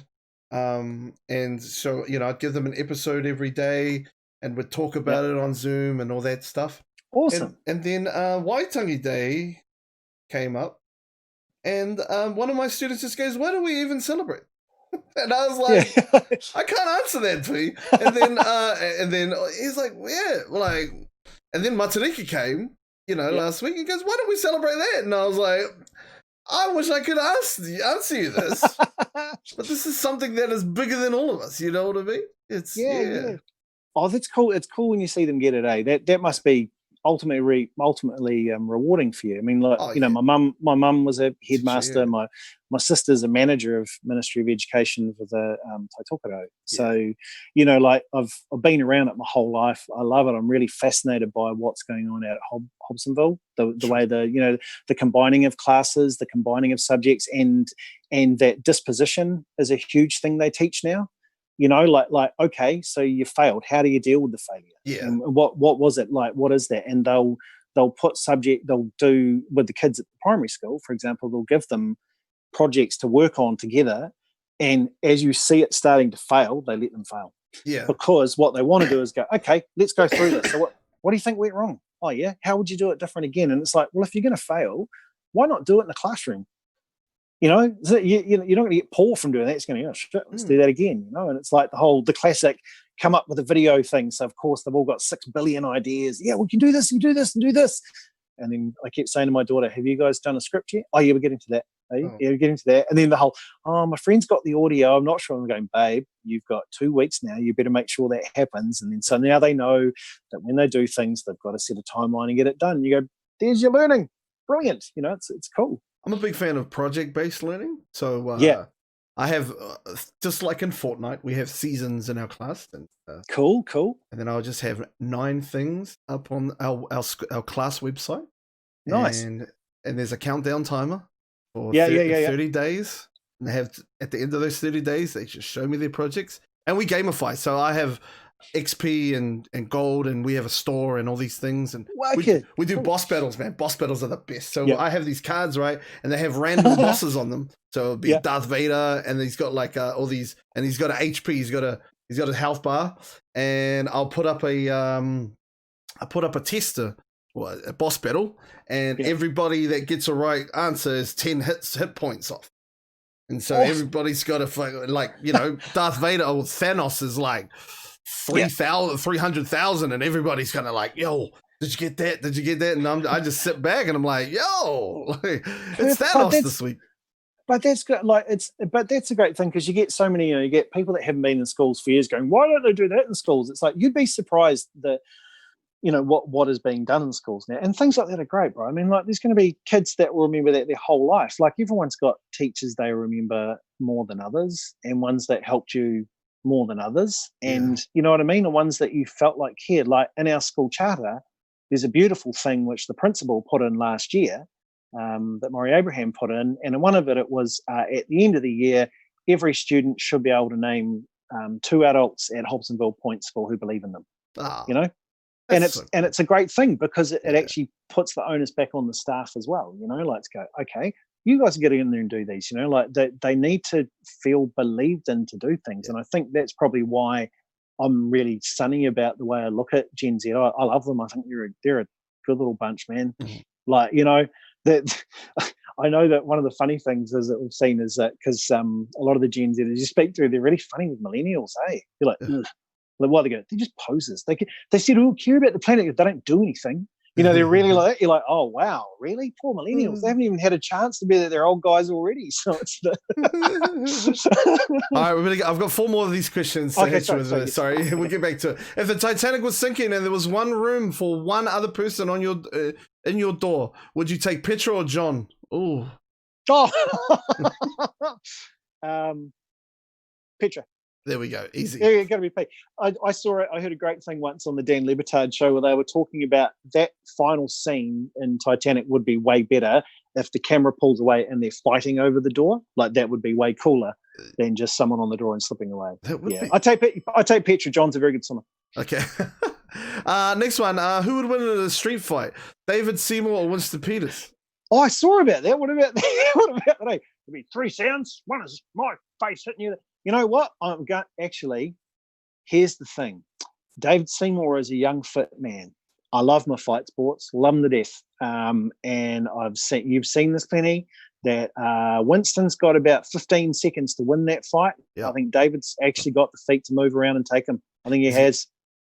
And so, you know, I'd give them an episode every day and we'd talk about it on Zoom and all that stuff. Awesome. And then Waitangi Day came up, and one of my students just goes, why do we even celebrate? And I was like, I can't answer that, P. And then he's like, and then Matariki came, you know, last week. He goes, why don't we celebrate that? And I was like, I wish I could answer you this, but this is something that is bigger than all of us. You know what I mean? It's Oh, that's cool. It's cool when you see them get it. That must be ultimately rewarding for you. I mean, like, you know, my mum was a headmaster. My sister's a manager of Ministry of Education for the Taitokoro. So, you know, like I've been around it my whole life. I love it. I'm really fascinated by what's going on out at Hobsonville. The way the combining of classes, the combining of subjects, and that disposition is a huge thing they teach now. You know, like okay, so you failed. How do you deal with the failure? Yeah. And what was it like? What is that? And they'll do with the kids at the primary school, for example, they'll give them projects to work on together. And as you see it starting to fail, they let them fail. Yeah. Because what they want to do is go, okay, let's go through this. So what do you think went wrong? Oh yeah, how would you do it different again? And it's like, well, if you're going to fail, why not do it in the classroom? You know, you're not going to get Paul from doing that. It's going to go, shit, let's do that again. You know, and it's like the classic come up with a video thing. So of course they've all got 6 billion ideas. Yeah, we can do this and do this and do this. And then I kept saying to my daughter, "Have you guys done a script yet?" "Oh yeah, we're getting to that." Yeah, we're getting to that. And then the whole, my friend's got the audio. I'm not sure. I'm going, babe, you've got 2 weeks now. You better make sure that happens. And then so now they know that when they do things, they've got to set a timeline and get it done. You go, there's your learning. Brilliant. You know, it's cool. I'm a big fan of project-based learning. So I have, just like in Fortnite, we have seasons in our class. And, cool. And then I'll just have 9 things up on our class website. Nice. And there's a countdown timer for 30 days. And they have, at the end of those 30 days, they just show me their projects. And we gamify. So I have XP and gold, and we have a store and all these things, and we do boss battles, man. Boss battles are the best. So I have these cards, right, and they have random bosses on them. So it'll be Darth Vader, and he's got like all these, and he's got an HP, he's got a He's got a health bar, and I'll put up a tester, or a boss battle, and everybody that gets a right answer is 10 hit points off. And so everybody's got to, like, you know, Darth Vader or Thanos is like 300,000, and everybody's kind of like, yo, did you get that? Did you get that? And I just sit back and I'm like, yo, it's Thanos this week. But that's good. But that's a great thing, because you get so many, you get people that haven't been in schools for years going, why don't they do that in schools? It's like, you'd be surprised that, what is being done in schools now, and things like that are great, bro. I mean, like, there's going to be kids that will remember that their whole life. Like, everyone's got teachers they remember more than others, and ones that helped you more than others, and you know what I mean, the ones that you felt like cared. Like in our school charter, there's a beautiful thing which the principal put in last year, that Maury Abraham put in, and one of it was at the end of the year, every student should be able to name 2 adults at Hobsonville Point School who believe in them. And it's a great thing, because it actually puts the onus back on the staff as well. Like, to go, okay, you guys get in there and do these. Like they need to feel believed in to do things, and I think that's probably why I'm really sunny about the way I look at Gen Z. I love them. I think they're a good little bunch, man. Like, that I know that one of the funny things is that we've seen is that because a lot of the Gen Z that you speak to, they're really funny with millennials. Hey, you're like, like, what they go? They're just posers. They said, "Oh, care about the planet." They don't do anything. They're really like, you're like, oh wow, really? Poor millennials. They haven't even had a chance to be that they're old guys already. So it's all right, I've got 4 more of these questions. Sorry, we'll get back to it. If the Titanic was sinking and there was one room for one other person on your in your door, would you take Petra or John? Petra. There we go. Easy. Yeah, got to be paid. I saw it. I heard a great thing once on the Dan Le Batard show where they were talking about that final scene in Titanic would be way better if the camera pulls away and they're fighting over the door. Like, that would be way cooler than just someone on the door and slipping away. I take Petra. John's a very good swimmer. Okay. Next one. Who would win in a street fight? David Seymour or Winston Peters? Oh, I saw about that. What about that? What about that? There'll be 3 sounds. One is my face hitting you. You know what? Actually, here's the thing. David Seymour is a young, fit man. I love my fight sports, love them to death. And you've seen this plenty, that Winston's got about 15 seconds to win that fight. I think David's actually got the feet to move around and take him. I think he has.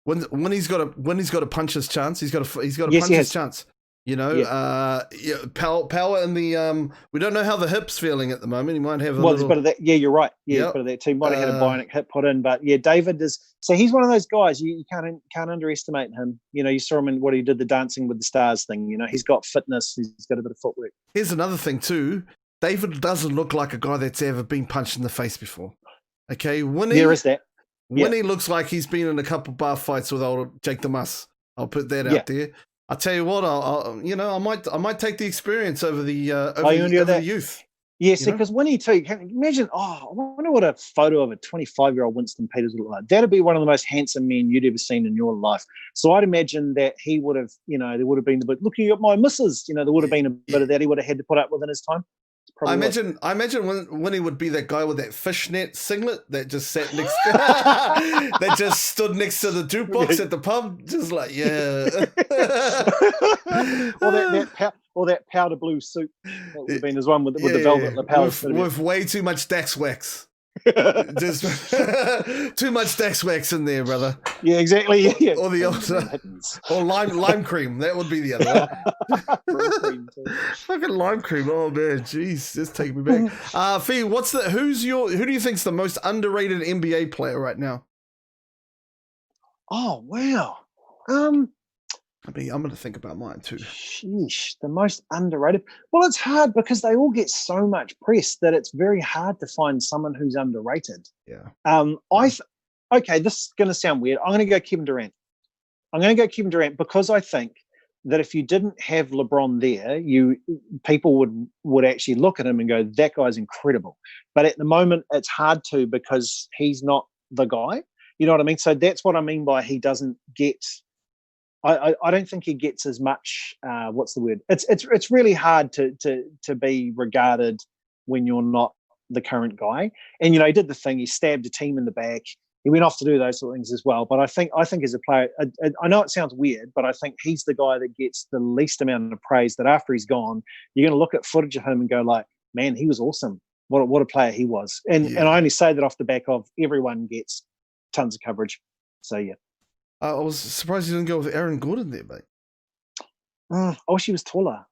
When he's got to punch his chance, he's got to punch his chance. Power in the we don't know how the hip's feeling at the moment. He might have a little... bit of that. Yeah, you're right. Yeah, a bit of that too. Might have had a bionic hip put in, but yeah, David is. So he's one of those guys you can't underestimate him. You saw him in what he did, the Dancing with the Stars thing. He's got fitness. He's got a bit of footwork. Here's another thing too. David doesn't look like a guy that's ever been punched in the face before. Okay, there is that. Winnie looks like he's been in a couple bar fights with old Jake the Muss. I'll put that out there. I tell you what, I might take the experience over the youth. Yes, because Winnie too. Imagine, I wonder what a photo of a 25-year-old Winston Peters would look like. That'd be one of the most handsome men you'd ever seen in your life. So I'd imagine that he would have, there would have been a bit, looking at my missus, there would have been a bit of that he would have had to put up with in his time. I imagine when he would be that guy with that fishnet singlet that just sat next that just stood next to the jukebox at the pub, just like or that powder blue suit that would have been his one with the velvet lapels with way too much Dax wax. Just too Dax wax in there, brother. Yeah, exactly. Yeah. Or the or lime cream. That would be the other one. Fucking lime cream. Oh man, jeez, just take me back. Fee, who do you think's the most underrated NBA player right now? Oh wow. I'm going to think about mine too. Sheesh, the most underrated. Well, it's hard because they all get so much press that it's very hard to find someone who's underrated. Yeah. Okay, this is going to sound weird. I'm going to go Kevin Durant. Because I think that if you didn't have LeBron there, people would actually look at him and go, that guy's incredible. But at the moment, it's hard to, because he's not the guy. You know what I mean? So that's what I mean by he doesn't get. I don't think he gets as much. What's the word? It's really hard to be regarded when you're not the current guy. And he did the thing. He stabbed a team in the back. he went off to do those sort of things as well. But I think as a player, I know it sounds weird, but I think he's the guy that gets the least amount of praise. That after he's gone, you're going to look at footage of him and go like, man, he was awesome. What a player he was. And I only say that off the back of everyone gets tons of coverage. So yeah. I was surprised you didn't go with Aaron Gordon there, mate. I wish he was taller.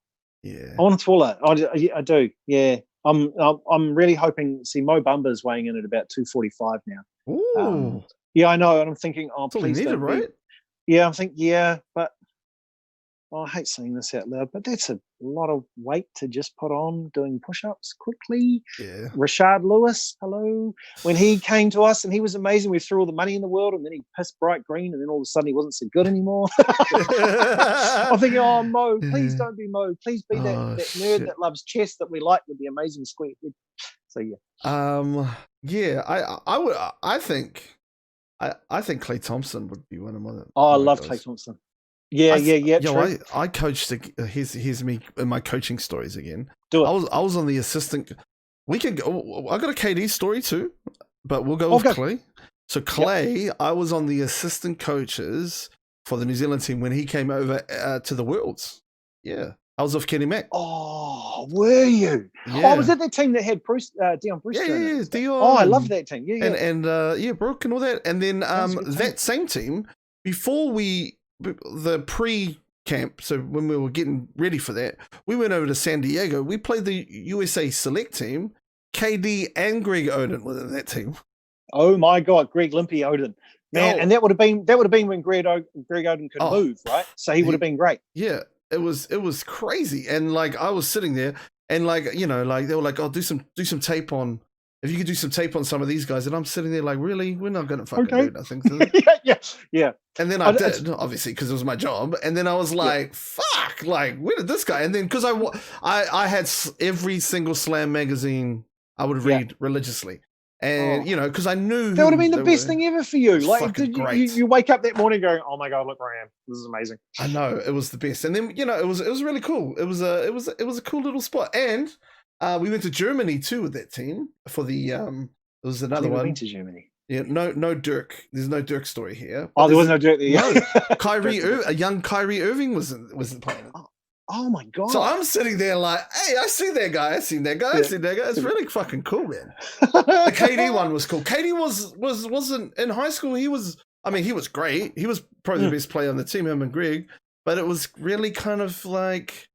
Yeah, I want him taller. I do. Yeah, I'm really hoping. See, Mo Bamba's weighing in at about 245 now. Ooh. Yeah, I know, and I'm thinking, That's all please we needed, don't be. right? Yeah, I'm thinking, but I hate saying this out loud, but that's a lot of weight to just put on doing push-ups quickly. Yeah. Rashard Lewis, hello. When he came to us and he was amazing, we threw all the money in the world and then he pissed bright green and then all of a sudden he wasn't so good anymore. I'm thinking, oh, Mo, please don't be Mo. Please be that nerd that loves chess that we like with the amazing square head. So, yeah. I think Klay Thompson would be one of my. I love Klay Thompson. Yeah. True. I coached. Here's me in my coaching stories again. Do it. I was on the assistant. We can go. I got a KD story too, but we'll go with Klay. So Klay, I was on the assistant coaches for the New Zealand team when he came over to the Worlds. Yeah, I was off Kenny Mack. Oh, were you? Yeah. Oh, was that the team that had Dion Brewster? Yeah, Dion. Oh, I love that team. Yeah. And Brooke and all that. And then that same team before the pre-camp, so when we were getting ready for that, we went over to San Diego. We played the USA Select team. KD and Greg Oden were in that team. Oh my God, Greg Limpy Oden, man! And that would have been when Greg Oden could move, right? So he would have been great. Yeah, it was crazy. And like I was sitting there, and like they were like, "Oh, do some tape on." If you could do some tape on some of these guys, and I'm sitting there like, really? We're not going to fucking do nothing. Yeah. And then I did, obviously, because it was my job. And then I was like, fuck, like, where did this guy? And then because I had every single Slam magazine I would read religiously. And, because I knew. That would have been the best thing ever for you. Like, great. You wake up that morning going, oh my God, look where I am. This is amazing. I know, it was the best. And then, it was really cool. It was a cool little spot. And we went to Germany too with that team for the there was another one. Went to Germany. Yeah, no Dirk. There's no Dirk story here. Oh, there was no Dirk there. No, a young Kyrie Irving wasn't playing. Oh my God! So I'm sitting there like, hey, I see that guy. I seen that guy. It's really fucking cool, man. The KD one was cool. KD wasn't in high school. He was great. He was probably the best player on the team, him and Greg. But it was really kind of like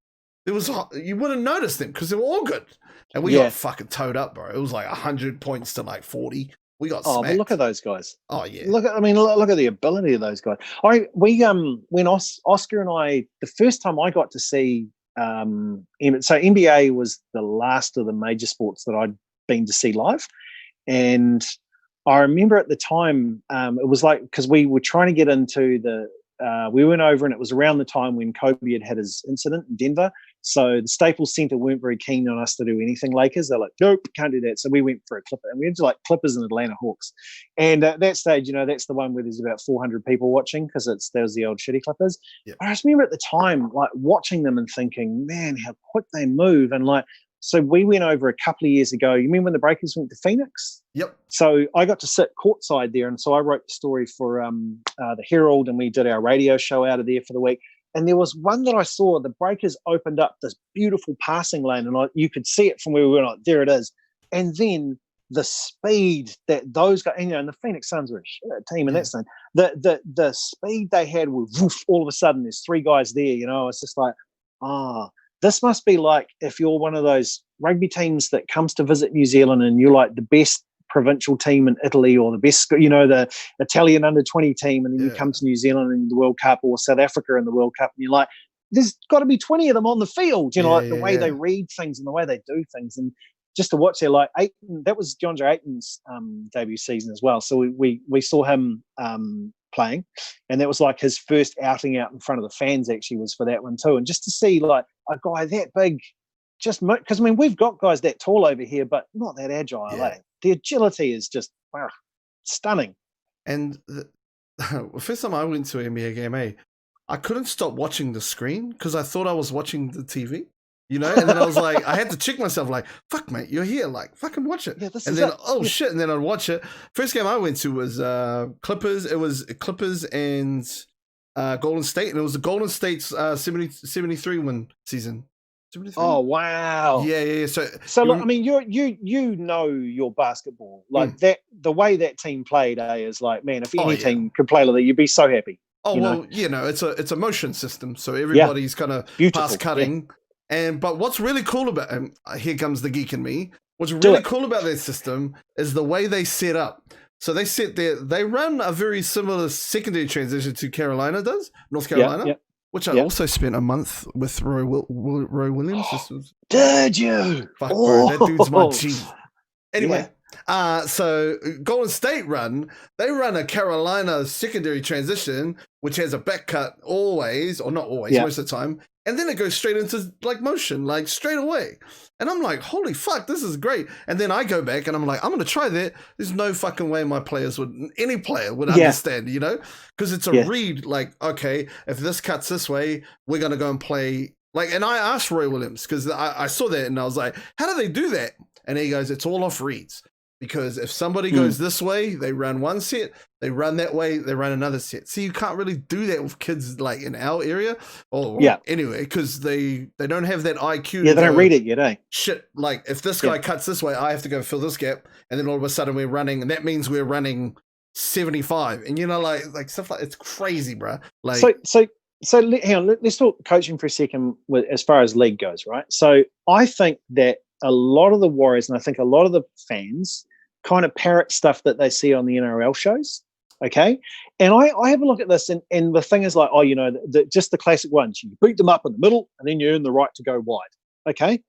you wouldn't notice them because they were all good, and we got fucking towed up, bro. It was like 100 points to like 40. We got smacked. But look at those guys. Oh yeah. Look at the ability of those guys. When Oscar and I, the first time I got to see so NBA was the last of the major sports that I'd been to see live, and I remember at the time it was like because we were trying to get into we went over and it was around the time when Kobe had his incident in Denver. So the Staples Center weren't very keen on us to do anything Lakers. They're like, nope, can't do that. So we went for a Clipper, and we went to like Clippers and Atlanta Hawks. And at that stage, that's the one where there's about 400 people watching because that was the old shitty Clippers. Yep. I just remember at the time, like watching them and thinking, man, how quick they move. And like, so we went over a couple of years ago. You remember when the Breakers went to Phoenix? Yep. So I got to sit courtside there. And so I wrote the story for the Herald, and we did our radio show out of there for the week. And there was one that I saw, the Breakers opened up this beautiful passing lane, and you could see it from where we were like, there it is. And then the speed that those guys, and the Phoenix Suns were a shit team in that thing. The speed they had with woof, all of a sudden there's three guys there, it's just like, this must be like if you're one of those rugby teams that comes to visit New Zealand and you're like the best provincial team in Italy or the best, the Italian under-20 team, and then you come to New Zealand in the World Cup or South Africa in the World Cup, and you're like, there's got to be 20 of them on the field, the way they read things and the way they do things. And just to watch there, like Ayton, that was John Joe Ayton's debut season as well. So we saw him playing, and that was like his first outing out in front of the fans actually was for that one too. And just to see like a guy that big, just because we've got guys that tall over here, but not that agile. The agility is just stunning. And the first time I went to an NBA game, I couldn't stop watching the screen because I thought I was watching the TV. you know? And then I was like, I had to check myself, like, fuck, mate, you're here. Like, fucking watch it. Yeah, this And is then, it. oh, Yeah. shit. And then I'd watch it. First game I went to was Clippers. It was Clippers and Golden State. And it was the Golden State's 73 win season. 73? Oh wow. Yeah. So look, I mean, you know your basketball, like that. The way that team played, is like, man, if any team could play like that, you'd be so happy. Oh, well, it's a motion system, so everybody's kind of pass cutting. But what's really cool about, and here comes the geek in me, what's really cool about their system is the way they set up. So they run a very similar secondary transition to Carolina does, North Carolina, which I also spent a month with Roy Williams. Did you? Fuck, bro, that dude's my G. Anyway. So Golden State they run a Carolina secondary transition, which has a back cut always, or not always, most of the time. And then it goes straight into like motion, like straight away. And I'm like, holy fuck, this is great. And then I go back and I'm like, I'm going to try that. There's no fucking way any player would understand, you know? Because it's a read, like, okay, if this cuts this way, we're going to go and play. Like, and I asked Roy Williams, because I saw that and I was like, how do they do that? And he goes, it's all off reads. Because if somebody goes this way, they run one set. They run that way, they run another set. So you can't really do that with kids like in our area. Or anyway, because they don't have that IQ. Yeah, they don't read it yet, eh? Shit, like if this guy cuts this way, I have to go fill this gap. And then all of a sudden we're running, and that means we're running 75. And you know, like stuff like it's crazy, bro. Like So hang on, let's talk coaching for a second as far as league goes, right? So I think that a lot of the Warriors, and I think a lot of the fans, kind of parrot stuff that they see on the NRL shows, okay? And I have a look at this, and the thing is like, just the classic ones. You beat them up in the middle, and then you earn the right to go wide, okay?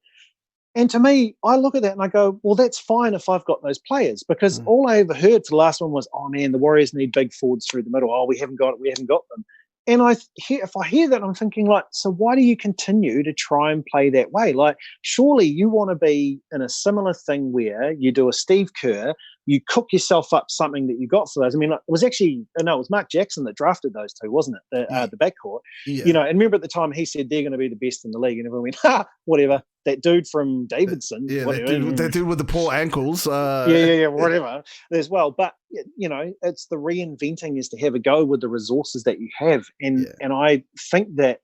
And to me, I look at that and I go, well, that's fine if I've got those players, because all I ever heard for the last one was, oh, man, the Warriors need big forwards through the middle. Oh, we haven't got them. And if I hear that, I'm thinking like, so why do you continue to try and play that way? Like, surely you want to be in a similar thing where you do a Steve Kerr, you cook yourself up something that you got for those. I mean, it was Mark Jackson that drafted those two, wasn't it? The backcourt. Yeah. You know, and remember at the time he said they're going to be the best in the league, and everyone went, whatever. That dude from Davidson. Yeah, that dude with the poor ankles. Whatever as well. But, you know, it's the reinventing is to have a go with the resources that you have. And I think that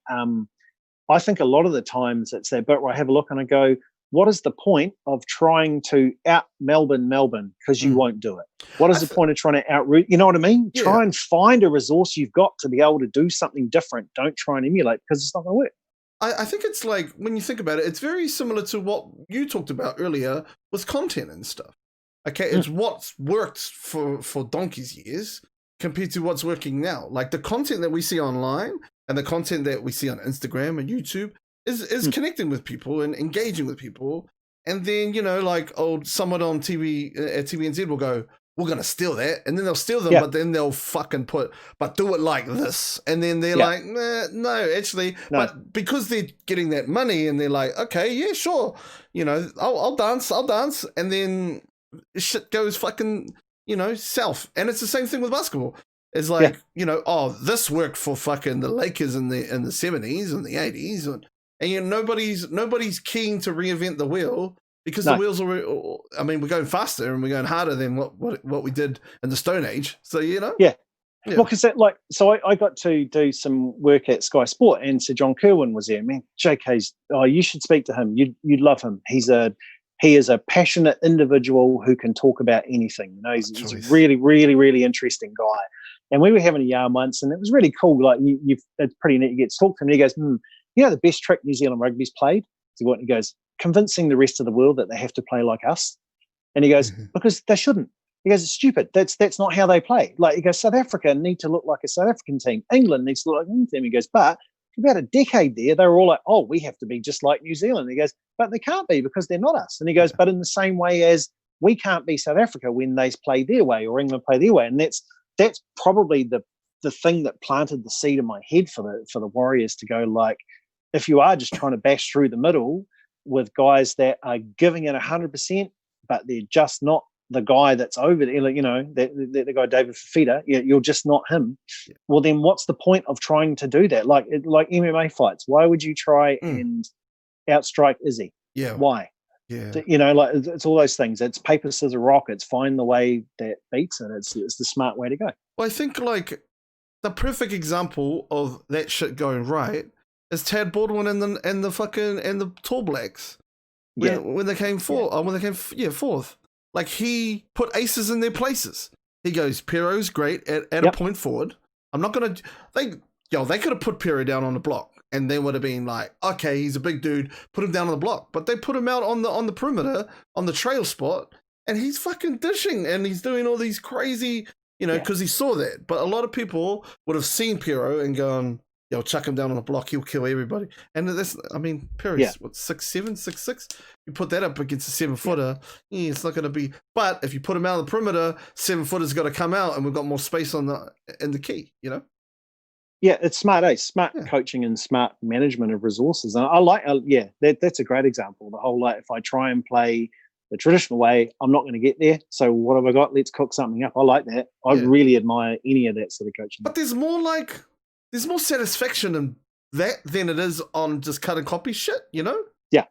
I think a lot of the times it's that bit where I have a look and I go, what is the point of trying to out Melbourne because you won't do it? What is the point of trying to outroot? You know what I mean? Yeah. Try and find a resource you've got to be able to do something different. Don't try and emulate, because it's not going to work. I think it's like, when you think about it, it's very similar to what you talked about earlier with content and stuff. Okay, it's what's worked for donkey's years compared to what's working now. Like the content that we see online and the content that we see on Instagram and YouTube is connecting with people and engaging with people. And then, you know, like someone on TV at TVNZ will go, we're going to steal that. And then they'll steal them, but then they'll fucking but do it like this. And then they're like, no, actually. No. But because they're getting that money and they're like, okay, yeah, sure. You know, I'll dance. And then shit goes fucking, you know, south. And it's the same thing with basketball. It's like, you know, this worked for fucking the Lakers in the 70s and the 80s. And you know, nobody's keen to reinvent the wheel. Because the wheels are, I mean, we're going faster and we're going harder than what we did in the Stone Age. So, you know? Yeah. Well, because I got to do some work at Sky Sport, and Sir John Kerwin was there. Man, JK's, you should speak to him. You'd love him. He is a passionate individual who can talk about anything. You know, he's a really, really, really interesting guy. And we were having a yarn once, and it was really cool. Like, it's pretty neat. You get to talk to him, and he goes, you know, the best trick New Zealand rugby's played? So what? He goes, convincing the rest of the world that they have to play like us. And he goes, because they shouldn't. He goes, it's stupid. That's not how they play. Like, he goes, South Africa need to look like a South African team. England needs to look like an England team. He goes, but for about a decade there, they were all like, oh, we have to be just like New Zealand. He goes, but they can't be because they're not us. And he goes, but in the same way as we can't be South Africa when they play their way or England play their way. And that's probably the thing that planted the seed in my head for the Warriors to go, like, if you are just trying to bash through the middle with guys that are giving it 100%, but they're just not the guy that's over there, you know, the guy David Fafita, you're just not him. Yeah. Well, then what's the point of trying to do that? Like MMA fights, why would you try and outstrike Izzy. Yeah. Why? Yeah. You know, like it's all those things. It's paper, scissors, rock. It's find the way that beats it. It's the smart way to go. Well, I think like the perfect example of that shit going right is Tad Baldwin and the Tall Blacks when they came fourth. Like he put aces in their places. He goes, Piero's great at a point forward. I'm not gonna. They could have put Piero down on the block. And they would have been like, okay, he's a big dude, put him down on the block. But they put him out on the perimeter, on the trail spot, and he's fucking dishing, and he's doing all these crazy, because he saw that. But a lot of people would have seen Piero and gone, yo, chuck him down on the block, he'll kill everybody. And Piero's, 6'7", 6'6"? You put that up against a 7-footer, it's not going to be. But if you put him out on the perimeter, 7-footer's got to come out, and we've got more space in the key, Yeah, it's smart, smart coaching and smart management of resources. And I like, that's a great example. The whole, like, if I try and play the traditional way, I'm not going to get there. So what have I got? Let's cook something up. I like that. I really admire any of that sort of coaching. But there's more satisfaction in that than it is on just cut and copy shit, Yeah.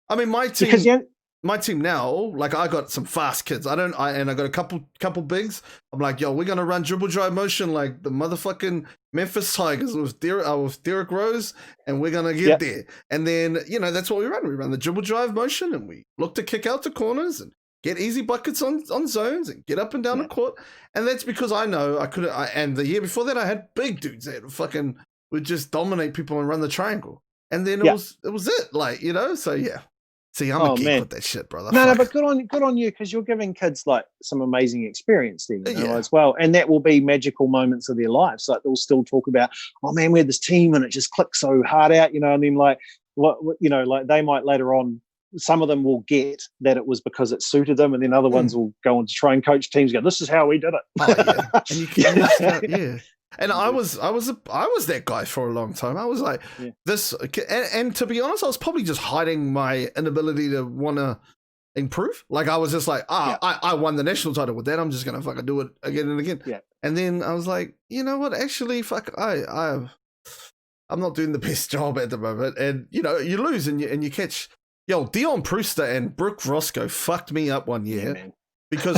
I mean, my team now, like I got some fast kids. I got a couple bigs. I'm like, yo, we're gonna run dribble drive motion like the motherfucking Memphis Tigers with Derrick Rose, and we're gonna get there. And then that's what we run. We run the dribble drive motion, and we look to kick out to corners and get easy buckets on zones and get up and down the court. And that's because I know I could. And the year before that, I had big dudes that would just dominate people and run the triangle. And then it was it, like So yeah. See, I'm a geek with that shit, brother. No, but good on you, because you're giving kids like some amazing experience there, as well, and that will be magical moments of their lives. Like they'll still talk about, oh man, we had this team and it just clicked so hard out, and then like they might later on. Some of them will get that it was because it suited them, and then other ones will go on to try and coach teams. Go, this is how we did it. Oh, yeah. And you can, And I was that guy for a long time. I was like this, and to be honest, I was probably just hiding my inability to want to improve. Like I was just like, I won the national title with that. I'm just gonna fucking do it again and again. Yeah. And then I was like, you know what? Actually, I'm not doing the best job at the moment. And you lose and you catch. Yo, Dion Brewster and Brooke Roscoe fucked me up one year. Yeah, because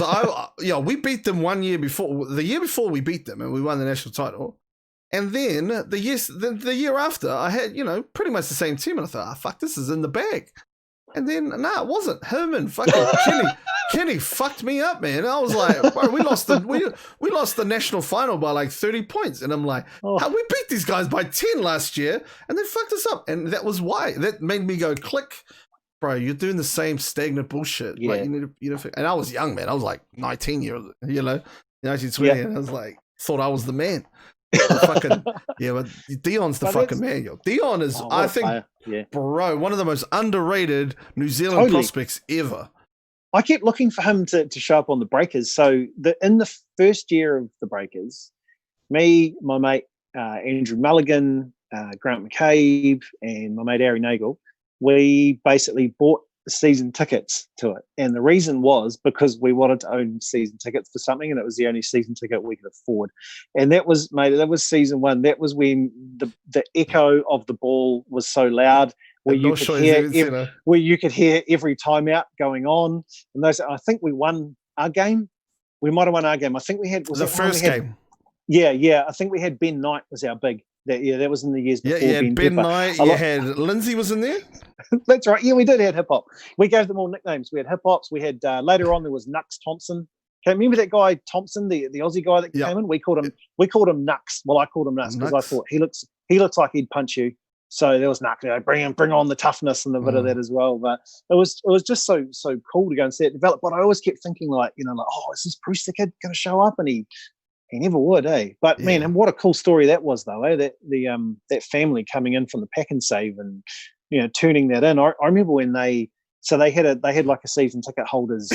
we beat them 1 year before. The year before we beat them and we won the national title. And then the year after, I had, pretty much the same team. And I thought, fuck, this is in the bag. And then, it wasn't. Herman, fucking Kenny fucked me up, man. I was like, bro, we lost the national final by like 30 points. And I'm like, how we beat these guys by 10 last year and they fucked us up. And that was why. That made me go click. Bro, you're doing the same stagnant bullshit. Yeah. Like you need to, and I was young, man. I was like 19 years old, 1920, and I was like, thought I was the man. But Dion's the fucking man, yo. Dion is, I think, bro, one of the most underrated New Zealand prospects ever. I kept looking for him to show up on the Breakers. So in the first year of the Breakers, me, my mate Andrew Mulligan, Grant McCabe, and my mate Ari Nagel, we basically bought season tickets to it. And the reason was because we wanted to own season tickets for something, and it was the only season ticket we could afford. And that was season one. That was when the echo of the ball was so loud, where you could hear every timeout going on. And I think we won our game. We might have won our game. I think we had the first game. Yeah. I think we had Ben Knight was our big. That was in the years before. Yeah, Ben Knight. You had Lindsay was in there. That's right. Yeah, we did have hip hop. We gave them all nicknames. We had hip hops. We had later on there was Nux Thompson. Okay, remember that guy Thompson, the Aussie guy that came in? We called him Nux. Well, I called him Nux because I thought he looks like he'd punch you. So there was Nux. Bring on the toughness and a bit of that as well. But it was just so cool to go and see it develop. But I always kept thinking is this Brewster kid going to show up? And he never would, eh? But man, and what a cool story that was, though, eh? That family coming in from the Pack and Save and turning that in. I remember when they had like a season ticket holders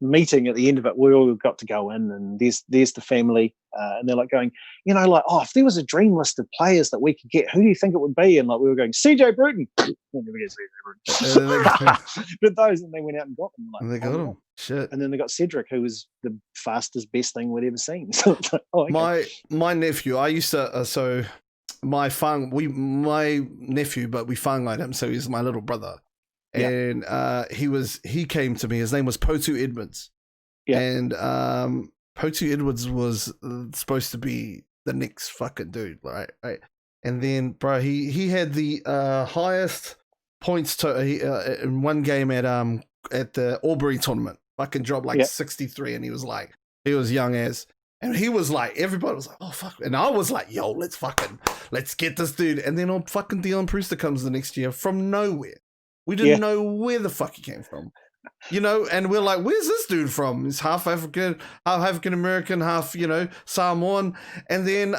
meeting at the end of it. We all got to go in, and there's the family, and they're like going, if there was a dream list of players that we could get, who do you think it would be? And like we were going, CJ Bruton. We'll never get CJ Bruton. But those, and they went out and got them. Like, and they got them. Shit. And then they got Cedric, who was the fastest, best thing we'd ever seen. So it's like, okay. My nephew, I used to my nephew, but we whāngai him, so he's my little brother. Yeah. And he came to me. His name was Potu Edwards. Yeah. And Potu Edwards was supposed to be the next fucking dude, right? And then, bro, he had the highest points in one game at the Albury tournament. Fucking dropped like 63, and he was young as. And he was like, everybody was like, oh, fuck. And I was like, yo, let's get this dude. And then old fucking Dion Brewster comes the next year from nowhere. We didn't know where the fuck he came from. You know, and we're like, where's this dude from? He's half African, half African-American, half, Samoan. And then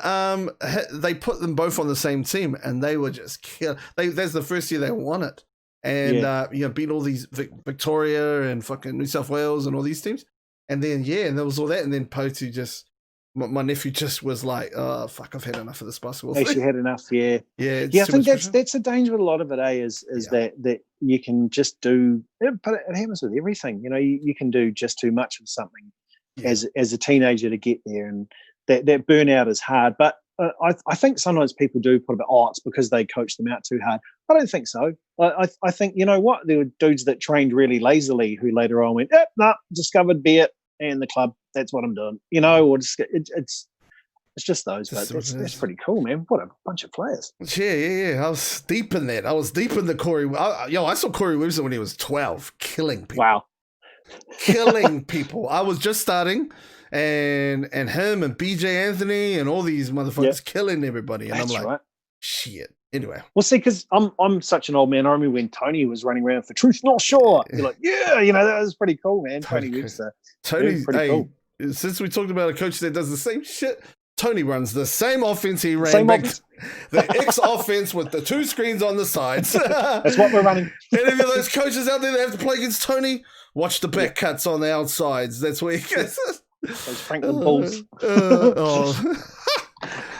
they put them both on the same team, and they were just killed. That's the first year they won it. And, beat all these Victoria and fucking New South Wales and all these teams. And then, and there was all that. And then Potu just, my nephew just was like, oh, fuck, I've had enough of this basketball thing. Actually had enough, yeah. Yeah, I think that's the danger with a lot of it, is that you can just do, but it happens with everything. You can do just too much of something as a teenager to get there. And that burnout is hard. But I think sometimes people do put a bit, it's because they coach them out too hard. I don't think so. I think, you know what, there were dudes that trained really lazily who later on went, discovered beer and the club. That's what I'm doing, or just, it's just those. But that's pretty cool, man. What a bunch of players. Yeah. I was deep in that. I was deep in the Corey. I saw Corey Wilson when he was 12, killing people. Wow. Killing people. I was just starting. And him and BJ Anthony and all these motherfuckers killing everybody. And I'm like, shit. Anyway. Well, see, because I'm such an old man. I remember when Tony was running around for Truth Not Sure. You're like, that was pretty cool, man. Tony Webster. Tony's pretty cool. Since we talked about a coach that does the same shit, Tony runs the same offense he ran back. The X offense with the 2 screens on the sides. That's what we're running. Any of those coaches out there that have to play against Tony, watch the back cuts on the outsides. That's where he gets those Franklin Bulls.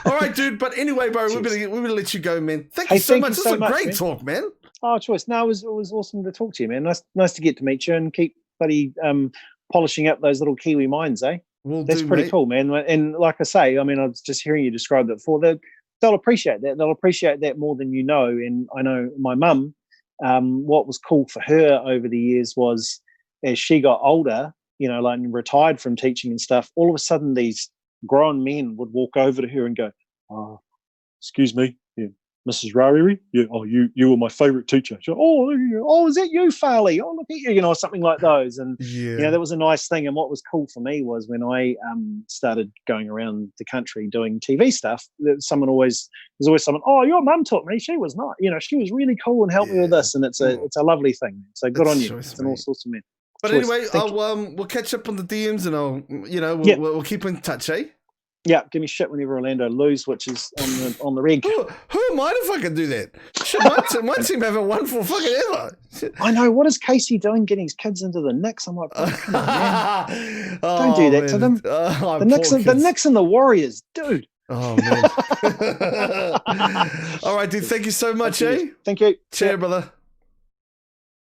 All right, dude. But anyway, bro, we're gonna let you go, man. Thank you so much. This was a great talk, man. Oh, choice. No, it was awesome to talk to you, man. Nice to get to meet you and keep polishing up those little Kiwi minds, eh? That's pretty cool, man. And like I say, I mean, I was just hearing you describe that before. They'll appreciate that. They'll appreciate that more than you know. And I know my mum, what was cool for her over the years was as she got older, like retired from teaching and stuff, all of a sudden these grown men would walk over to her and go, excuse me, Mrs. Rarere? Yeah, you were my favourite teacher. She goes, is that you, Farley? Oh, look at you, or something like those. And, that was a nice thing. And what was cool for me was when I started going around the country doing TV stuff, there's always someone, your mum taught me. She was not, she was really cool and helped me with this. And it's a lovely thing. So good on you. It's an all sorts of men. But anyway, we'll catch up on the DMs and we'll keep in touch, eh? Yeah, give me shit whenever Orlando lose, which is on the rig. Who am I to fucking do that? Shit, my team haven't won for fucking ever. I know. What is Casey doing getting his kids into the Knicks? I'm like, come on, man. Don't do that to them. The Knicks and the Warriors, dude. Oh, man. All right, dude. Thank you so much, eh? Thank you. Cheers, brother.